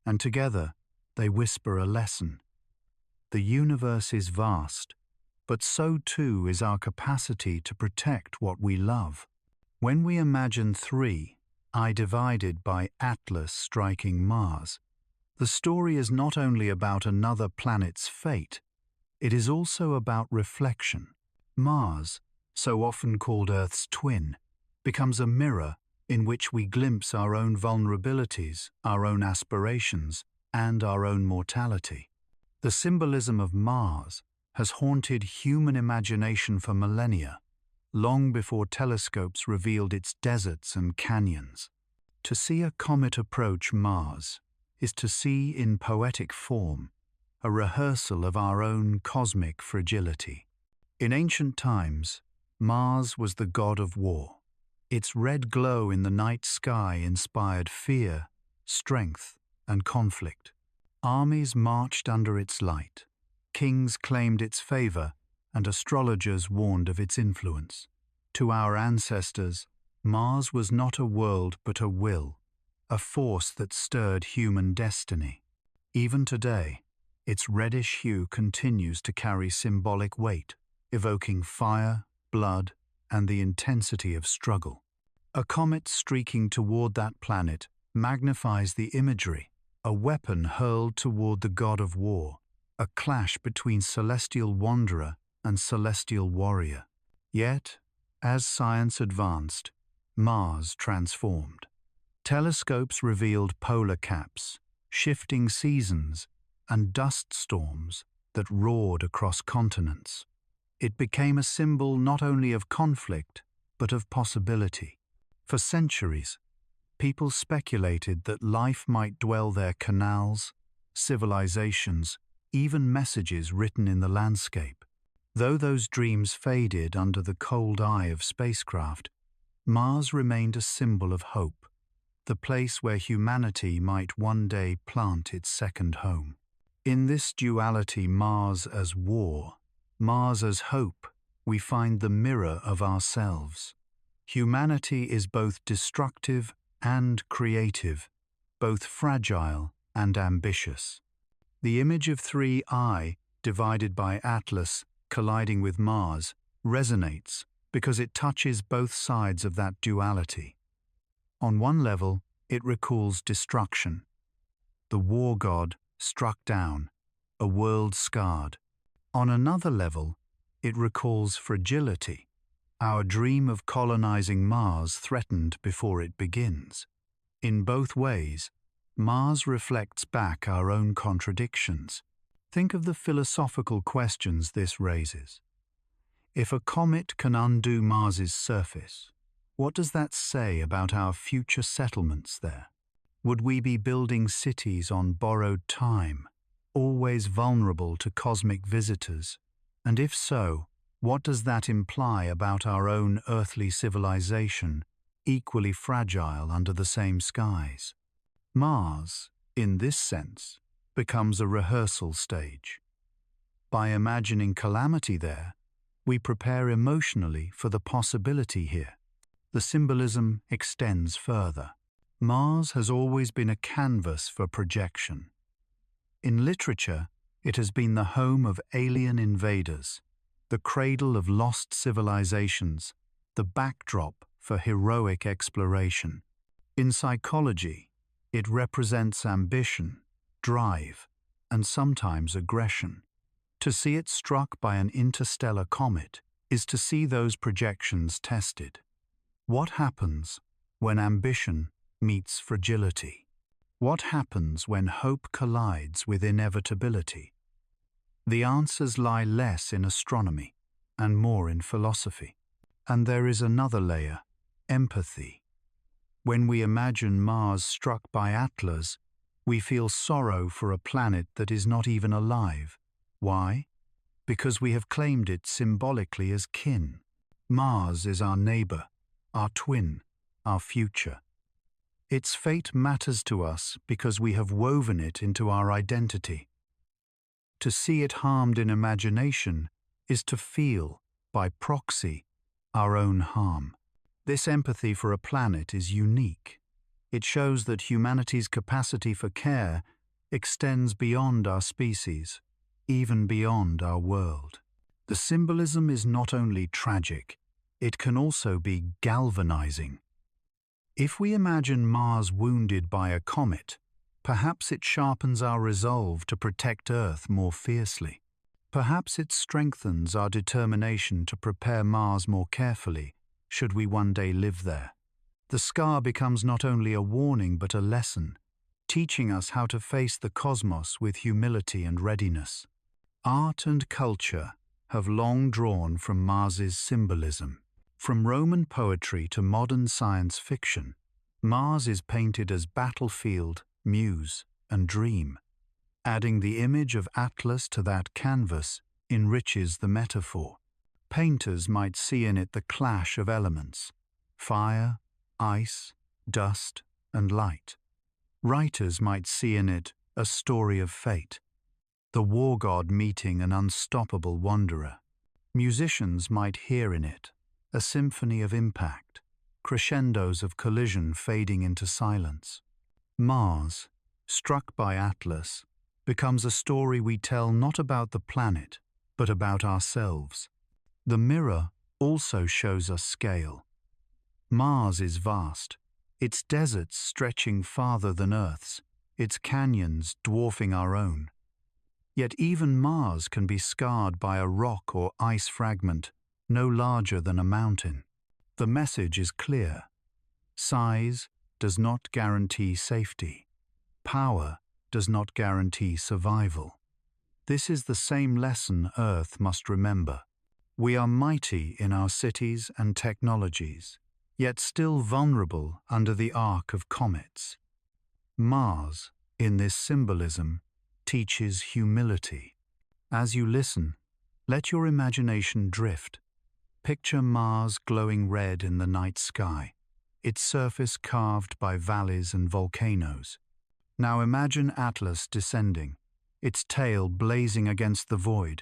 And together, they whisper a lesson. The universe is vast, but so too is our capacity to protect what we love. When we imagine 3I divided by Atlas striking Mars, the story is not only about another planet's fate, it is also about reflection. Mars, so often called Earth's twin, becomes a mirror in which we glimpse our own vulnerabilities, our own aspirations, and our own mortality. The symbolism of Mars has haunted human imagination for millennia, long before telescopes revealed its deserts and canyons. To see a comet approach Mars is to see in poetic form a rehearsal of our own cosmic fragility. In ancient times, Mars was the god of war. Its red glow in the night sky inspired fear, strength, and conflict. Armies marched under its light, kings claimed its favor, and astrologers warned of its influence. To our ancestors, Mars was not a world but a will, a force that stirred human destiny. Even today, its reddish hue continues to carry symbolic weight, evoking fire, blood, and the intensity of struggle. A comet streaking toward that planet magnifies the imagery, a weapon hurled toward the god of war, a clash between celestial wanderer and celestial warrior. Yet, as science advanced, Mars transformed. Telescopes revealed polar caps, shifting seasons, and dust storms that roared across continents. It became a symbol not only of conflict, but of possibility. For centuries, people speculated that life might dwell their canals, civilizations, even messages written in the landscape. Though those dreams faded under the cold eye of spacecraft, Mars remained a symbol of hope, the place where humanity might one day plant its second home. In this duality, Mars as war, Mars as hope, we find the mirror of ourselves. Humanity is both destructive and creative, both fragile and ambitious. The image of 3I divided by Atlas colliding with Mars resonates because it touches both sides of that duality. On one level, it recalls destruction. The war god struck down, a world scarred. On another level, it recalls fragility, our dream of colonizing Mars threatened before it begins. In both ways, Mars reflects back our own contradictions. Think of the philosophical questions this raises. If a comet can undo Mars's surface, what does that say about our future settlements there? Would we be building cities on borrowed time, always vulnerable to cosmic visitors? And if so, what does that imply about our own earthly civilization, equally fragile under the same skies? Mars, in this sense, becomes a rehearsal stage. By imagining calamity there, we prepare emotionally for the possibility here. The symbolism extends further. Mars has always been a canvas for projection. In literature, it has been the home of alien invaders, the cradle of lost civilizations, the backdrop for heroic exploration. In psychology, it represents ambition, drive, and sometimes aggression. To see it struck by an interstellar comet is to see those projections tested. What happens when ambition meets fragility? What happens when hope collides with inevitability? The answers lie less in astronomy and more in philosophy. And there is another layer, empathy. When we imagine Mars struck by Atlas, we feel sorrow for a planet that is not even alive. Why? Because we have claimed it symbolically as kin. Mars is our neighbor, our twin, our future. Its fate matters to us because we have woven it into our identity. To see it harmed in imagination is to feel, by proxy, our own harm. This empathy for a planet is unique. It shows that humanity's capacity for care extends beyond our species, even beyond our world. The symbolism is not only tragic, it can also be galvanizing. If we imagine Mars wounded by a comet, perhaps it sharpens our resolve to protect Earth more fiercely. Perhaps it strengthens our determination to prepare Mars more carefully, should we one day live there. The scar becomes not only a warning but a lesson, teaching us how to face the cosmos with humility and readiness. Art and culture have long drawn from Mars's symbolism. From Roman poetry to modern science fiction, Mars is painted as battlefield, muse, and dream. Adding the image of Atlas to that canvas enriches the metaphor. Painters might see in it the clash of elements: fire, ice, dust, and light. Writers might see in it a story of fate, the war god meeting an unstoppable wanderer. Musicians might hear in it a symphony of impact, crescendos of collision fading into silence. Mars, struck by Atlas, becomes a story we tell not about the planet, but about ourselves. The mirror also shows us scale. Mars is vast, its deserts stretching farther than Earth's, its canyons dwarfing our own. Yet even Mars can be scarred by a rock or ice fragment no larger than a mountain. The message is clear. Size does not guarantee safety. Power does not guarantee survival. This is the same lesson Earth must remember. We are mighty in our cities and technologies, yet still vulnerable under the arc of comets. Mars, in this symbolism, teaches humility. As you listen, let your imagination drift. Picture Mars glowing red in the night sky, its surface carved by valleys and volcanoes. Now imagine Atlas descending, its tail blazing against the void,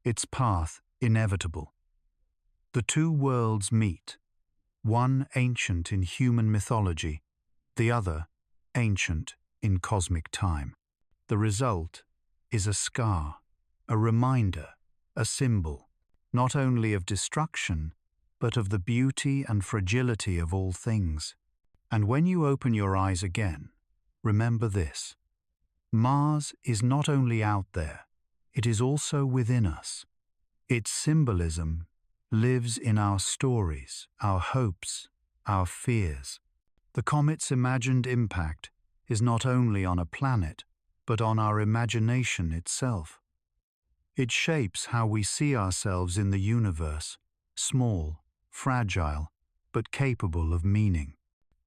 its path inevitable. The two worlds meet, one ancient in human mythology, the other ancient in cosmic time. The result is a scar, a reminder, a symbol, not only of destruction, but of the beauty and fragility of all things. And when you open your eyes again, remember this: Mars is not only out there, it is also within us. Its symbolism lives in our stories, our hopes, our fears. The comet's imagined impact is not only on a planet, but on our imagination itself. It shapes how we see ourselves in the universe, small, fragile, but capable of meaning.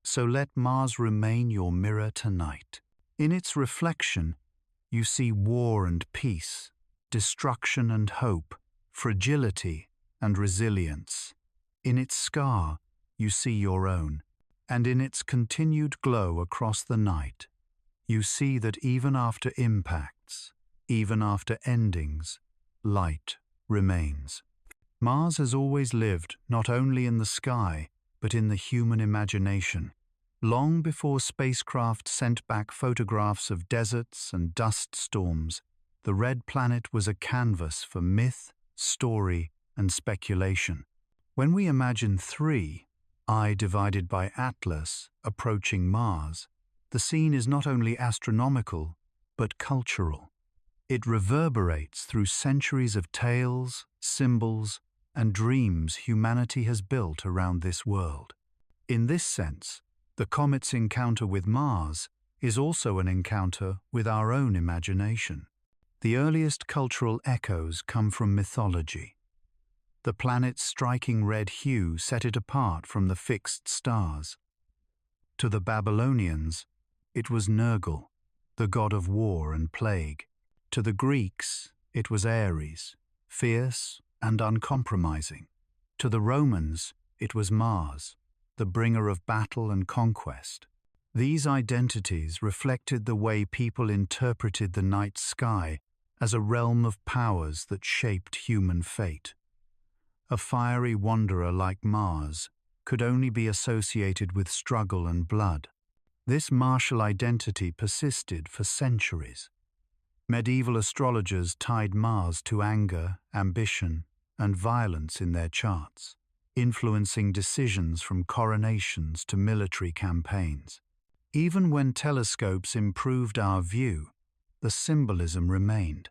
So let Mars remain your mirror tonight. In its reflection, you see war and peace, destruction and hope, fragility and resilience. In its scar, you see your own, and in its continued glow across the night, you see that even after impacts, even after endings, light remains. Mars has always lived not only in the sky, but in the human imagination. Long before spacecraft sent back photographs of deserts and dust storms, the red planet was a canvas for myth, story, and speculation. When we imagine three, I divided by Atlas, approaching Mars, the scene is not only astronomical, but cultural. It reverberates through centuries of tales, symbols, and dreams humanity has built around this world. In this sense, the comet's encounter with Mars is also an encounter with our own imagination. The earliest cultural echoes come from mythology. The planet's striking red hue set it apart from the fixed stars. To the Babylonians, it was Nergal, the god of war and plague. To the Greeks, it was Ares, fierce and uncompromising. To the Romans, it was Mars, the bringer of battle and conquest. These identities reflected the way people interpreted the night sky as a realm of powers that shaped human fate. A fiery wanderer like Mars could only be associated with struggle and blood. This martial identity persisted for centuries. Medieval astrologers tied Mars to anger, ambition, and violence in their charts, influencing decisions from coronations to military campaigns. Even when telescopes improved our view, the symbolism remained.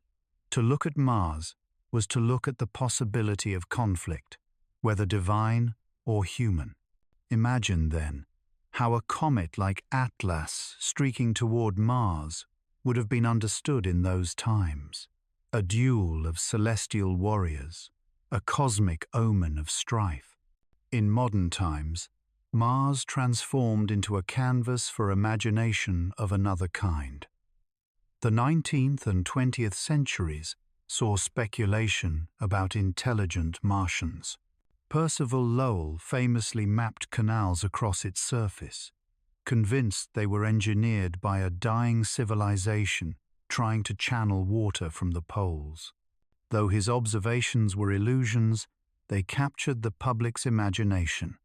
To look at Mars was to look at the possibility of conflict, whether divine or human. Imagine, then, how a comet like Atlas streaking toward Mars would have been understood in those times. A duel of celestial warriors, a cosmic omen of strife. In modern times, Mars transformed into a canvas for imagination of another kind. The 19th and 20th centuries saw speculation about intelligent Martians. Percival Lowell famously mapped canals across its surface, convinced they were engineered by a dying civilization trying to channel water from the poles. Though his observations were illusions, they captured the public's imagination.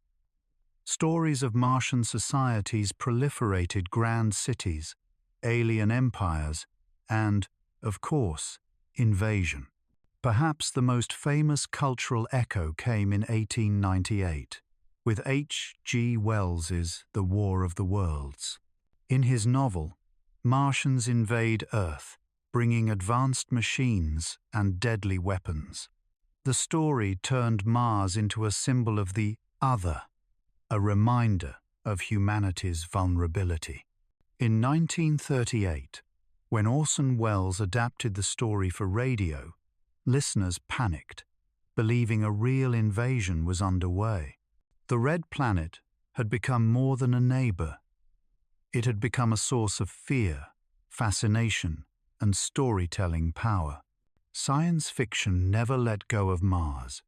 Stories of Martian societies proliferated grand cities, alien empires, and, of course, invasion. Perhaps the most famous cultural echo came in 1898, with H.G. Wells's The War of the Worlds. In his novel, Martians invade Earth, bringing advanced machines and deadly weapons. The story turned Mars into a symbol of the other, a reminder of humanity's vulnerability. In 1938, when Orson Welles adapted the story for radio, listeners panicked, believing a real invasion was underway. The Red Planet had become more than a neighbor. It had become a source of fear, fascination, and storytelling power. Science fiction never let go of Mars.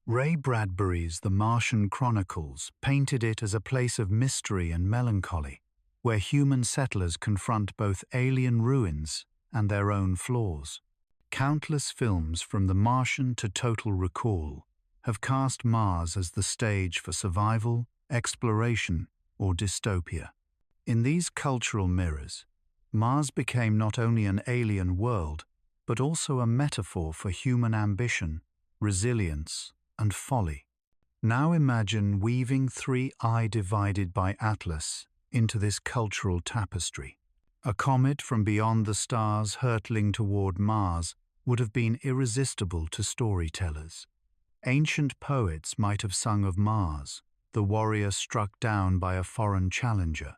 Ray Bradbury's The Martian Chronicles painted it as a place of mystery and melancholy, where human settlers confront both alien ruins and their own flaws. Countless films from The Martian to Total Recall have cast Mars as the stage for survival, exploration, or dystopia. In these cultural mirrors, Mars became not only an alien world, but also a metaphor for human ambition, resilience, and folly. Now imagine weaving 3I divided by Atlas into this cultural tapestry. A comet from beyond the stars hurtling toward Mars would have been irresistible to storytellers. Ancient poets might have sung of Mars, the warrior struck down by a foreign challenger.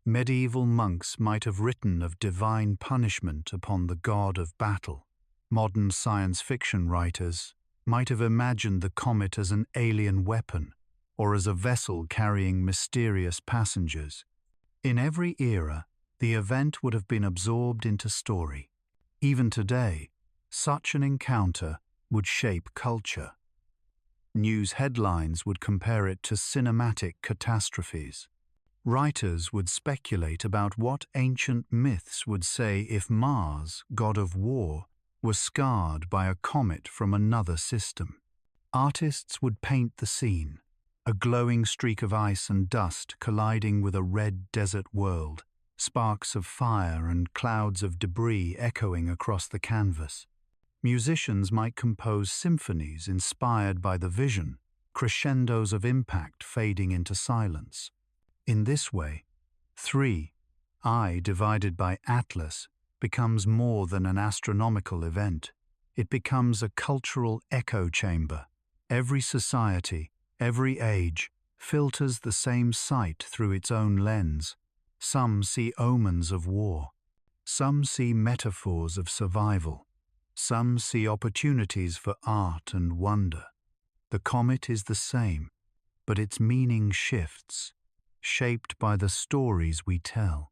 Medieval monks might have written of divine punishment upon the god of battle. Modern science fiction writers might have imagined the comet as an alien weapon or as a vessel carrying mysterious passengers. In every era, the event would have been absorbed into story. Even today, such an encounter would shape culture. News headlines would compare it to cinematic catastrophes. Writers would speculate about what ancient myths would say if Mars, god of war, was scarred by a comet from another system. Artists would paint the scene, a glowing streak of ice and dust colliding with a red desert world, sparks of fire and clouds of debris echoing across the canvas. Musicians might compose symphonies inspired by the vision, crescendos of impact fading into silence. In this way, 3I divided by Atlas becomes more than an astronomical event. It becomes a cultural echo chamber. Every society, every age, filters the same sight through its own lens. Some see omens of war. Some see metaphors of survival. Some see opportunities for art and wonder. The comet is the same, but its meaning shifts, shaped by the stories we tell.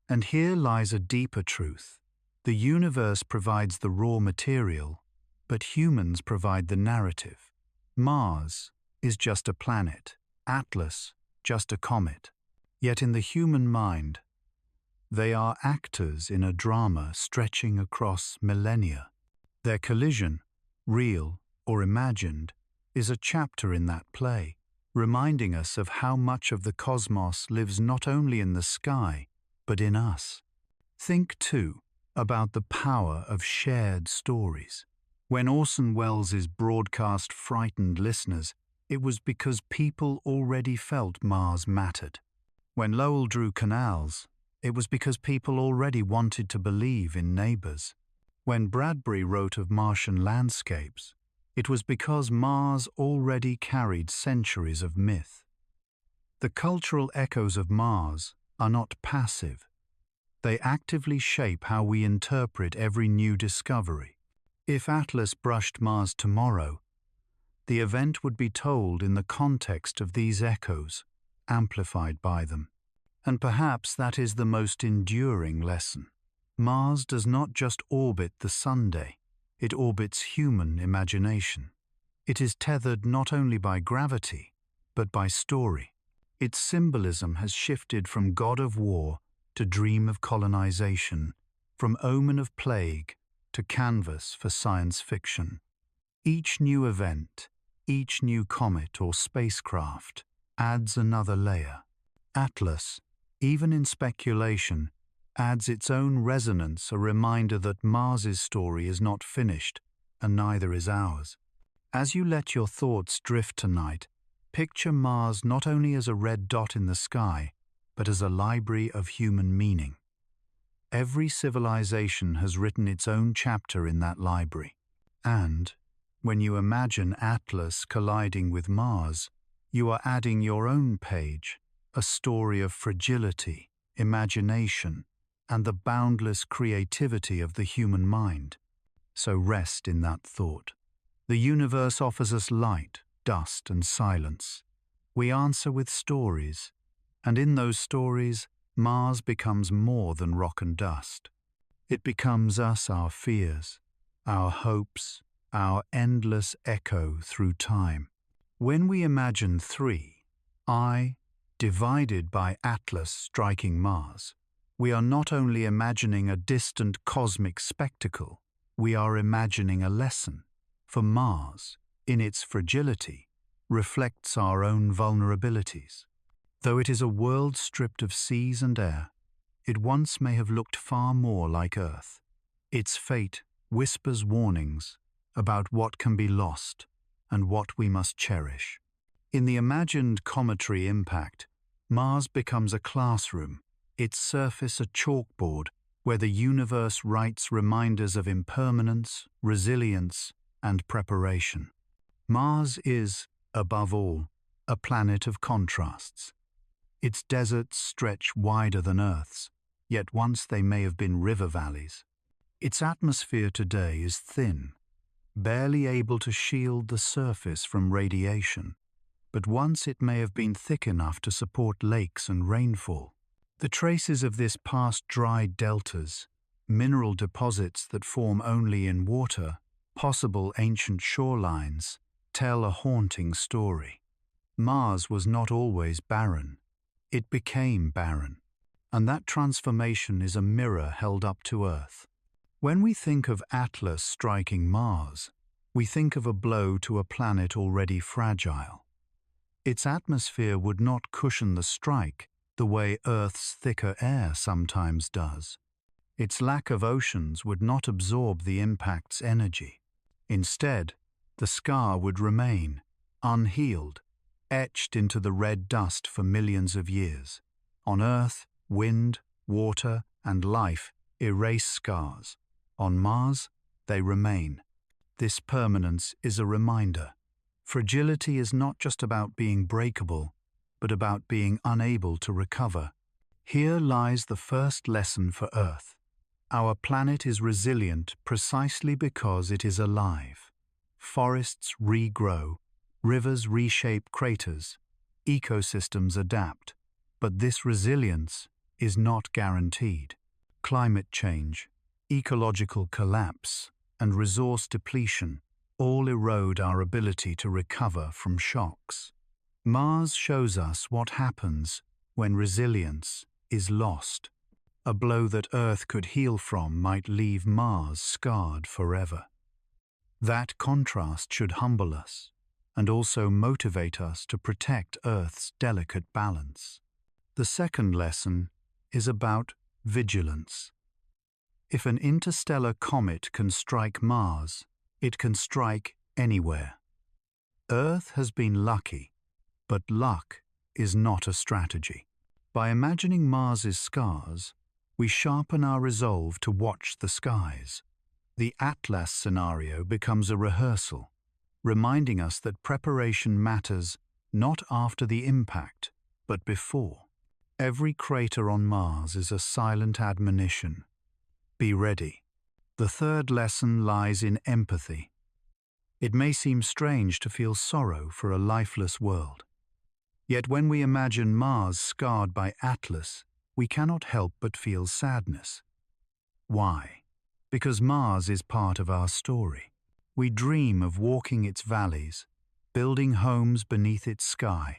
And here lies a deeper truth. The universe provides the raw material, but humans provide the narrative. Mars is just a planet, Atlas just a comet. Yet in the human mind, they are actors in a drama stretching across millennia. Their collision, real or imagined, is a chapter in that play, reminding us of how much of the cosmos lives not only in the sky, but in us. Think, too, about the power of shared stories. When Orson Welles' broadcast frightened listeners, it was because people already felt Mars mattered. When Lowell drew canals, it was because people already wanted to believe in neighbors. When Bradbury wrote of Martian landscapes, it was because Mars already carried centuries of myth. The cultural echoes of Mars are not passive. They actively shape how we interpret every new discovery. If Atlas brushed Mars tomorrow, the event would be told in the context of these echoes, amplified by them. And perhaps that is the most enduring lesson. Mars does not just orbit the Sunday, it orbits human imagination. It is tethered not only by gravity, but by story. Its symbolism has shifted from god of war to dream of colonization, from omen of plague to canvas for science fiction. Each new event, each new comet or spacecraft adds another layer. Atlas, even in speculation, adds its own resonance, a reminder that Mars's story is not finished, and neither is ours. As you let your thoughts drift tonight, picture Mars not only as a red dot in the sky, but as a library of human meaning. Every civilization has written its own chapter in that library. And, when you imagine Atlas colliding with Mars, you are adding your own page, a story of fragility, imagination, and the boundless creativity of the human mind. So rest in that thought. The universe offers us light, dust, and silence. We answer with stories, and in those stories, Mars becomes more than rock and dust. It becomes us, our fears, our hopes, our endless echo through time. When we imagine 3, I, divided by Atlas striking Mars, we are not only imagining a distant cosmic spectacle, we are imagining a lesson. For Mars, in its fragility, reflects our own vulnerabilities. Though it is a world stripped of seas and air, it once may have looked far more like Earth. Its fate whispers warnings about what can be lost and what we must cherish. In the imagined cometary impact, Mars becomes a classroom, its surface a chalkboard where the universe writes reminders of impermanence, resilience, and preparation. Mars is, above all, a planet of contrasts. Its deserts stretch wider than Earth's, yet once they may have been river valleys. Its atmosphere today is thin, barely able to shield the surface from radiation, but once it may have been thick enough to support lakes and rainfall. The traces of this past dried deltas, mineral deposits that form only in water, possible ancient shorelines, tell a haunting story. Mars was not always barren. It became barren, and that transformation is a mirror held up to Earth. When we think of Atlas striking Mars, we think of a blow to a planet already fragile. Its atmosphere would not cushion the strike the way Earth's thicker air sometimes does. Its lack of oceans would not absorb the impact's energy. Instead, the scar would remain, unhealed, etched into the red dust for millions of years. On Earth, wind, water, and life erase scars. On Mars, they remain. This permanence is a reminder. Fragility is not just about being breakable, but about being unable to recover. Here lies the first lesson for Earth. Our planet is resilient precisely because it is alive. Forests regrow, rivers reshape craters, ecosystems adapt, but this resilience is not guaranteed. Climate change, ecological collapse, and resource depletion all erode our ability to recover from shocks. Mars shows us what happens when resilience is lost. A blow that Earth could heal from might leave Mars scarred forever. That contrast should humble us and also motivate us to protect Earth's delicate balance. The second lesson is about vigilance. If an interstellar comet can strike Mars, It can strike anywhere. Earth has been lucky, but luck is not a strategy. By imagining Mars's scars, we sharpen our resolve to watch the skies. The Atlas scenario becomes a rehearsal, reminding us that preparation matters not after the impact, but before. Every crater on Mars is a silent admonition. Be ready. The third lesson lies in empathy. It may seem strange to feel sorrow for a lifeless world. Yet when we imagine Mars scarred by Atlas, we cannot help but feel sadness. Why? Because Mars is part of our story. We dream of walking its valleys, building homes beneath its sky,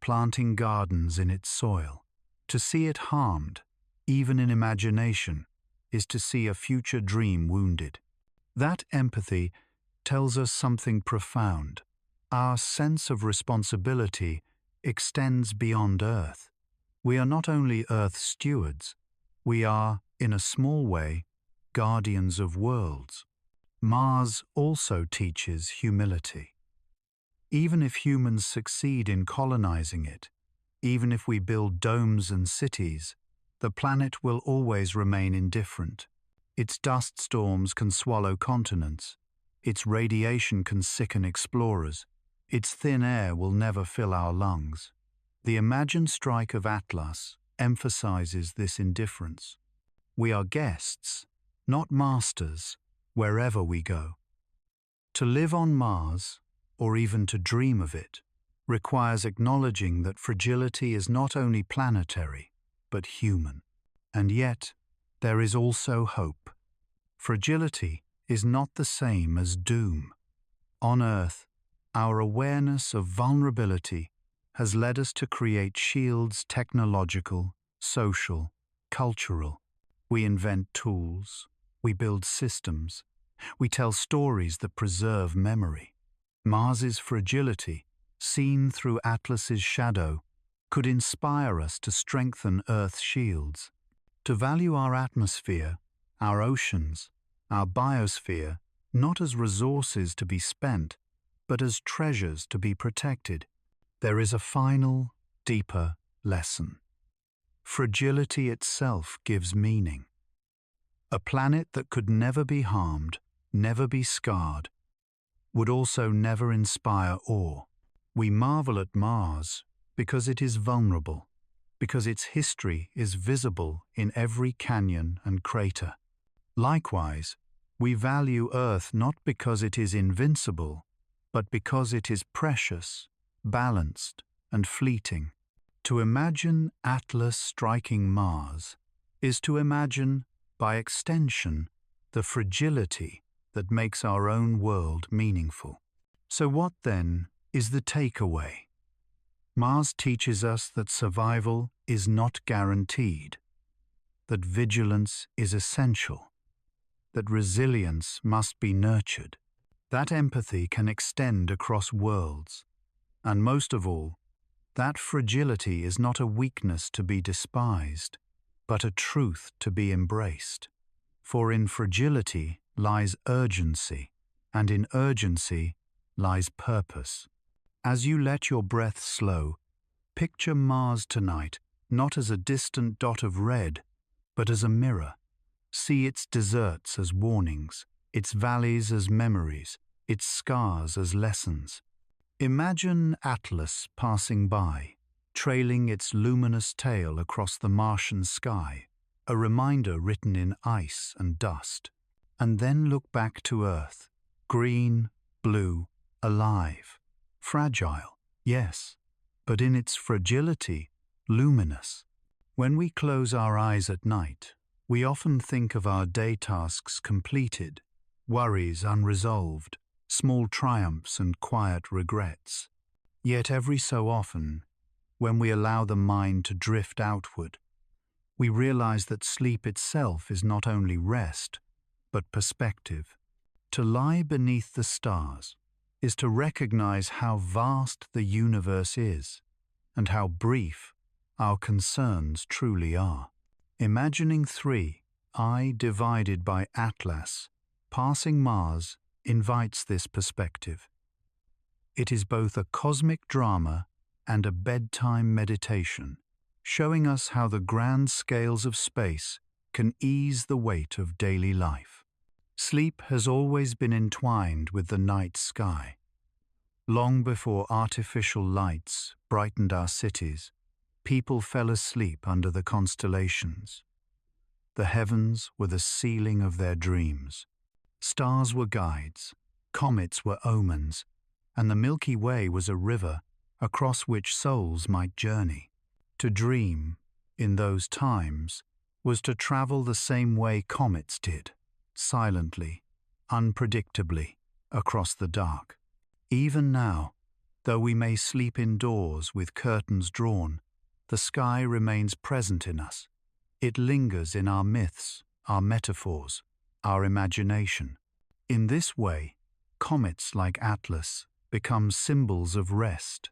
planting gardens in its soil. To see it harmed, even in imagination, is to see a future dream wounded. That empathy tells us something profound. Our sense of responsibility extends beyond Earth. We are not only Earth's stewards, we are, in a small way, guardians of worlds. Mars also teaches humility. Even if humans succeed in colonizing it, even if we build domes and cities, the planet will always remain indifferent. Its dust storms can swallow continents. Its radiation can sicken explorers. Its thin air will never fill our lungs. The imagined strike of Atlas emphasizes this indifference. We are guests, not masters, wherever we go. To live on Mars, or even to dream of it, requires acknowledging that fragility is not only planetary, but human. And yet, there is also hope. Fragility is not the same as doom. On Earth, our awareness of vulnerability has led us to create shields technological, social, cultural. We invent tools, we build systems, we tell stories that preserve memory. Mars's fragility, seen through Atlas's shadow, could inspire us to strengthen Earth's shields, to value our atmosphere, our oceans, our biosphere, not as resources to be spent, but as treasures to be protected. There is a final, deeper lesson. Fragility itself gives meaning. A planet that could never be harmed, never be scarred, would also never inspire awe. We marvel at Mars because it is vulnerable, because its history is visible in every canyon and crater. Likewise, we value Earth not because it is invincible, but because it is precious, balanced, and fleeting. To imagine Atlas striking Mars is to imagine, by extension, the fragility that makes our own world meaningful. So what, then, is the takeaway? Mars teaches us that survival is not guaranteed, that vigilance is essential, that resilience must be nurtured, that empathy can extend across worlds, and most of all, that fragility is not a weakness to be despised, but a truth to be embraced. For in fragility lies urgency, and in urgency lies purpose. As you let your breath slow, picture Mars tonight not as a distant dot of red, but as a mirror. See its deserts as warnings, its valleys as memories, its scars as lessons. Imagine Atlas passing by, trailing its luminous tail across the Martian sky, a reminder written in ice and dust. And then look back to Earth, green, blue, alive, fragile, yes, but in its fragility, luminous. When we close our eyes at night, we often think of our day tasks completed, worries unresolved, small triumphs and quiet regrets. Yet every so often, when we allow the mind to drift outward, we realize that sleep itself is not only rest, but perspective. To lie beneath the stars is to recognize how vast the universe is and how brief our concerns truly are. Imagining three, I divided by Atlas, passing Mars invites this perspective. It is both a cosmic drama and a bedtime meditation, showing us how the grand scales of space can ease the weight of daily life. Sleep has always been entwined with the night sky. Long before artificial lights brightened our cities, people fell asleep under the constellations. The heavens were the ceiling of their dreams. Stars were guides, comets were omens, and the Milky Way was a river across which souls might journey. To dream, in those times, was to travel the same way comets did, silently, unpredictably, across the dark. Even now, though we may sleep indoors with curtains drawn, the sky remains present in us. It lingers in our myths, our metaphors, our imagination. In this way, comets like Atlas become symbols of rest.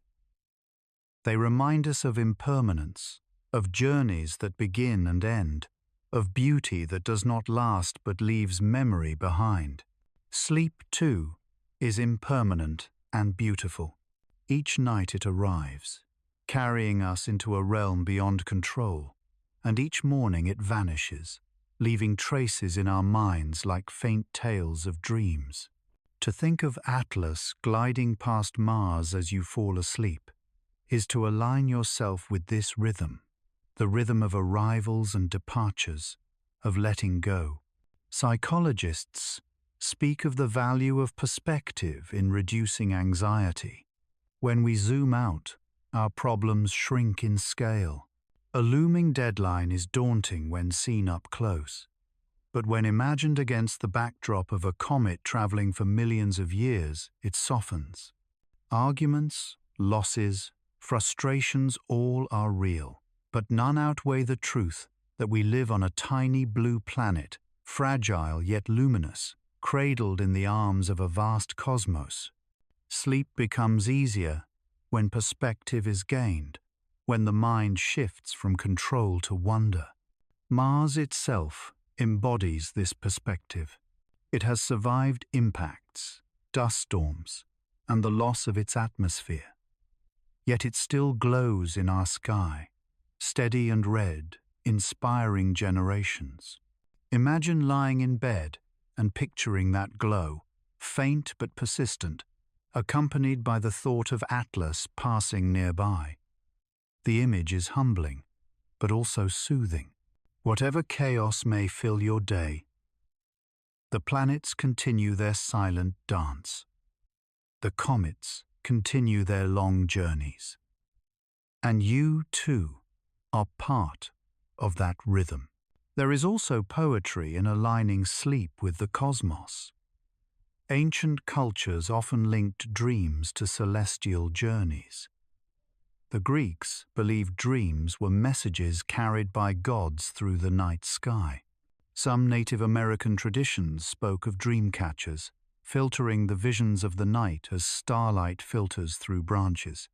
They remind us of impermanence, of journeys that begin and end, of beauty that does not last but leaves memory behind. Sleep, too, is impermanent and beautiful. Each night it arrives, carrying us into a realm beyond control, and each morning it vanishes, leaving traces in our minds like faint tales of dreams. To think of Atlas gliding past Mars as you fall asleep is to align yourself with this rhythm, the rhythm of arrivals and departures, of letting go. Psychologists speak of the value of perspective in reducing anxiety. When we zoom out, our problems shrink in scale. A looming deadline is daunting when seen up close, but when imagined against the backdrop of a comet traveling for millions of years, it softens. Arguments, losses, frustrations, all are real, but none outweigh the truth that we live on a tiny blue planet, fragile yet luminous, cradled in the arms of a vast cosmos. Sleep becomes easier when perspective is gained, when the mind shifts from control to wonder. Mars itself embodies this perspective. It has survived impacts, dust storms, and the loss of its atmosphere. Yet it still glows in our sky, steady and red, inspiring generations. Imagine lying in bed and picturing that glow, faint but persistent, accompanied by the thought of Atlas passing nearby. The image is humbling, but also soothing. Whatever chaos may fill your day, the planets continue their silent dance. The comets continue their long journeys. And you, too, are part of that rhythm. There is also poetry in aligning sleep with the cosmos. Ancient cultures often linked dreams to celestial journeys. The Greeks believed dreams were messages carried by gods through the night sky. Some Native American traditions spoke of dream catchers, filtering the visions of the night as starlight filters through branches.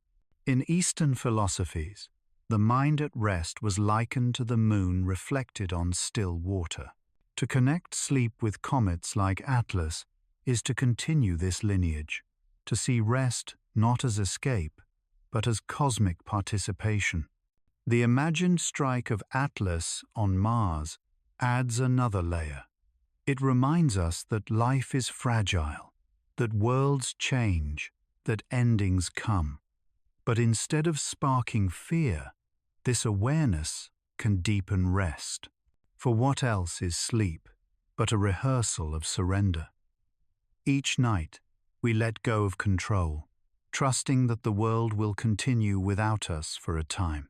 In Eastern philosophies, the mind at rest was likened to the moon reflected on still water. To connect sleep with comets like Atlas is to continue this lineage, to see rest not as escape, but as cosmic participation. The imagined strike of Atlas on Mars adds another layer. It reminds us that life is fragile, that worlds change, that endings come. But instead of sparking fear, this awareness can deepen rest. For what else is sleep but a rehearsal of surrender? Each night, we let go of control, trusting that the world will continue without us for a time.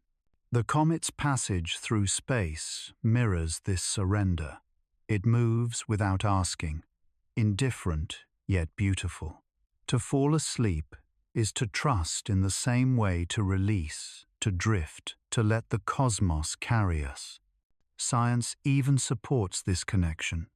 The comet's passage through space mirrors this surrender. It moves without asking, indifferent yet beautiful. To fall asleep is to trust in the same way to release, to drift, to let the cosmos carry us. Science even supports this connection.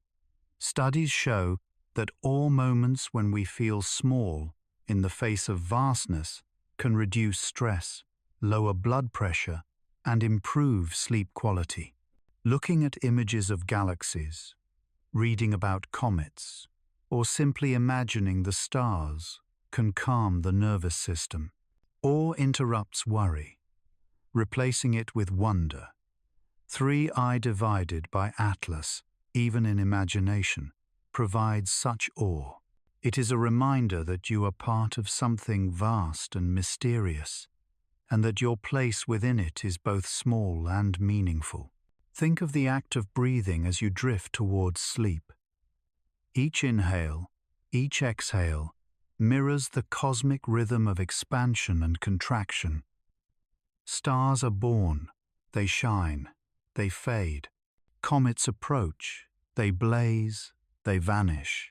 Studies show that all moments when we feel small in the face of vastness can reduce stress, lower blood pressure, and improve sleep quality. Looking at images of galaxies, reading about comets, or simply imagining the stars can calm the nervous system, or interrupts worry, replacing it with wonder. 3 divided by Atlas, even in imagination, provides such awe. It is a reminder that you are part of something vast and mysterious, and that your place within it is both small and meaningful. Think of the act of breathing as you drift towards sleep. Each inhale, each exhale, mirrors the cosmic rhythm of expansion and contraction. Stars are born, they shine, they fade. Comets approach, they blaze, they vanish.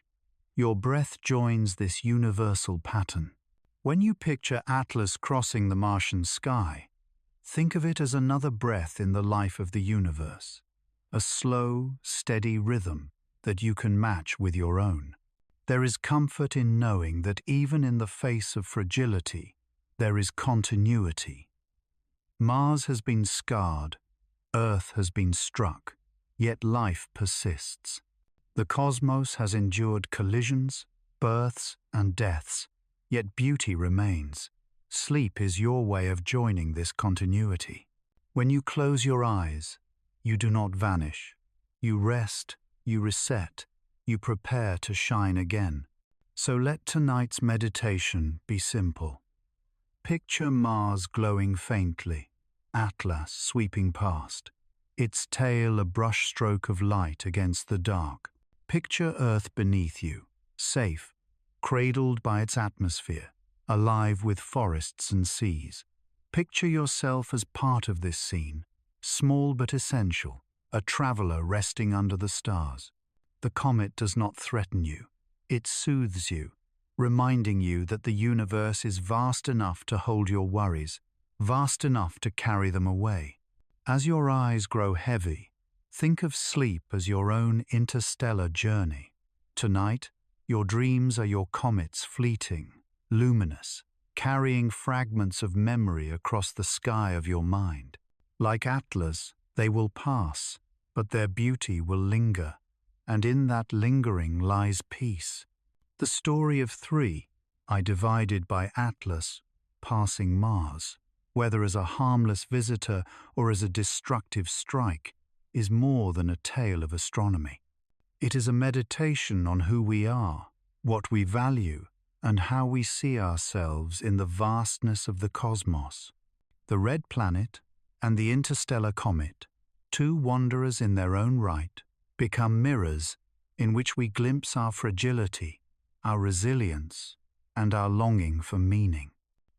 Your breath joins this universal pattern. When you picture Atlas crossing the Martian sky, think of it as another breath in the life of the universe, a slow, steady rhythm that you can match with your own. There is comfort in knowing that even in the face of fragility, there is continuity. Mars has been scarred, Earth has been struck, yet life persists. The cosmos has endured collisions, births, and deaths, yet beauty remains. Sleep is your way of joining this continuity. When you close your eyes, you do not vanish. You rest, you reset, you prepare to shine again. So let tonight's meditation be simple. Picture Mars glowing faintly, Atlas sweeping past, its tail a brushstroke of light against the dark. Picture Earth beneath you, safe, cradled by its atmosphere, alive with forests and seas. Picture yourself as part of this scene, small but essential, a traveler resting under the stars. The comet does not threaten you, it soothes you, reminding you that the universe is vast enough to hold your worries, vast enough to carry them away. As your eyes grow heavy, think of sleep as your own interstellar journey. Tonight, your dreams are your comets fleeting, luminous, carrying fragments of memory across the sky of your mind. Like Atlas, they will pass, but their beauty will linger, and in that lingering lies peace. The story of 3 divided by Atlas, passing Mars, whether as a harmless visitor or as a destructive strike, is more than a tale of astronomy. It is a meditation on who we are, what we value, and how we see ourselves in the vastness of the cosmos. The red planet and the interstellar comet, 2 wanderers in their own right, become mirrors in which we glimpse our fragility, our resilience, and our longing for meaning.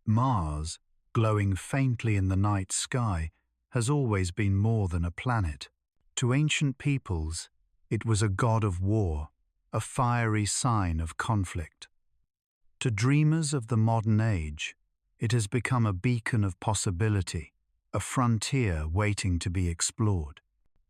Mars, glowing faintly in the night sky, has always been more than a planet. To ancient peoples, it was a god of war, a fiery sign of conflict. To dreamers of the modern age, it has become a beacon of possibility, a frontier waiting to be explored.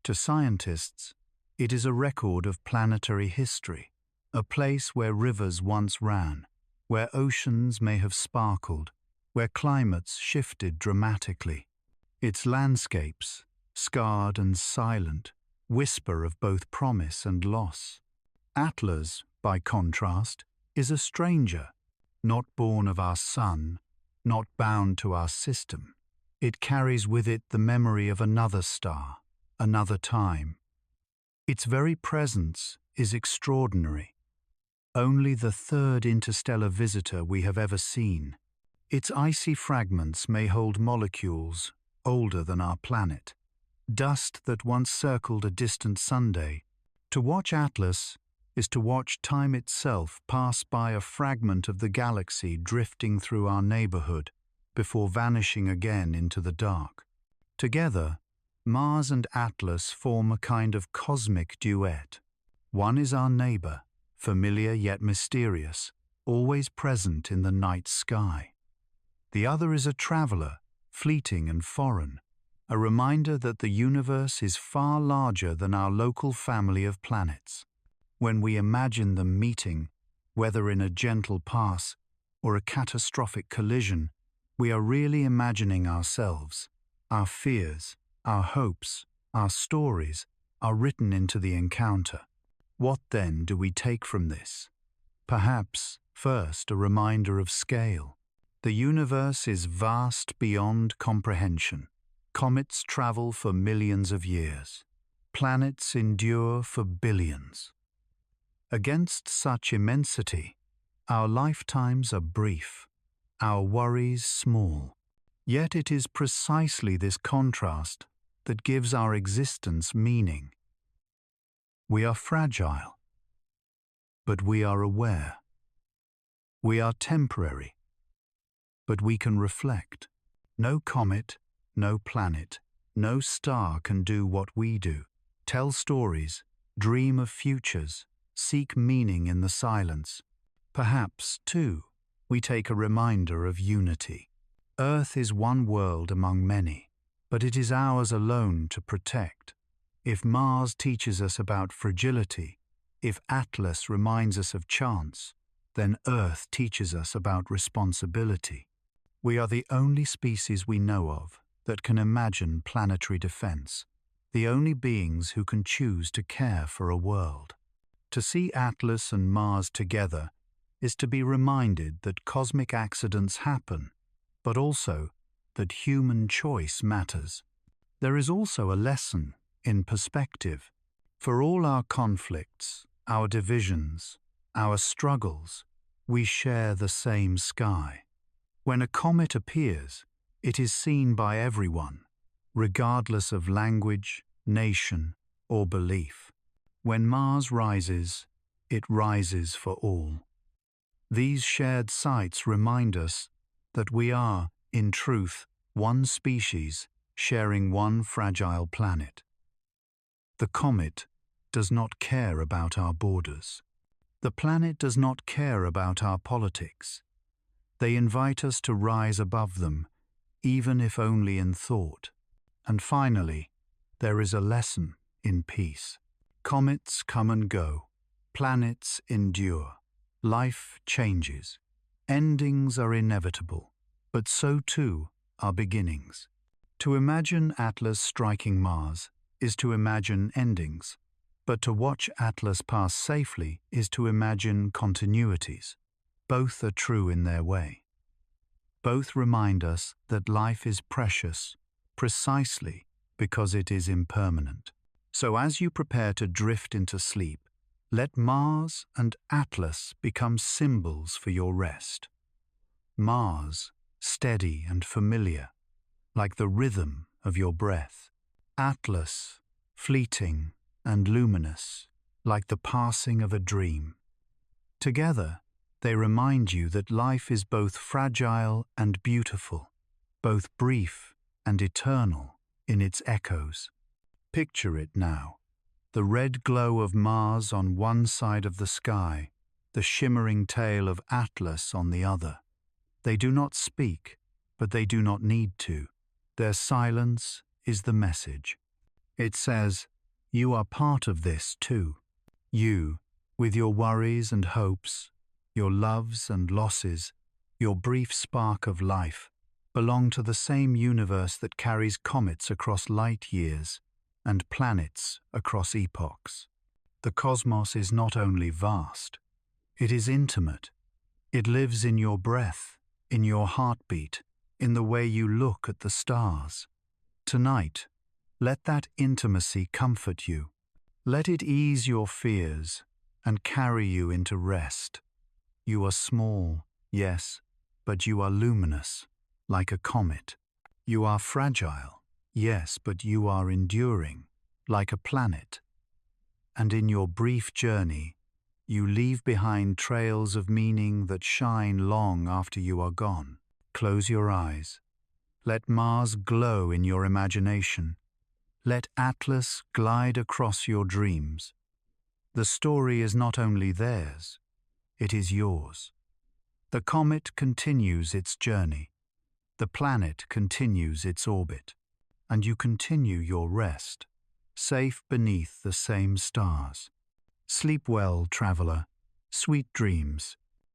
To scientists, it is a record of planetary history, a place where rivers once ran, where oceans may have sparkled, where climates shifted dramatically. Its landscapes, scarred and silent, whisper of both promise and loss. Atlas, by contrast, is a stranger, not born of our sun, not bound to our system. It carries with it the memory of another star, another time. Its very presence is extraordinary. Only the 3rd interstellar visitor we have ever seen. Its icy fragments may hold molecules older than our planet, dust that once circled a distant Sunday. To watch Atlas is to watch time itself pass by a fragment of the galaxy drifting through our neighborhood before vanishing again into the dark. Together, Mars and Atlas form a kind of cosmic duet. One is our neighbor, familiar yet mysterious, always present in the night sky. The other is a traveler, fleeting and foreign, a reminder that the universe is far larger than our local family of planets. When we imagine them meeting, whether in a gentle pass or a catastrophic collision, we are really imagining ourselves. Our fears, our hopes, our stories are written into the encounter. What then do we take from this? Perhaps, first, a reminder of scale. The universe is vast beyond comprehension. Comets travel for millions of years. Planets endure for billions. Against such immensity, our lifetimes are brief, our worries small. Yet it is precisely this contrast that gives our existence meaning. We are fragile, but we are aware. We are temporary, but we can reflect. No comet, no planet, no star can do what we do. Tell stories, dream of futures, seek meaning in the silence. Perhaps, too, we take a reminder of unity. Earth is one world among many, but it is ours alone to protect. If Mars teaches us about fragility, if Atlas reminds us of chance, then Earth teaches us about responsibility. We are the only species we know of that can imagine planetary defense, the only beings who can choose to care for a world. To see Atlas and Mars together is to be reminded that cosmic accidents happen, but also that human choice matters. There is also a lesson in perspective. For all our conflicts, our divisions, our struggles, we share the same sky. When a comet appears, it is seen by everyone, regardless of language, nation, or belief. When Mars rises, it rises for all. These shared sights remind us that we are, in truth, one species sharing one fragile planet. The comet does not care about our borders. The planet does not care about our politics. They invite us to rise above them, even if only in thought. And finally, there is a lesson in peace. Comets come and go. Planets endure. Life changes. Endings are inevitable, but so too are beginnings. To imagine Atlas striking Mars is to imagine endings, but to watch Atlas pass safely is to imagine continuities. Both are true in their way. Both remind us that life is precious precisely because it is impermanent. So as you prepare to drift into sleep, let Mars and Atlas become symbols for your rest. Mars, steady and familiar, like the rhythm of your breath. Atlas, fleeting and luminous, like the passing of a dream. Together, they remind you that life is both fragile and beautiful, both brief and eternal in its echoes. Picture it now. The red glow of Mars on one side of the sky, the shimmering tail of Atlas on the other. They do not speak, but they do not need to. Their silence is the message. It says, you are part of this too. You, with your worries and hopes, your loves and losses, your brief spark of life, belong to the same universe that carries comets across light years and planets across epochs. The cosmos is not only vast, it is intimate. It lives in your breath, in your heartbeat, in the way you look at the stars. Tonight, let that intimacy comfort you. Let it ease your fears and carry you into rest. You are small, yes, but you are luminous, like a comet. You are fragile, yes, but you are enduring, like a planet. And in your brief journey, you leave behind trails of meaning that shine long after you are gone. Close your eyes. Let Mars glow in your imagination. Let Atlas glide across your dreams. The story is not only theirs, it is yours. The comet continues its journey. The planet continues its orbit. And you continue your rest, safe beneath the same stars. Sleep well, traveler. Sweet dreams.